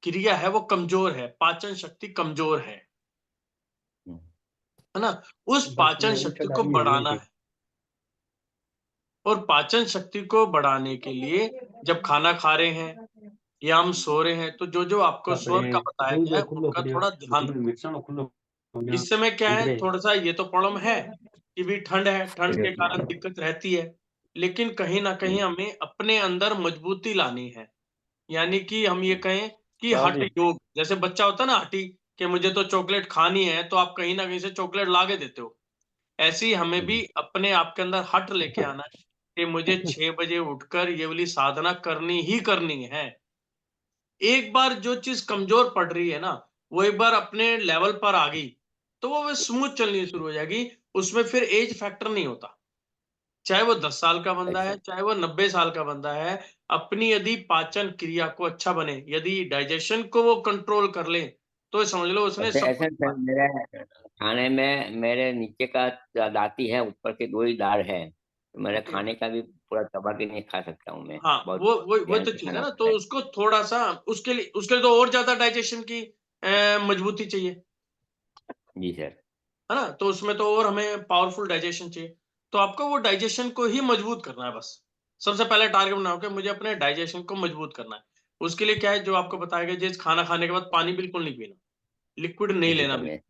[SPEAKER 2] क्रिया है वो कमजोर है, पाचन शक्ति कमजोर है ना? उस पाचन शक्ति को बढ़ाना है। और पाचन शक्ति को बढ़ाने के लिए जब खाना खा रहे हैं या हम सो रहे हैं, तो जो आपको स्वर का बताया गया है उनका थोड़ा ध्यान रखो। इस समय क्या है, थोड़ा-सा ये तो प्रॉब्लम है कि भी ठंड है, ठंड के कारण दिक्कत रहती है। लेकिन कहीं न कहीं हमें अपने अंदर मजबूती लानी है। यानी कि हम ये कहें कि हठ योग, जैसे बच्चा होता है ना हठी, कि मुझे तो चॉकलेट खानी है, तो आप कहीं न कहीं से चॉकलेट ला के देते हो। ऐसे ही हमें भी अपने आप के अंदर हठ लेके आना है कि मुझे 6 बजे उठकर ये वाली साधना करनी ही करनी है। एक बार जो चीज़ कमज़ोर पड़ रही है ना, वो एक बार अपने लेवल पर आ गई, तो वो स्मूथ चलनी शुरू हो जाएगी, उसमें फिर ऐज फैक्टर नहीं होता। चाहे वो 10 साल का बंदा है, चाहे वो 90 साल का बंदा है, अपनी यदि पाचन क्रिया को अच्छा बने, यदि डाइजेशन को वो कंट्रोल कर ले, तो समझ लो उसने
[SPEAKER 9] ऐसे
[SPEAKER 2] सब
[SPEAKER 9] ऐसे
[SPEAKER 2] कुछ पा
[SPEAKER 9] सर मेरे खाने में मेरे नीचे का दाती है, ऊपर के 2 ही दाढ़ है, तो मेरे
[SPEAKER 2] ओके।
[SPEAKER 9] खाने का भी पूरा चबा के नहीं खा सकता हूँ मैं,
[SPEAKER 2] हाँ,
[SPEAKER 9] बहुत
[SPEAKER 2] वो
[SPEAKER 9] ध्यान
[SPEAKER 2] तो
[SPEAKER 9] से
[SPEAKER 2] चीज़ है
[SPEAKER 9] खाना
[SPEAKER 2] ना,
[SPEAKER 9] पड़ता
[SPEAKER 2] तो
[SPEAKER 9] है।
[SPEAKER 2] उसको थोड़ा-सा उसके लिए तो और ज़्यादा डाइजेशन की मजबूती चाहिए।
[SPEAKER 9] जी सर।
[SPEAKER 2] है ना? तो उसमें तो और हमें पावरफुल डाइजेशन चाहिए। तो आपको वो डाइजेशन को ही मजबूत करना है बस। सबसे पहले टारगेट बनाओ कि मुझे अपने डाइजेशन को मजबूत करना है। उसके लिए क्या है, जो आपको बताया गया, जैसे खाना खाने के बाद पानी बिल्कुल नहीं पीना, लिक्विड नहीं
[SPEAKER 9] ठीक है
[SPEAKER 2] लेना
[SPEAKER 9] सर। मैं
[SPEAKER 2] बिल्कुल,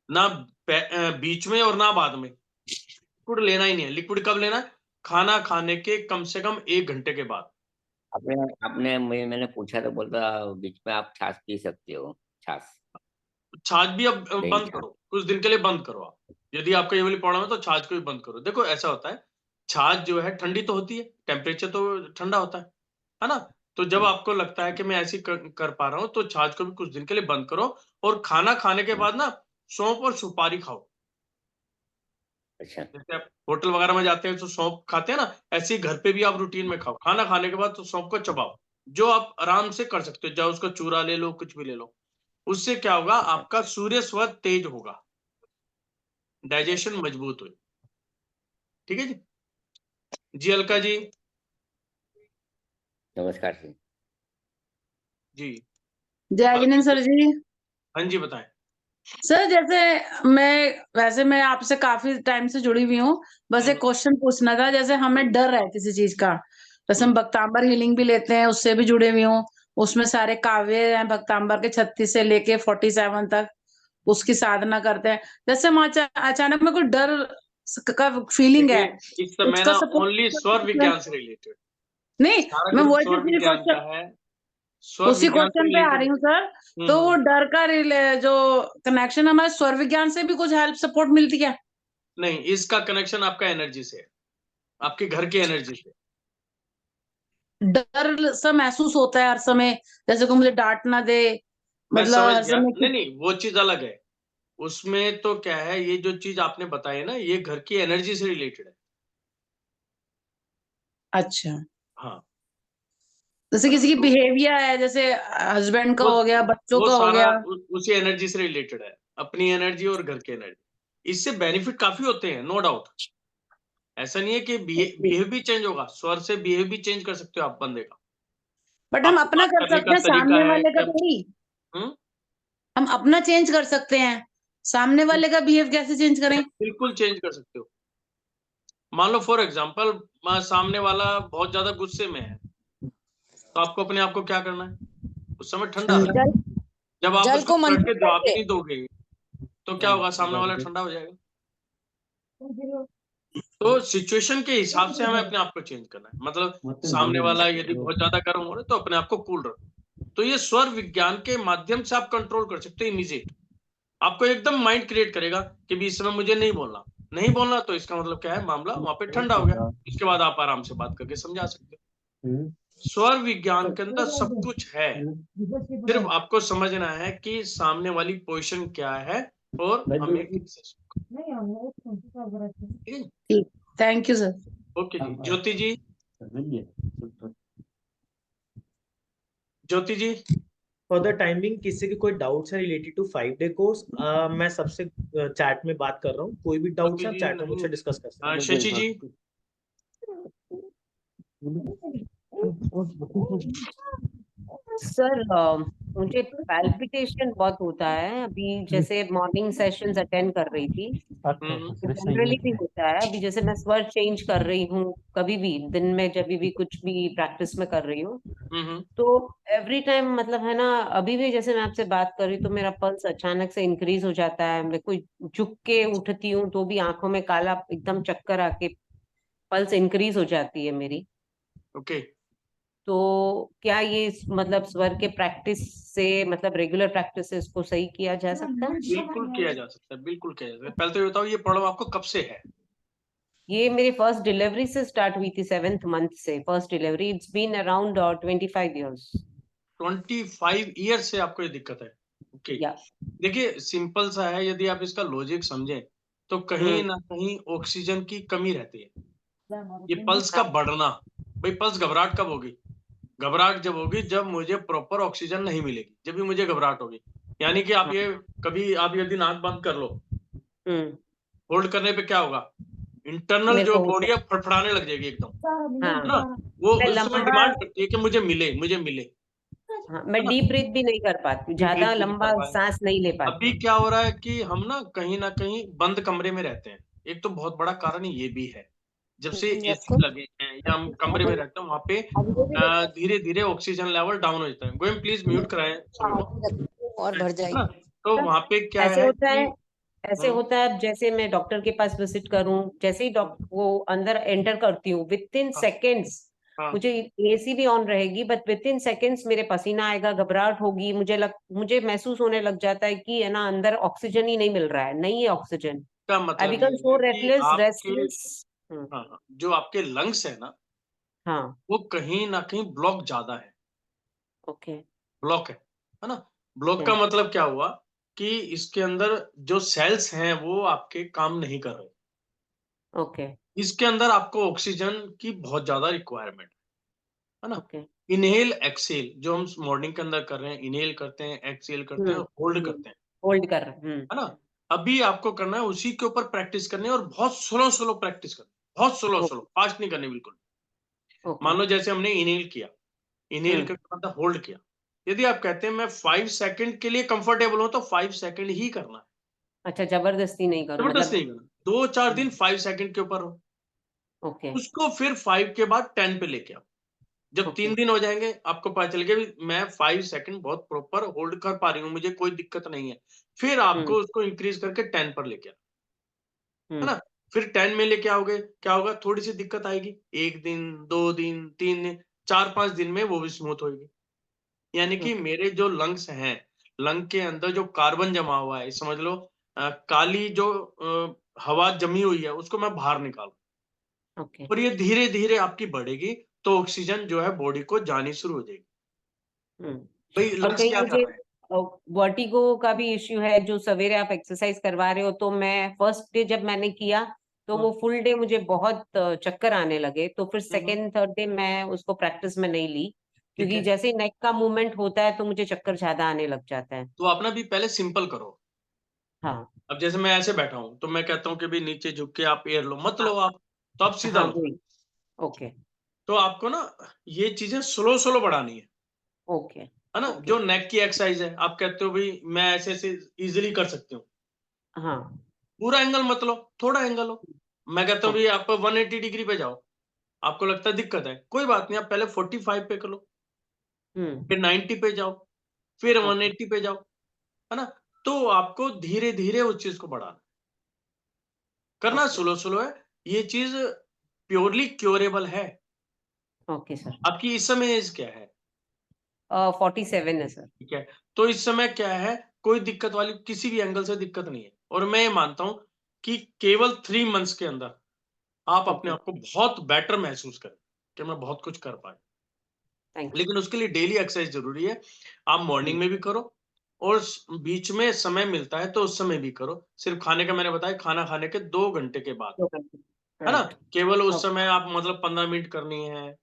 [SPEAKER 2] ना बीच में और ना बाद में। लिक्विड लेना ही नहीं है। लिक्विड कब लेना है? खाना खाने के कम से कम 1 घंटे के बाद।
[SPEAKER 9] आपने आपने मैंने पूछा तो बोलता बीच में आप छाछ पी सकते हो, छाछ,
[SPEAKER 2] छाछ भी अब
[SPEAKER 9] दही
[SPEAKER 2] बंद
[SPEAKER 9] छाछ।
[SPEAKER 2] करो, कुछ दिन के लिए बंद करो आप। यदि आपको ये वाली प्रॉब्लम है तो छाछ को भी बंद करो। देखो ऐसा होता है, छाछ जो है ठंडी तो होती है, टेम्परेचर तो ठंडा होता है ना? तो जब आपको लगता है कि मैं ऐसे ही कर पा रहा हूँ, तो छाछ को भी कुछ दिन के लिए बंद करो और खाना खाने के बाद ना सौंफ और सुपारी खाओ।
[SPEAKER 9] अच्छा।
[SPEAKER 2] जैसे आप होटल वगैरह में जाते हैं तो सौंफ खाते हैं ना, ऐसे ही घर पे भी आप रूटीन में खाओ। खाना खाने के बाद तो सौंफ को चबाओ, जो आप आराम से कर सकते हो। चाहे उसका चूरा ले लो, कुछ भी ले लो। उससे क्या होगा,
[SPEAKER 9] अच्छा।
[SPEAKER 2] आपका सूर्य स्वर तेज होगा, डाइजेशन मजबूत हुई। ठीक है जी। जी अलका जी।
[SPEAKER 9] नमस्कार सर।
[SPEAKER 2] जी
[SPEAKER 15] जय जिनेंद्र सर जी।
[SPEAKER 2] हाँ जी, बताएं।
[SPEAKER 15] सर जैसे मैं आपसे काफी टाइम से जुड़ी हुई हूँ, बस एक क्वेश्चन पूछना था। जैसे हमें डर है किसी चीज का, जैसे हम भक्तांबर हीलिंग भी लेते हैं, उससे भी जुड़े हुई हूँ, उसमें सारे काव्य हैं भक्तांबर के 36 से लेके 47 तक, उसकी साधना करते हैं। जैसे हम अचानक में कोई डर का फीलिंग है,
[SPEAKER 2] देखिए, इस समय
[SPEAKER 15] उसका
[SPEAKER 2] ना ओनली स्वर
[SPEAKER 15] सपोर्ट
[SPEAKER 2] विज्ञान से रिलेटेड,
[SPEAKER 15] नहीं,
[SPEAKER 2] सारा
[SPEAKER 15] मैं
[SPEAKER 2] ग्रुप
[SPEAKER 15] वही
[SPEAKER 2] स्वर
[SPEAKER 15] तो
[SPEAKER 2] विज्ञान का है, स्वर
[SPEAKER 15] उसी
[SPEAKER 2] विज्ञान से
[SPEAKER 15] क्वेश्चन पे आ
[SPEAKER 2] रिलेटेड
[SPEAKER 15] रही
[SPEAKER 2] है।
[SPEAKER 15] हूँ सर। तो वो
[SPEAKER 2] हम्म।
[SPEAKER 15] डर का जो कनेक्शन हमारे स्वर विज्ञान से भी कुछ हेल्प सपोर्ट मिलती है?
[SPEAKER 2] नहीं, इसका कनेक्शन आपका एनर्जी से है, आपके घर की एनर्जी से।
[SPEAKER 15] डर सा महसूस होता है हर समय, जैसे कोई मुझे डांट ना दे,
[SPEAKER 2] मैं
[SPEAKER 15] मतलब
[SPEAKER 2] समझ
[SPEAKER 15] हर
[SPEAKER 2] गया,
[SPEAKER 15] समय
[SPEAKER 2] नहीं नहीं, वो चीज अलग है। उसमें तो क्या है, ये जो चीज आपने बताई है ना, ये घर की एनर्जी से रिलेटेड है।
[SPEAKER 15] अच्छा,
[SPEAKER 2] हाँ,
[SPEAKER 15] जैसे
[SPEAKER 2] है ना?
[SPEAKER 15] किसी की
[SPEAKER 2] तो
[SPEAKER 15] बिहेवियर है, जैसे हस्बैंड का
[SPEAKER 2] वो
[SPEAKER 15] हो गया, बच्चों
[SPEAKER 2] वो
[SPEAKER 15] का हो
[SPEAKER 2] सारा
[SPEAKER 15] गया।
[SPEAKER 2] उसी एनर्जी से रिलेटेड है, अपनी एनर्जी और घर की एनर्जी। इससे बेनिफिट काफी होते हैं, नो डाउट। ऐसा नहीं है कि बिहेव भी चेंज होगा, स्वर से बिहेव भी चेंज कर सकते हो आप बंदे का।
[SPEAKER 15] बट हम
[SPEAKER 2] आपके
[SPEAKER 15] अपना
[SPEAKER 2] बात
[SPEAKER 15] कर
[SPEAKER 2] करने
[SPEAKER 15] सकते
[SPEAKER 2] का
[SPEAKER 15] हैं,
[SPEAKER 2] तरीका
[SPEAKER 15] सामने
[SPEAKER 2] है
[SPEAKER 15] वाले का
[SPEAKER 2] क्या?
[SPEAKER 15] थोड़ी।
[SPEAKER 2] हम्म।
[SPEAKER 15] हम अपना चेंज कर सकते हैं, सामने वाले का बिहेव कैसे चेंज करें?
[SPEAKER 2] बिल्कुल चेंज कर सकते हो। मान लो फॉर एग्जांपल, सामने वाला बहुत ज्यादा गुस्से में है, तो आपको अपने आप को क्या करना है, उस समय ठंडा रखना।
[SPEAKER 15] जल
[SPEAKER 2] जब आप
[SPEAKER 15] जल
[SPEAKER 2] उसको
[SPEAKER 15] को
[SPEAKER 2] पलट
[SPEAKER 15] मंथन
[SPEAKER 2] के जवाब ही
[SPEAKER 15] करके।
[SPEAKER 2] नहीं दोगे, तो क्या होगा, सामने वाला ठंडा हो जाएगा। तो सिचुएशन के हिसाब से हमें अपने आप को चेंज करना है। मतलब सामने वाला यदि बहुत ज्यादा गर्म हो रहा है, तो अपने आप को कूल रखो। तो ये स्वर विज्ञान के माध्यम से आप कंट्रोल कर सकते हो इमीडिएट। आपको एकदम माइंड क्रिएट करेगा कि भी इस समय मुझे नहीं बोलना, नहीं बोलना, तो इसका मतलब क्या है, मामला वहां पे ठंडा हो गया। इसके बाद आप आराम से बात करके समझा सकते हो। स्वर विज्ञान के अंदर सब कुछ है, सिर्फ आपको समझना है कि सामने वाली पोजीशन क्या है और हमें कैसे।
[SPEAKER 15] ठीक, थैंक यू सर।
[SPEAKER 2] ओके जी। Jyoti ji, Jyoti ji,
[SPEAKER 1] for the timing किसी के कोई डाउट्स है रिलेटेड टू 5 डे कोर्स, मैं सबसे चैट में बात कर रहा हूँ, कोई भी डाउट्स है आप चैट में मुझसे डिस्कस कर सकते हैं।
[SPEAKER 2] शशि जी,
[SPEAKER 16] सर मुझे पैल्पिटेशन बहुत होता है अभी, जैसे मॉर्निंग सेशंस अटेंड कर रही थी, जनरली भी होता है अभी, जैसे मैं स्वर चेंज कर रही हूँ कभी भी दिन में, जब भी कुछ भी प्रैक्टिस में कर रही हूँ, तो एवरी टाइम मतलब है ना, अभी भी जैसे मैं आपसे बात कर रही हूँ तो मेरा पल्स अचानक से इंक्रीज हो जाता है, मैं कोई झुक के उठती हूँ तो भी आंखों में काला एकदम चक्कर आके पल्स इंक्रीज हो जाती है मेरी।
[SPEAKER 2] ओके।
[SPEAKER 16] तो क्या ये मतलब स्वर के प्रैक्टिस से, मतलब रेगुलर प्रैक्टिस से इसको सही किया जा सकता है?
[SPEAKER 2] बिल्कुल किया जा सकता है, बिल्कुल किया जा सकता है। पहले तो ये बताओ, ये प्रॉब्लम आपको कब से है?
[SPEAKER 16] ये मेरी फर्स्ट डिलीवरी से स्टार्ट हुई थी, 7th मंथ से first delivery. It's been around 25 years.
[SPEAKER 2] 25 years से आपको ये दिक्कत है? ओके। देखिए सिंपल सा है, यदि आप इसका लॉजिक समझें तो कहीं ना कहीं ऑक्सीजन की कमी रहती है। ये पल्स का बढ़ना, भाई पल्स घबराहट कब होगी? घबराहट जब होगी जब मुझे प्रॉपर ऑक्सीजन नहीं मिलेगी, जब भी मुझे घबराहट होगी। यानी कि आप ये कभी आप यदि नाक बंद कर लो, होल्ड करने पे क्या होगा, इंटरनल जो बॉडी है फड़फड़ाने लग जाएगी एकदम, है ना? वो उस समय डिमांड करती है कि मुझे मिले, मुझे मिले।
[SPEAKER 16] हाँ, मैं डीप ब्रीथ भी नहीं कर पाती, ज्यादा लंबा सांस नहीं ले पाती।
[SPEAKER 2] अभी क्या हो रहा है कि हम ना कहीं बंद कमरे में रहते हैं, एक तो बहुत बड़ा कारण ये भी है। जब से एसी लगे हैं या हम कमरे में रहते हैं, वहां पे धीरे धीरे ऑक्सीजन लेवल डाउन हो जाता है। गोइंग प्लीज म्यूट कराएं सभी लोग,
[SPEAKER 16] और बढ़ जाएगी।
[SPEAKER 2] तो वहां पे क्या
[SPEAKER 16] ऐसे
[SPEAKER 2] है
[SPEAKER 16] होता है,
[SPEAKER 2] कि
[SPEAKER 16] ऐसे होता है जैसे मैं डॉक्टर के पास विजिट करूं, जैसे ही डॉक्टर वो अंदर एंटर करती हूँ, विद इन सेकेंड्स मुझे एसी भी ऑन रहेगी, बट विद इन सेकेंड्स मेरे पसीना आएगा, घबराहट होगी, मुझे महसूस होने लग जाता है कि है ना अंदर ऑक्सीजन ही नहीं मिल रहा है, नहीं है ऑक्सीजन।
[SPEAKER 2] का
[SPEAKER 16] आई
[SPEAKER 2] मतलब
[SPEAKER 16] बिकम
[SPEAKER 2] ये
[SPEAKER 16] सो
[SPEAKER 2] है कि
[SPEAKER 16] रेस्टलेस
[SPEAKER 2] आपके
[SPEAKER 16] रेस्टलेस।
[SPEAKER 2] जो आपके लंग्स है ना,
[SPEAKER 16] हाँ,
[SPEAKER 2] वो कहीं ना कहीं ब्लॉक ज्यादा है।
[SPEAKER 16] ओके।
[SPEAKER 2] ब्लॉक है ना? ब्लॉक का मतलब क्या हुआ कि इसके अंदर जो सेल्स हैं वो आपके काम नहीं कर रहे।
[SPEAKER 16] ओके।
[SPEAKER 2] इसके अंदर आपको ऑक्सीजन की बहुत ज्यादा रिक्वायरमेंट है ना? इनहेल एक्सेल जो हम मॉर्निंग के अंदर कर रहे हैं, इनहेल करते हैं, एक्सेल करते हैं, होल्ड करते हैं,
[SPEAKER 16] होल्ड कर
[SPEAKER 2] है ना? अभी आपको करना है उसी के ऊपर प्रैक्टिस करनी है, और बहुत स्लो प्रैक्टिस करनी है, बहुत स्लो, फास्ट नहीं करनी बिल्कुल। मान लो जैसे हमने इनहेल किया, इनहेल के बाद होल्ड किया, यदि आप कहते हैं मैं 5 सेकंड के लिए कंफर्टेबल हूं तो 5 सेकंड ही करना है।
[SPEAKER 16] अच्छा, जबरदस्ती नहीं करो,
[SPEAKER 2] जबरदस्त
[SPEAKER 16] मतलब
[SPEAKER 2] नहीं करना। 2-4 दिन 5 सेकंड के ऊपर हो,
[SPEAKER 16] ओके।
[SPEAKER 2] उसको फिर 5 के बाद 10 पे लेके आओ। जब 3 दिन हो जाएंगे, आपको पता चल गया भी मैं 5 सेकंड बहुत प्रॉपर होल्ड कर पा रही हूँ, मुझे कोई दिक्कत नहीं है, फिर आपको उसको इंक्रीज करके 10 पर लेके आओ, है ना? फिर 10 में लेके आओगे, क्या होगा, थोड़ी सी दिक्कत आएगी, 1 दिन, 2 दिन, 3 दिन, 4-5 दिन में वो भी स्मूथ होगी। यानी कि मेरे जो लंग्स हैं, लंग के अंदर जो कार्बन जमा हुआ है, समझ लो काली जो हवा जमी हुई है, उसको मैं बाहर निकालूं,
[SPEAKER 16] ओके।
[SPEAKER 2] और ये धीरे धीरे आपकी बढ़ेगी तो ऑक्सीजन जो है बॉडी को जानी शुरू हो जाएगी। भाई
[SPEAKER 16] और
[SPEAKER 2] लंग्स
[SPEAKER 16] कहीं
[SPEAKER 2] क्या कर
[SPEAKER 16] मुझे
[SPEAKER 2] रहे हैं?
[SPEAKER 16] वर्टिगो का भी इश्यू है, जो सवेरे आप एक्सरसाइज करवा रहे हो, तो मैं फर्स्ट डे जब मैंने किया तो वो फुल डे मुझे बहुत चक्कर आने लगे, तो फिर सेकेंड थर्ड डे मैं उसको प्रैक्टिस में नहीं ली, क्योंकि जैसे ही नेक का मूवमेंट होता है तो मुझे चक्कर ज्यादा आने लग जाता है।
[SPEAKER 2] तो आप ना भी पहले सिंपल करो।
[SPEAKER 16] हाँ,
[SPEAKER 2] अब जैसे मैं ऐसे बैठा हूं तो मैं कहता हूं कि भी नीचे झुक के आप एयर लो, मत लो आप, तो आप सीधा
[SPEAKER 16] हाँ
[SPEAKER 2] लो।
[SPEAKER 16] वही, ओके
[SPEAKER 2] तो आपको ना ये चीजें स्लो बढ़ानी है
[SPEAKER 16] ओके।
[SPEAKER 2] ना? जो नेक की एक्सरसाइज है, आप कहते हो भाई मैं ऐसे ऐसे इजिली कर सकती हूँ,
[SPEAKER 16] हाँ,
[SPEAKER 2] पूरा एंगल मत लो, थोड़ा एंगल लो। मैं कहता हूँ भाई आप 180 डिग्री पे जाओ, आपको लगता है दिक्कत है, कोई बात नहीं, आप पहले 45 पे कर लो, फिर 90 पे जाओ, फिर 180 पे जाओ, है ना? तो आपको धीरे धीरे उस चीज को बढ़ाना, करना स्लो है। ये चीज प्योरली क्योरेबल है।
[SPEAKER 16] Okay sir.
[SPEAKER 2] आपकी इस समय एज क्या है?
[SPEAKER 16] 47 है सर।
[SPEAKER 2] ठीक है, तो इस समय क्या है, कोई दिक्कत वाली किसी भी एंगल से दिक्कत नहीं है, और मैं ये मानता हूं कि केवल 3 मंथ्स के अंदर आप अपने आप को बहुत बेटर महसूस करें कि मैं बहुत कुछ कर पाया।
[SPEAKER 16] Thank you.
[SPEAKER 2] लेकिन उसके लिए डेली एक्सरसाइज जरूरी है। आप मॉर्निंग में भी करो और बीच में समय मिलता है तो उस समय भी करो। सिर्फ खाने का मैंने बताया, खाना खाने के 2 घंटे के बाद,
[SPEAKER 16] 2 घंटे,
[SPEAKER 2] है ना?
[SPEAKER 16] राइट।
[SPEAKER 2] केवल उस
[SPEAKER 16] ओके।
[SPEAKER 2] समय आप मतलब 15 मिनट करनी है,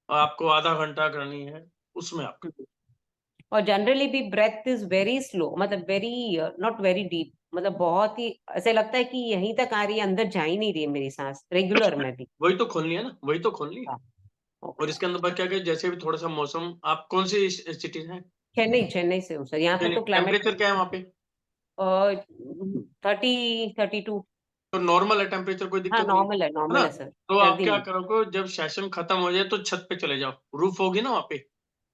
[SPEAKER 2] आपको आधा घंटा करनी है, उसमें आप करो।
[SPEAKER 16] और जनरली भी ब्रेथ इज वेरी स्लो, मतलब वेरी नॉट वेरी डीप, मतलब बहुत ही ऐसे लगता है कि यहीं तक आ रही है, अंदर जा ही नहीं रही है मेरी सांस रेगुलर में भी।
[SPEAKER 2] वही तो खोलनी है ना, वही तो खोलनी है।
[SPEAKER 16] हाँ,
[SPEAKER 2] और
[SPEAKER 16] ओके।
[SPEAKER 2] इसके अंदर क्या जैसे भी थोड़ा सा मौसम, आप कौन सी सिटी है?
[SPEAKER 16] चेन्नई, चेन्नई से हूँ सर। यहाँ पे तो क्लाइमेट
[SPEAKER 2] टेम्परेचर क्या है वहाँ पे?
[SPEAKER 16] 32।
[SPEAKER 2] तो नॉर्मल है टेम्परेचर, कोई
[SPEAKER 16] हाँ
[SPEAKER 2] दिक्कत नहीं है
[SPEAKER 16] नॉर्मल
[SPEAKER 2] ना?
[SPEAKER 16] है सर,
[SPEAKER 2] तो आप
[SPEAKER 16] सर्दी
[SPEAKER 2] क्या
[SPEAKER 16] नहीं।
[SPEAKER 2] करोगे, जब सेशन खत्म हो जाए तो छत पे चले जाओ, रूफ होगी ना वहाँ पे?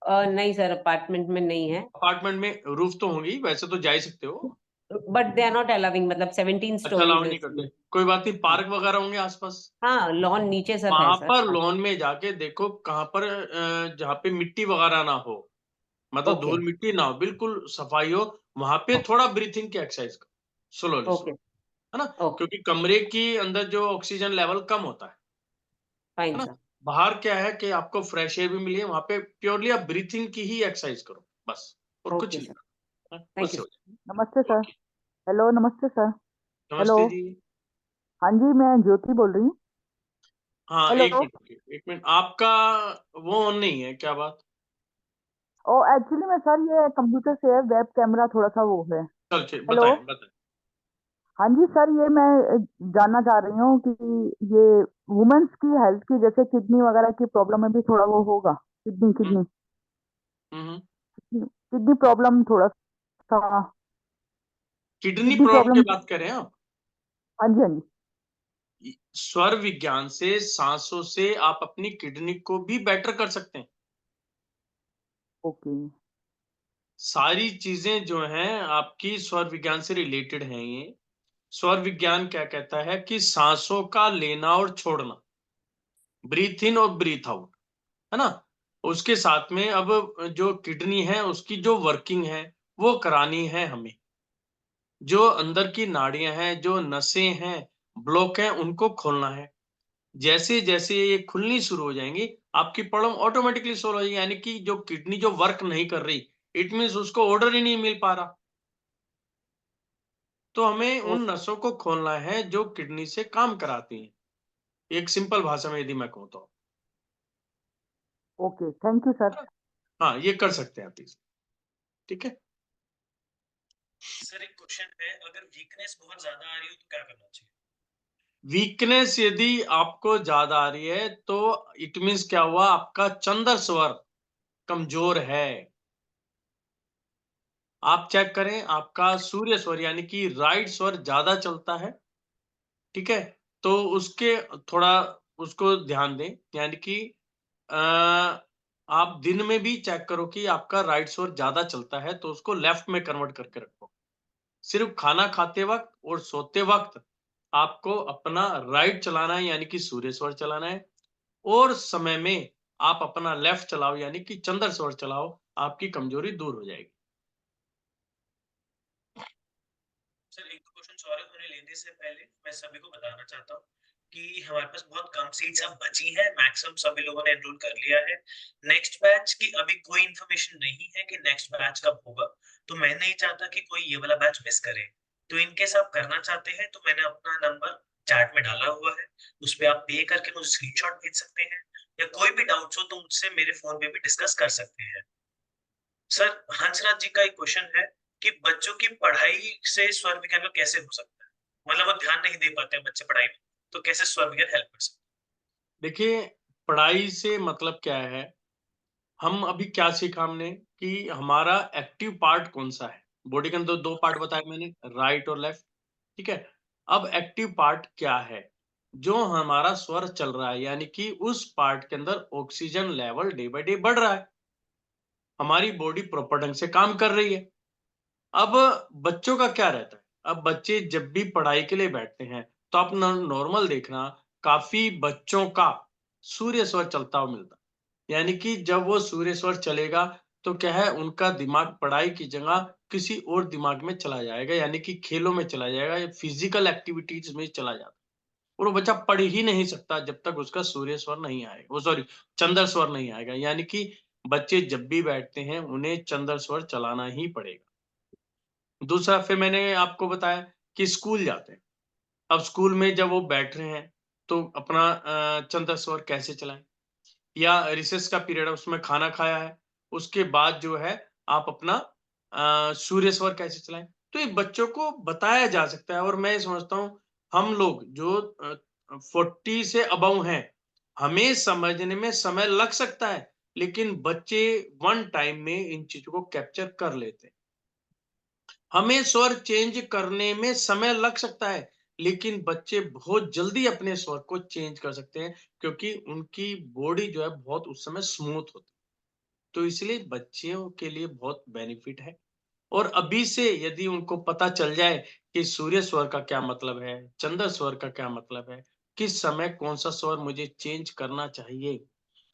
[SPEAKER 16] नहीं सर, अपार्टमेंट में नहीं है,
[SPEAKER 2] अपार्टमेंट में रूफ तो होंगी, वैसे तो जा ही सकते हो।
[SPEAKER 16] But they are not allowing, मतलब 17
[SPEAKER 2] अच्छा, अलाउ
[SPEAKER 16] स्टोरीज है
[SPEAKER 2] नहीं करते,
[SPEAKER 16] इसमें।
[SPEAKER 2] कोई बात नहीं।
[SPEAKER 16] हाँ,
[SPEAKER 2] पार्क वगैरह होंगे आसपास?
[SPEAKER 16] हाँ लॉन नीचे सब है
[SPEAKER 2] वहां
[SPEAKER 16] सर।
[SPEAKER 2] पर
[SPEAKER 16] हाँ,
[SPEAKER 2] लॉन में जाके देखो कहाँ पर जहाँ पे मिट्टी वगैरह ना हो, मतलब
[SPEAKER 16] ओके
[SPEAKER 2] धूल मिट्टी ना हो, बिल्कुल सफाई हो, वहां पे थोड़ा ब्रीथिंग की एक्सरसाइज करो, स्लोली
[SPEAKER 16] ओके
[SPEAKER 2] स्लो, है ना?
[SPEAKER 16] ओके,
[SPEAKER 2] क्योंकि कमरे के अंदर जो ऑक्सीजन लेवल कम होता है
[SPEAKER 16] फाइन
[SPEAKER 2] ना?
[SPEAKER 16] सर।
[SPEAKER 2] बाहर क्या है कि आपको फ्रेश एयर भी मिली है, वहां पे प्योरली आप ब्रीथिंग की ही एक्सरसाइज करो बस, और कुछ
[SPEAKER 16] ओके
[SPEAKER 2] नहीं
[SPEAKER 16] सर,
[SPEAKER 2] करना, हाँ,
[SPEAKER 16] थैंक
[SPEAKER 2] उससे
[SPEAKER 16] यू।
[SPEAKER 2] हो जाए।
[SPEAKER 3] नमस्ते सर। हेलो, नमस्ते सर। हेलो।
[SPEAKER 2] नमस्ते जी।
[SPEAKER 3] हाँ जी, मैं ज्योति बोल रही हूँ।
[SPEAKER 2] हाँ,
[SPEAKER 3] हेलो।
[SPEAKER 2] एक मिनट, आपका वो ऑन नहीं है क्या बात?
[SPEAKER 3] ओ एक्चुअली मैं सर, ये कंप्यूटर से है, वेब कैमरा थोड़ा सा वो है।
[SPEAKER 2] चल ठीक,
[SPEAKER 3] हेलो।
[SPEAKER 2] बताएं बताएं।
[SPEAKER 3] हाँ जी सर, ये मैं जानना चाह रही हूँ कि ये वुमेन्स की हेल्थ की, जैसे किडनी वगैरह की प्रॉब्लम में भी थोड़ा वो होगा। किडनी किडनी
[SPEAKER 2] हम्म।
[SPEAKER 3] किडनी प्रॉब्लम थोड़ा सा।
[SPEAKER 2] किडनी
[SPEAKER 3] किडनी
[SPEAKER 2] प्रॉब्लम की
[SPEAKER 3] प्रॉब्लम।
[SPEAKER 2] बात कर रहे हैं आप?
[SPEAKER 3] हाँ जी, हाँ जी।
[SPEAKER 2] स्वर विज्ञान से, सांसों से आप अपनी किडनी को भी बेटर कर सकते हैं।
[SPEAKER 3] ओके।
[SPEAKER 2] सारी चीजें जो हैं आपकी स्वर विज्ञान से रिलेटेड हैं। ये स्वर विज्ञान क्या कहता है कि सांसों का लेना और छोड़ना, ब्रीथ इन और ब्रीथ आउट, है ना? उसके साथ में अब जो किडनी है उसकी जो वर्किंग है वो करानी है हमें। जो अंदर की नाड़ियां हैं, जो नसें हैं, ब्लॉक हैं, उनको खोलना है। जैसे जैसे ये खुलनी शुरू हो जाएंगी, आपकी प्रॉब्लम ऑटोमेटिकली सोल्व हो जाएगी। यानी कि जो किडनी जो वर्क नहीं कर रही, इट मीन्स उसको ऑर्डर ही नहीं मिल पा रहा। तो हमें
[SPEAKER 3] ओ-
[SPEAKER 2] उन नसों को खोलना है जो किडनी से काम कराती हैं। एक सिंपल भाषा में यदि मैं कहूँ तो,
[SPEAKER 3] ओके, थैंक यू सर।
[SPEAKER 2] हाँ, ये कर सकते हैं आप इसे, ठीक है?
[SPEAKER 1] सर एक क्वेश्चन है, अगर वीकनेस बहुत ज्यादा आ रही हो तो क्या करना चाहिए?
[SPEAKER 2] वीकनेस यदि आपको ज्यादा आ रही है तो इट मीन्स क्या हुआ, आपका चंद्र स्वर कमजोर है। आप चेक करें, आपका सूर्य स्वर यानी कि राइट स्वर ज्यादा चलता है, ठीक है? तो उसके थोड़ा उसको ध्यान दें, यानी कि आप दिन में भी चेक करो कि आपका राइट स्वर ज्यादा चलता है तो उसको लेफ्ट में कन्वर्ट करके रखो। सिर्फ खाना खाते वक्त और सोते वक्त आपको अपना राइट चलाना है, यानी कि सूर्य स्वर चलाना है, और समय में आप अपना लेफ्ट चलाओ यानी कि चंद्र स्वर चलाओ, आपकी कमजोरी दूर हो जाएगी।
[SPEAKER 1] सर एक दो क्वेश्चन और उन्हें लेने से पहले मैं सभी को बताना चाहता हूँ कि हमारे पास बहुत कम सीट्स अब बची है, मैक्सिमम सभी लोगों ने एनरोल कर लिया है। नेक्स्ट बैच की अभी कोई इन्फॉर्मेशन नहीं है कि नेक्स्ट बैच कब होगा, तो मैं नहीं चाहता कि कोई ये वाला बैच मिस करे। तो इनकेस आप करना चाहते हैं तो मैंने अपना नंबर चैट में डाला हुआ है, उस पर आप पे करके मुझे स्क्रीनशॉट भेज सकते हैं, या कोई भी डाउट्स हो तो मुझसे मेरे फोन पे भी डिस्कस कर सकते हैं। सर हंसराज जी का एक क्वेश्चन है कि बच्चों की पढ़ाई से स्वर विज्ञान को कैसे हो सकता है, मतलब वो ध्यान नहीं दे पाते हैं बच्चे पढ़ाई में, तो कैसे स्वर विज्ञान हेल्प कर सकता
[SPEAKER 2] देखिए, पढ़ाई से मतलब क्या है, हम अभी क्या सीखा हमने कि हमारा एक्टिव पार्ट कौन सा है। बॉडी के अंदर 2 पार्ट बताए मैंने, राइट और लेफ्ट, ठीक है? अब एक्टिव पार्ट क्या है? जो हमारा स्वर चल रहा है, यानी कि उस पार्ट के अंदर oxygen level day by day बढ़ रहा है, हमारी बॉडी प्रॉपर ढंग से काम कर रही है। अब बच्चों का क्या रहता है, अब बच्चे जब भी पढ़ाई के लिए बैठते हैं तो आप नॉर्मल देखना, काफी बच्चों का सूर्य स्वर चलता हुआ मिलता है। यानी कि जब वो सूर्य स्वर चलेगा तो क्या है, उनका दिमाग पढ़ाई की जगह किसी और दिमाग में चला जाएगा, यानी कि खेलों में चला जाएगा या फिजिकल एक्टिविटीज में चला जाता है, और वो बच्चा पढ़ ही नहीं सकता जब तक उसका सूर्य स्वर नहीं आएगा, वो सॉरी चंद्र स्वर नहीं आएगा। यानी कि बच्चे जब भी बैठते हैं उन्हें चंद्र स्वर चलाना ही पड़ेगा। दूसरा, फिर मैंने आपको बताया कि स्कूल जाते हैं। अब स्कूल में जब वो बैठ रहे हैं तो अपना चंद्र स्वर कैसे चलाएं, या रिसेस का पीरियड है उसमें खाना खाया है, उसके बाद जो है आप अपना सूर्य स्वर कैसे चलाएं। तो ये बच्चों को बताया जा सकता है। और मैं समझता हूँ हम लोग जो 40 से अबव हैं, हमें समझने में समय लग सकता है, लेकिन बच्चे वन टाइम में इन चीजों को कैप्चर कर लेते हैं। हमें स्वर चेंज करने में समय लग सकता है, लेकिन बच्चे बहुत जल्दी अपने स्वर को चेंज कर सकते हैं, क्योंकि उनकी बॉडी जो है बहुत उस समय स्मूथ होती है। तो इसलिए बच्चियों के लिए बहुत बेनिफिट है। और अभी से यदि उनको पता चल जाए कि सूर्य स्वर का क्या मतलब है, चंद्र स्वर का क्या मतलब है, किस समय कौन सा स्वर मुझे चेंज करना चाहिए,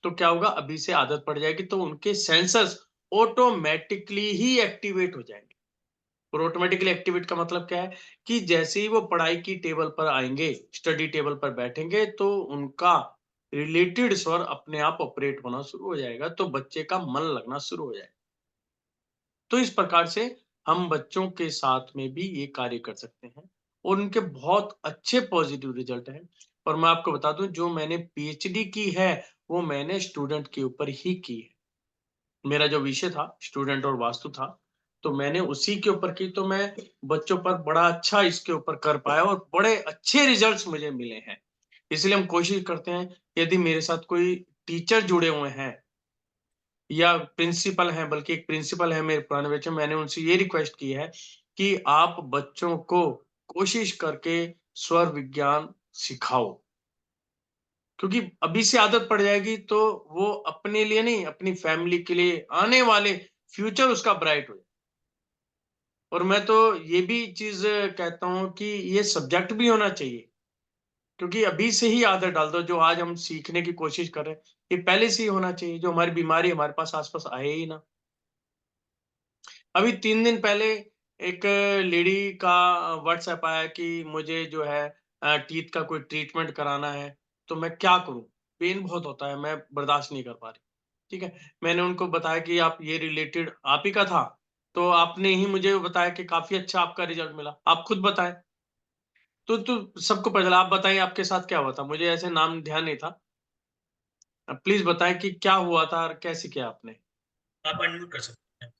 [SPEAKER 2] तो क्या होगा, अभी से आदत पड़ जाएगी तो उनके सेंसर्स ऑटोमेटिकली ही एक्टिवेट हो जाएंगे। और ऑटोमेटिकली एक्टिवेट का मतलब क्या है कि जैसे ही वो पढ़ाई की टेबल पर आएंगे, स्टडी टेबल पर बैठेंगे, तो उनका रिलेटेड स्वर अपने आप ऑपरेट होना शुरू हो जाएगा, तो बच्चे का मन लगना शुरू हो जाएगा। तो इस प्रकार से हम बच्चों के साथ में भी ये कार्य कर सकते हैं और उनके बहुत अच्छे पॉजिटिव रिजल्ट हैं। और मैं आपको बता दूं, जो मैंने पीएचडी की है वो मैंने स्टूडेंट के ऊपर ही की है। मेरा जो विषय था स्टूडेंट और वास्तु था, तो मैंने उसी के ऊपर की, तो मैं बच्चों पर बड़ा अच्छा इसके ऊपर कर पाया और बड़े अच्छे रिजल्ट्स मुझे मिले हैं। इसलिए हम कोशिश करते हैं, यदि मेरे साथ कोई टीचर जुड़े हुए हैं या प्रिंसिपल हैं, बल्कि एक प्रिंसिपल है मेरे पुराने बच्चे, मैंने उनसे ये रिक्वेस्ट की है कि आप बच्चों को कोशिश करके स्वर विज्ञान सिखाओ, क्योंकि अभी से आदत पड़ जाएगी तो वो अपने लिए नहीं, अपनी फैमिली के लिए आने वाले फ्यूचर उसका ब्राइट हो जाए। और मैं तो ये भी चीज कहता हूँ कि ये सब्जेक्ट भी होना चाहिए, क्योंकि अभी से ही आदत डाल दो। जो आज हम सीखने की कोशिश कर रहे हैं, ये पहले से ही होना चाहिए, जो हमारी बीमारी हमारे पास आसपास आए ही ना। अभी 3 दिन पहले एक लेडी का व्हाट्सएप आया कि मुझे जो है टीथ का कोई ट्रीटमेंट कराना है, तो मैं क्या करूं, पेन बहुत होता है, मैं बर्दाश्त नहीं कर पा रही। ठीक है, मैंने उनको बताया कि आप ये रिलेटेड आप ही का था, तो आपने ही मुझे बताया कि काफी अच्छा आपका रिजल्ट मिला, आप खुद बताएं। तो सबको पता चला। आप बताइए आपके साथ क्या हुआ था, मुझे ऐसे नाम ध्यान नहीं था। प्लीज बताएं कि क्या हुआ था और कैसे किया आपने। आप अनम्यूट कर सकते हैं।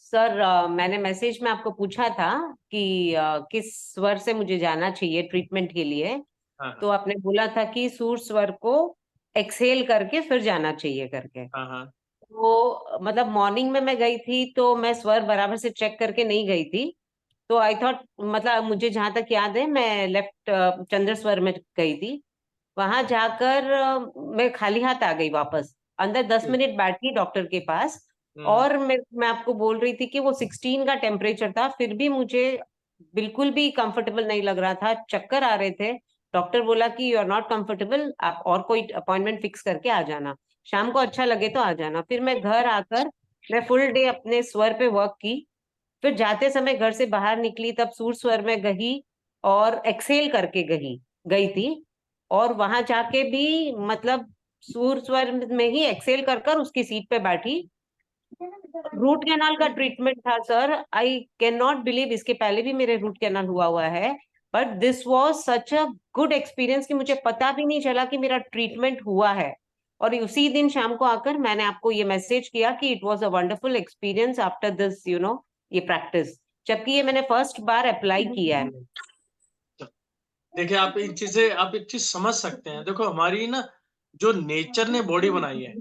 [SPEAKER 16] सर, मैंने मैसेज में आपको पूछा था कि किस स्वर से मुझे जाना चाहिए ट्रीटमेंट के लिए,
[SPEAKER 2] हाँ
[SPEAKER 16] तो आपने बोला था कि सूर स्वर को एक्सहेल करके फिर जाना चाहिए करके।
[SPEAKER 2] हाँ हाँ।
[SPEAKER 16] तो मतलब मॉर्निंग में मैं गई थी तो मैं स्वर बराबर से चेक करके नहीं गई थी, तो आई थॉट, मतलब मुझे जहां तक याद है मैं लेफ्ट चंद्र स्वर में गई थी। वहां जाकर मैं खाली हाथ आ गई वापस। अंदर 10 मिनट बैठी डॉक्टर के पास, और मैं आपको बोल रही थी कि वो 16 का टेम्परेचर था, फिर भी मुझे बिल्कुल भी कंफर्टेबल नहीं लग रहा था, चक्कर आ रहे थे। डॉक्टर बोला कि यू आर नॉट कंफर्टेबल, आप और कोई अपॉइंटमेंट फिक्स करके आ जाना, शाम को अच्छा लगे तो आ जाना। फिर मैं घर आकर मैं फुल डे अपने स्वर पे वर्क की। फिर जाते समय घर से बाहर निकली तब सूर स्वर में गई और एक्सेल करके गई थी। और वहां जाके भी मतलब सूर स्वर में ही एक्सेल कर कर उसकी सीट पे बैठी। रूट कैनाल का ट्रीटमेंट था sir, I can not believe, इसके पहले भी मेरे रूट कैनाल हुआ है, but this was such a good experience कि मुझे पता भी नहीं चला कि मेरा ट्रीटमेंट हुआ है। और उसी दिन शाम को आकर मैंने आपको ये मैसेज किया कि it was a wonderful experience after this ये प्रैक्टिस, जबकि ये मैंने फर्स्ट बार अप्लाई किया है।
[SPEAKER 2] देखिए, आप एक चीज समझ सकते हैं। देखो, हमारी ना जो नेचर ने बॉडी बनाई है,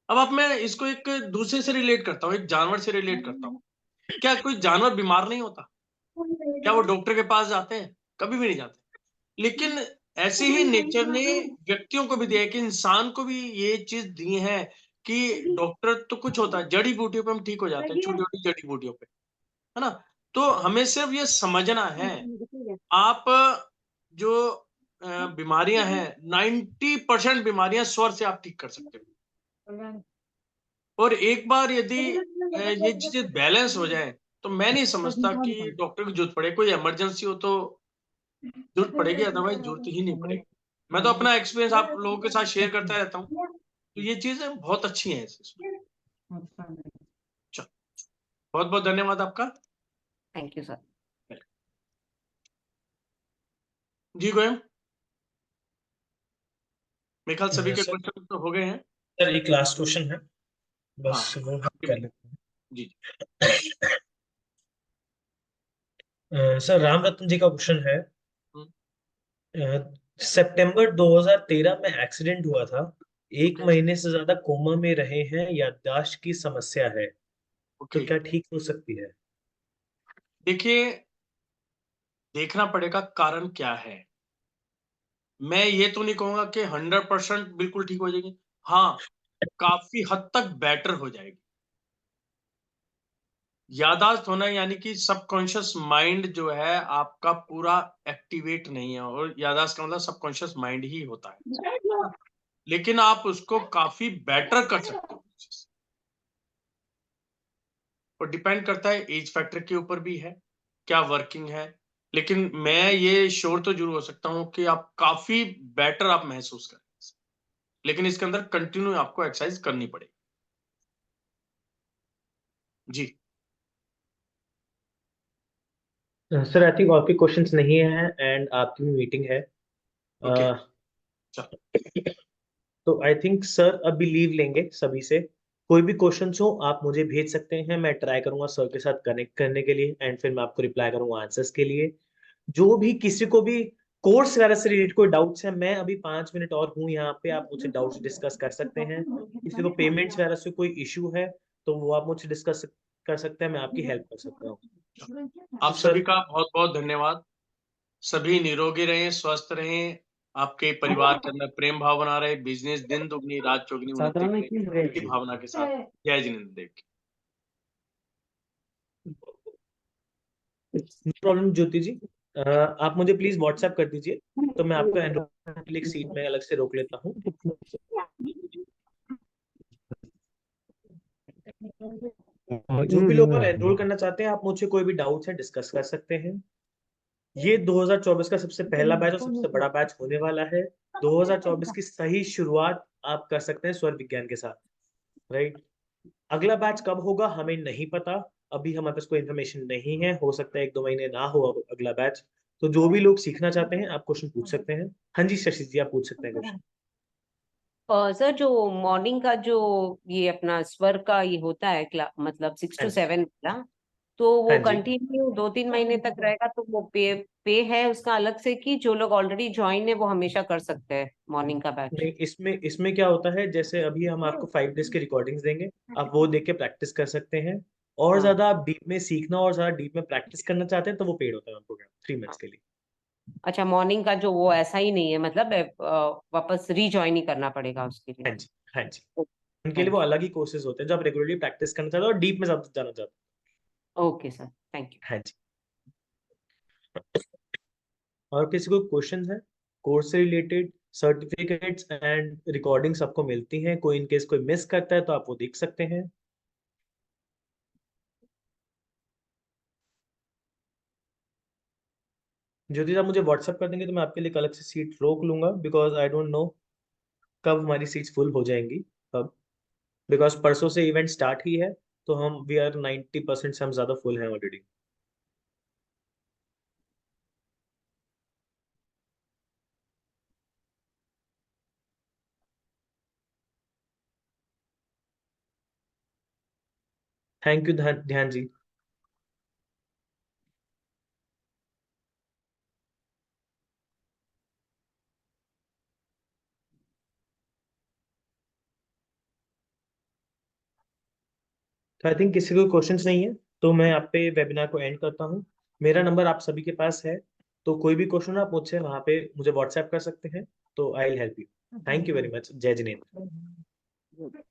[SPEAKER 2] अब मैं इसको एक दूसरे से रिलेट करता हूँ, एक जानवर से रिलेट करता हूँ। क्या कोई जानवर बीमार नहीं होता? क्या वो डॉक्टर के पास जाते हैं? कभी भी नहीं जाते। लेकिन ऐसे ही नेचर ने व्यक्तियों को भी दिया है, कि इंसान को भी ये चीज दी है कि डॉक्टर तो कुछ होता है, जड़ी बूटियों पे हम ठीक हो जाते हैं, छोटी छोटी जड़ी बूटियों पे, है ना। तो हमें सिर्फ ये समझना है, आप जो बीमारियां हैं, 90% बीमारियां स्वर से आप ठीक कर सकते हो। और एक बार यदि ये चीजें बैलेंस हो जाए, तो मैं नहीं समझता कि डॉक्टर की जरूरत पड़े। कोई इमरजेंसी हो तो जरूरत पड़ेगी, अदरवाइज जरूरत ही नहीं पड़ेगी। मैं तो अपना एक्सपीरियंस आप लोगों के साथ शेयर करता रहता हूँ। तो ये चीजें बहुत अच्छी हैं इसमें। चलो, बहुत बहुत धन्यवाद आपका।
[SPEAKER 16] Thank you sir.
[SPEAKER 2] जी गोयम, मेरे ख्याल सभी के
[SPEAKER 1] सर
[SPEAKER 2] क्वेश्चन तो हो गए हैं।
[SPEAKER 1] सर एक लास्ट क्वेश्चन है, बस
[SPEAKER 2] हाँ
[SPEAKER 1] वो हम कर लेते हैं।
[SPEAKER 2] जी।
[SPEAKER 1] सर राम रतन जी का क्वेश्चन है,
[SPEAKER 2] हम्म,
[SPEAKER 1] सितंबर 2013 में एक्सीडेंट हुआ था, 1 महीने से ज्यादा कोमा में रहे हैं, याददाश्त की समस्या है, तो
[SPEAKER 2] ओके,
[SPEAKER 1] क्या ठीक हो सकती है?
[SPEAKER 2] देखिए देखना पड़ेगा कारण क्या है। मैं ये तो नहीं कहूंगा कि 100% बिल्कुल ठीक हो जाएगी, हाँ काफी हद तक बेटर हो जाएगी। यादाश्त होना यानी कि सबकॉन्शियस माइंड जो है आपका पूरा एक्टिवेट नहीं है, और यादाश्त का मतलब सबकॉन्शियस माइंड ही होता है, लेकिन आप उसको काफी बेटर कर सकते हो। और डिपेंड करता है एज फैक्टर के ऊपर भी है, क्या वर्किंग है, लेकिन मैं ये श्योर तो जरूर हो सकता हूं कि आप काफी बेटर आप महसूस करें, लेकिन इसके अंदर कंटिन्यू आपको एक्सरसाइज करनी पड़ेगी। जी
[SPEAKER 1] सर आई थिंक और भी क्वेश्चंस नहीं है, एंड आपकी भी मीटिंग है।
[SPEAKER 2] ओके,
[SPEAKER 1] तो आई थिंक सर अभी लीव लेंगे सभी से। कोई भी क्वेश्चंस हो आप मुझे भेज सकते हैं, मैं ट्राई करूंगा सर के साथ कनेक्ट करने के लिए, एंड फिर मैं आपको रिप्लाई करूंगा आंसर्स के लिए। जो भी किसी को भी कोर्स वगैरह से रिलेटेड कोई डाउट्स है, मैं अभी 5 मिनट और हूँ यहाँ पे, आप मुझसे डाउट्स डिस्कस कर सकते हैं। किसी को पेमेंट्स वगैरह से कोई इशू है तो वो आप मुझसे डिस्कस कर सकते हैं, मैं आपकी हेल्प कर सकता हूँ।
[SPEAKER 2] आप
[SPEAKER 1] तो
[SPEAKER 2] सभी
[SPEAKER 1] सर
[SPEAKER 2] का बहुत बहुत धन्यवाद। सभी निरोगी रहें, स्वस्थ रहें, आपके परिवार के अंदर प्रेम भाव बना रहे, बिजनेस दिन दुगनी रात चौगनी उन्नति करे, इसी भावना के साथ जय जिनेंद्र देव की।
[SPEAKER 1] नो प्रॉब्लम ज्योति जी, आप मुझे प्लीज व्हाट्सएप कर दीजिए, तो मैं आपको एनरोल के लिए एक सीट में अलग से रोक लेता हूँ। जो भी लोग एनरोल करना चाहते हैं, आप मुझसे कोई भी डाउट्स है डिस्कस कर सकते हैं। ये 2024 का सबसे पहला बैच और सबसे बड़ा बैच होने वाला है। 2024 की सही शुरुआत आप कर सकते हैं स्वर विज्ञान के साथ, राइट। अगला बैच कब होगा हमें नहीं पता, अभी हमारे पास कोई इन्फॉर्मेशन नहीं है, हो सकता है 1-2 महीने ना हो अब अगला बैच। तो जो भी लोग सीखना चाहते हैं आप क्वेश्चन पूछ सकते हैं। हाँ जी शशि जी, आप पूछ सकते हैं क्वेश्चन।
[SPEAKER 16] सर जो मॉर्निंग का जो ये अपना स्वर का ये होता है मतलब 6 to 7 वाला, तो वो
[SPEAKER 1] हाँ जी।
[SPEAKER 16] कंटिन्यू 2-3 महीने तक रहेगा, तो वो पे है उसका अलग से, कि जो लोग ऑलरेडी ज्वाइन है वो हमेशा कर सकते हैं मॉर्निंग का बैच?
[SPEAKER 1] नहीं, इसमें क्या होता है, जैसे अभी हम आपको 5 डेज के रिकॉर्डिंग्स देंगे, आप वो देख के प्रैक्टिस कर सकते हैं। और
[SPEAKER 16] हाँ।
[SPEAKER 1] ज्यादा आप डीप में सीखना और ज्यादा डीप में प्रैक्टिस करना चाहते हैं तो वो पेड होता है प्रोग्राम 3 मंथ्स के लिए।
[SPEAKER 16] अच्छा, मॉर्निंग का जो वो ऐसा ही नहीं है, मतलब वापस रीजॉइन ही करना पड़ेगा उसके लिए?
[SPEAKER 1] हाँ जी, हाँ जी, उनके लिए वो अलग ही कोर्सेज होते हैं जो आप रेगुलरली प्रैक्टिस करना चाहते हो और डीप में ज्यादा जाना चाहते
[SPEAKER 16] ओके सर, थैंक यू।
[SPEAKER 1] हो। हाँ जी। और किसी को क्वेश्चन है कोर्स से रिलेटेड, सर्टिफिकेट्स एंड रिकॉर्डिंग सबको मिलती हैं, कोई इनकेस कोई मिस करता है तो आप वो देख सकते हैं। ज्योति आप मुझे व्हाट्सएप कर देंगे तो मैं आपके लिए एक अलग से सीट रोक लूंगा, बिकॉज आई डोंट नो कब हमारी सीट्स फुल हो जाएंगी कब, बिकॉज परसों से इवेंट स्टार्ट ही है, तो हम वी आर 90% से हम ज्यादा फुल हैं ऑलरेडी। थैंक यू ध्यान जी। तो आई थिंक किसी को क्वेश्चंस नहीं है, तो मैं आप पे वेबिनार को एंड करता हूँ। मेरा नंबर आप सभी के पास है, तो कोई भी क्वेश्चन आप मुझसे वहां पे मुझे व्हाट्सएप कर सकते हैं, तो I will help you. Thank you very much. जय जिनेंद्र।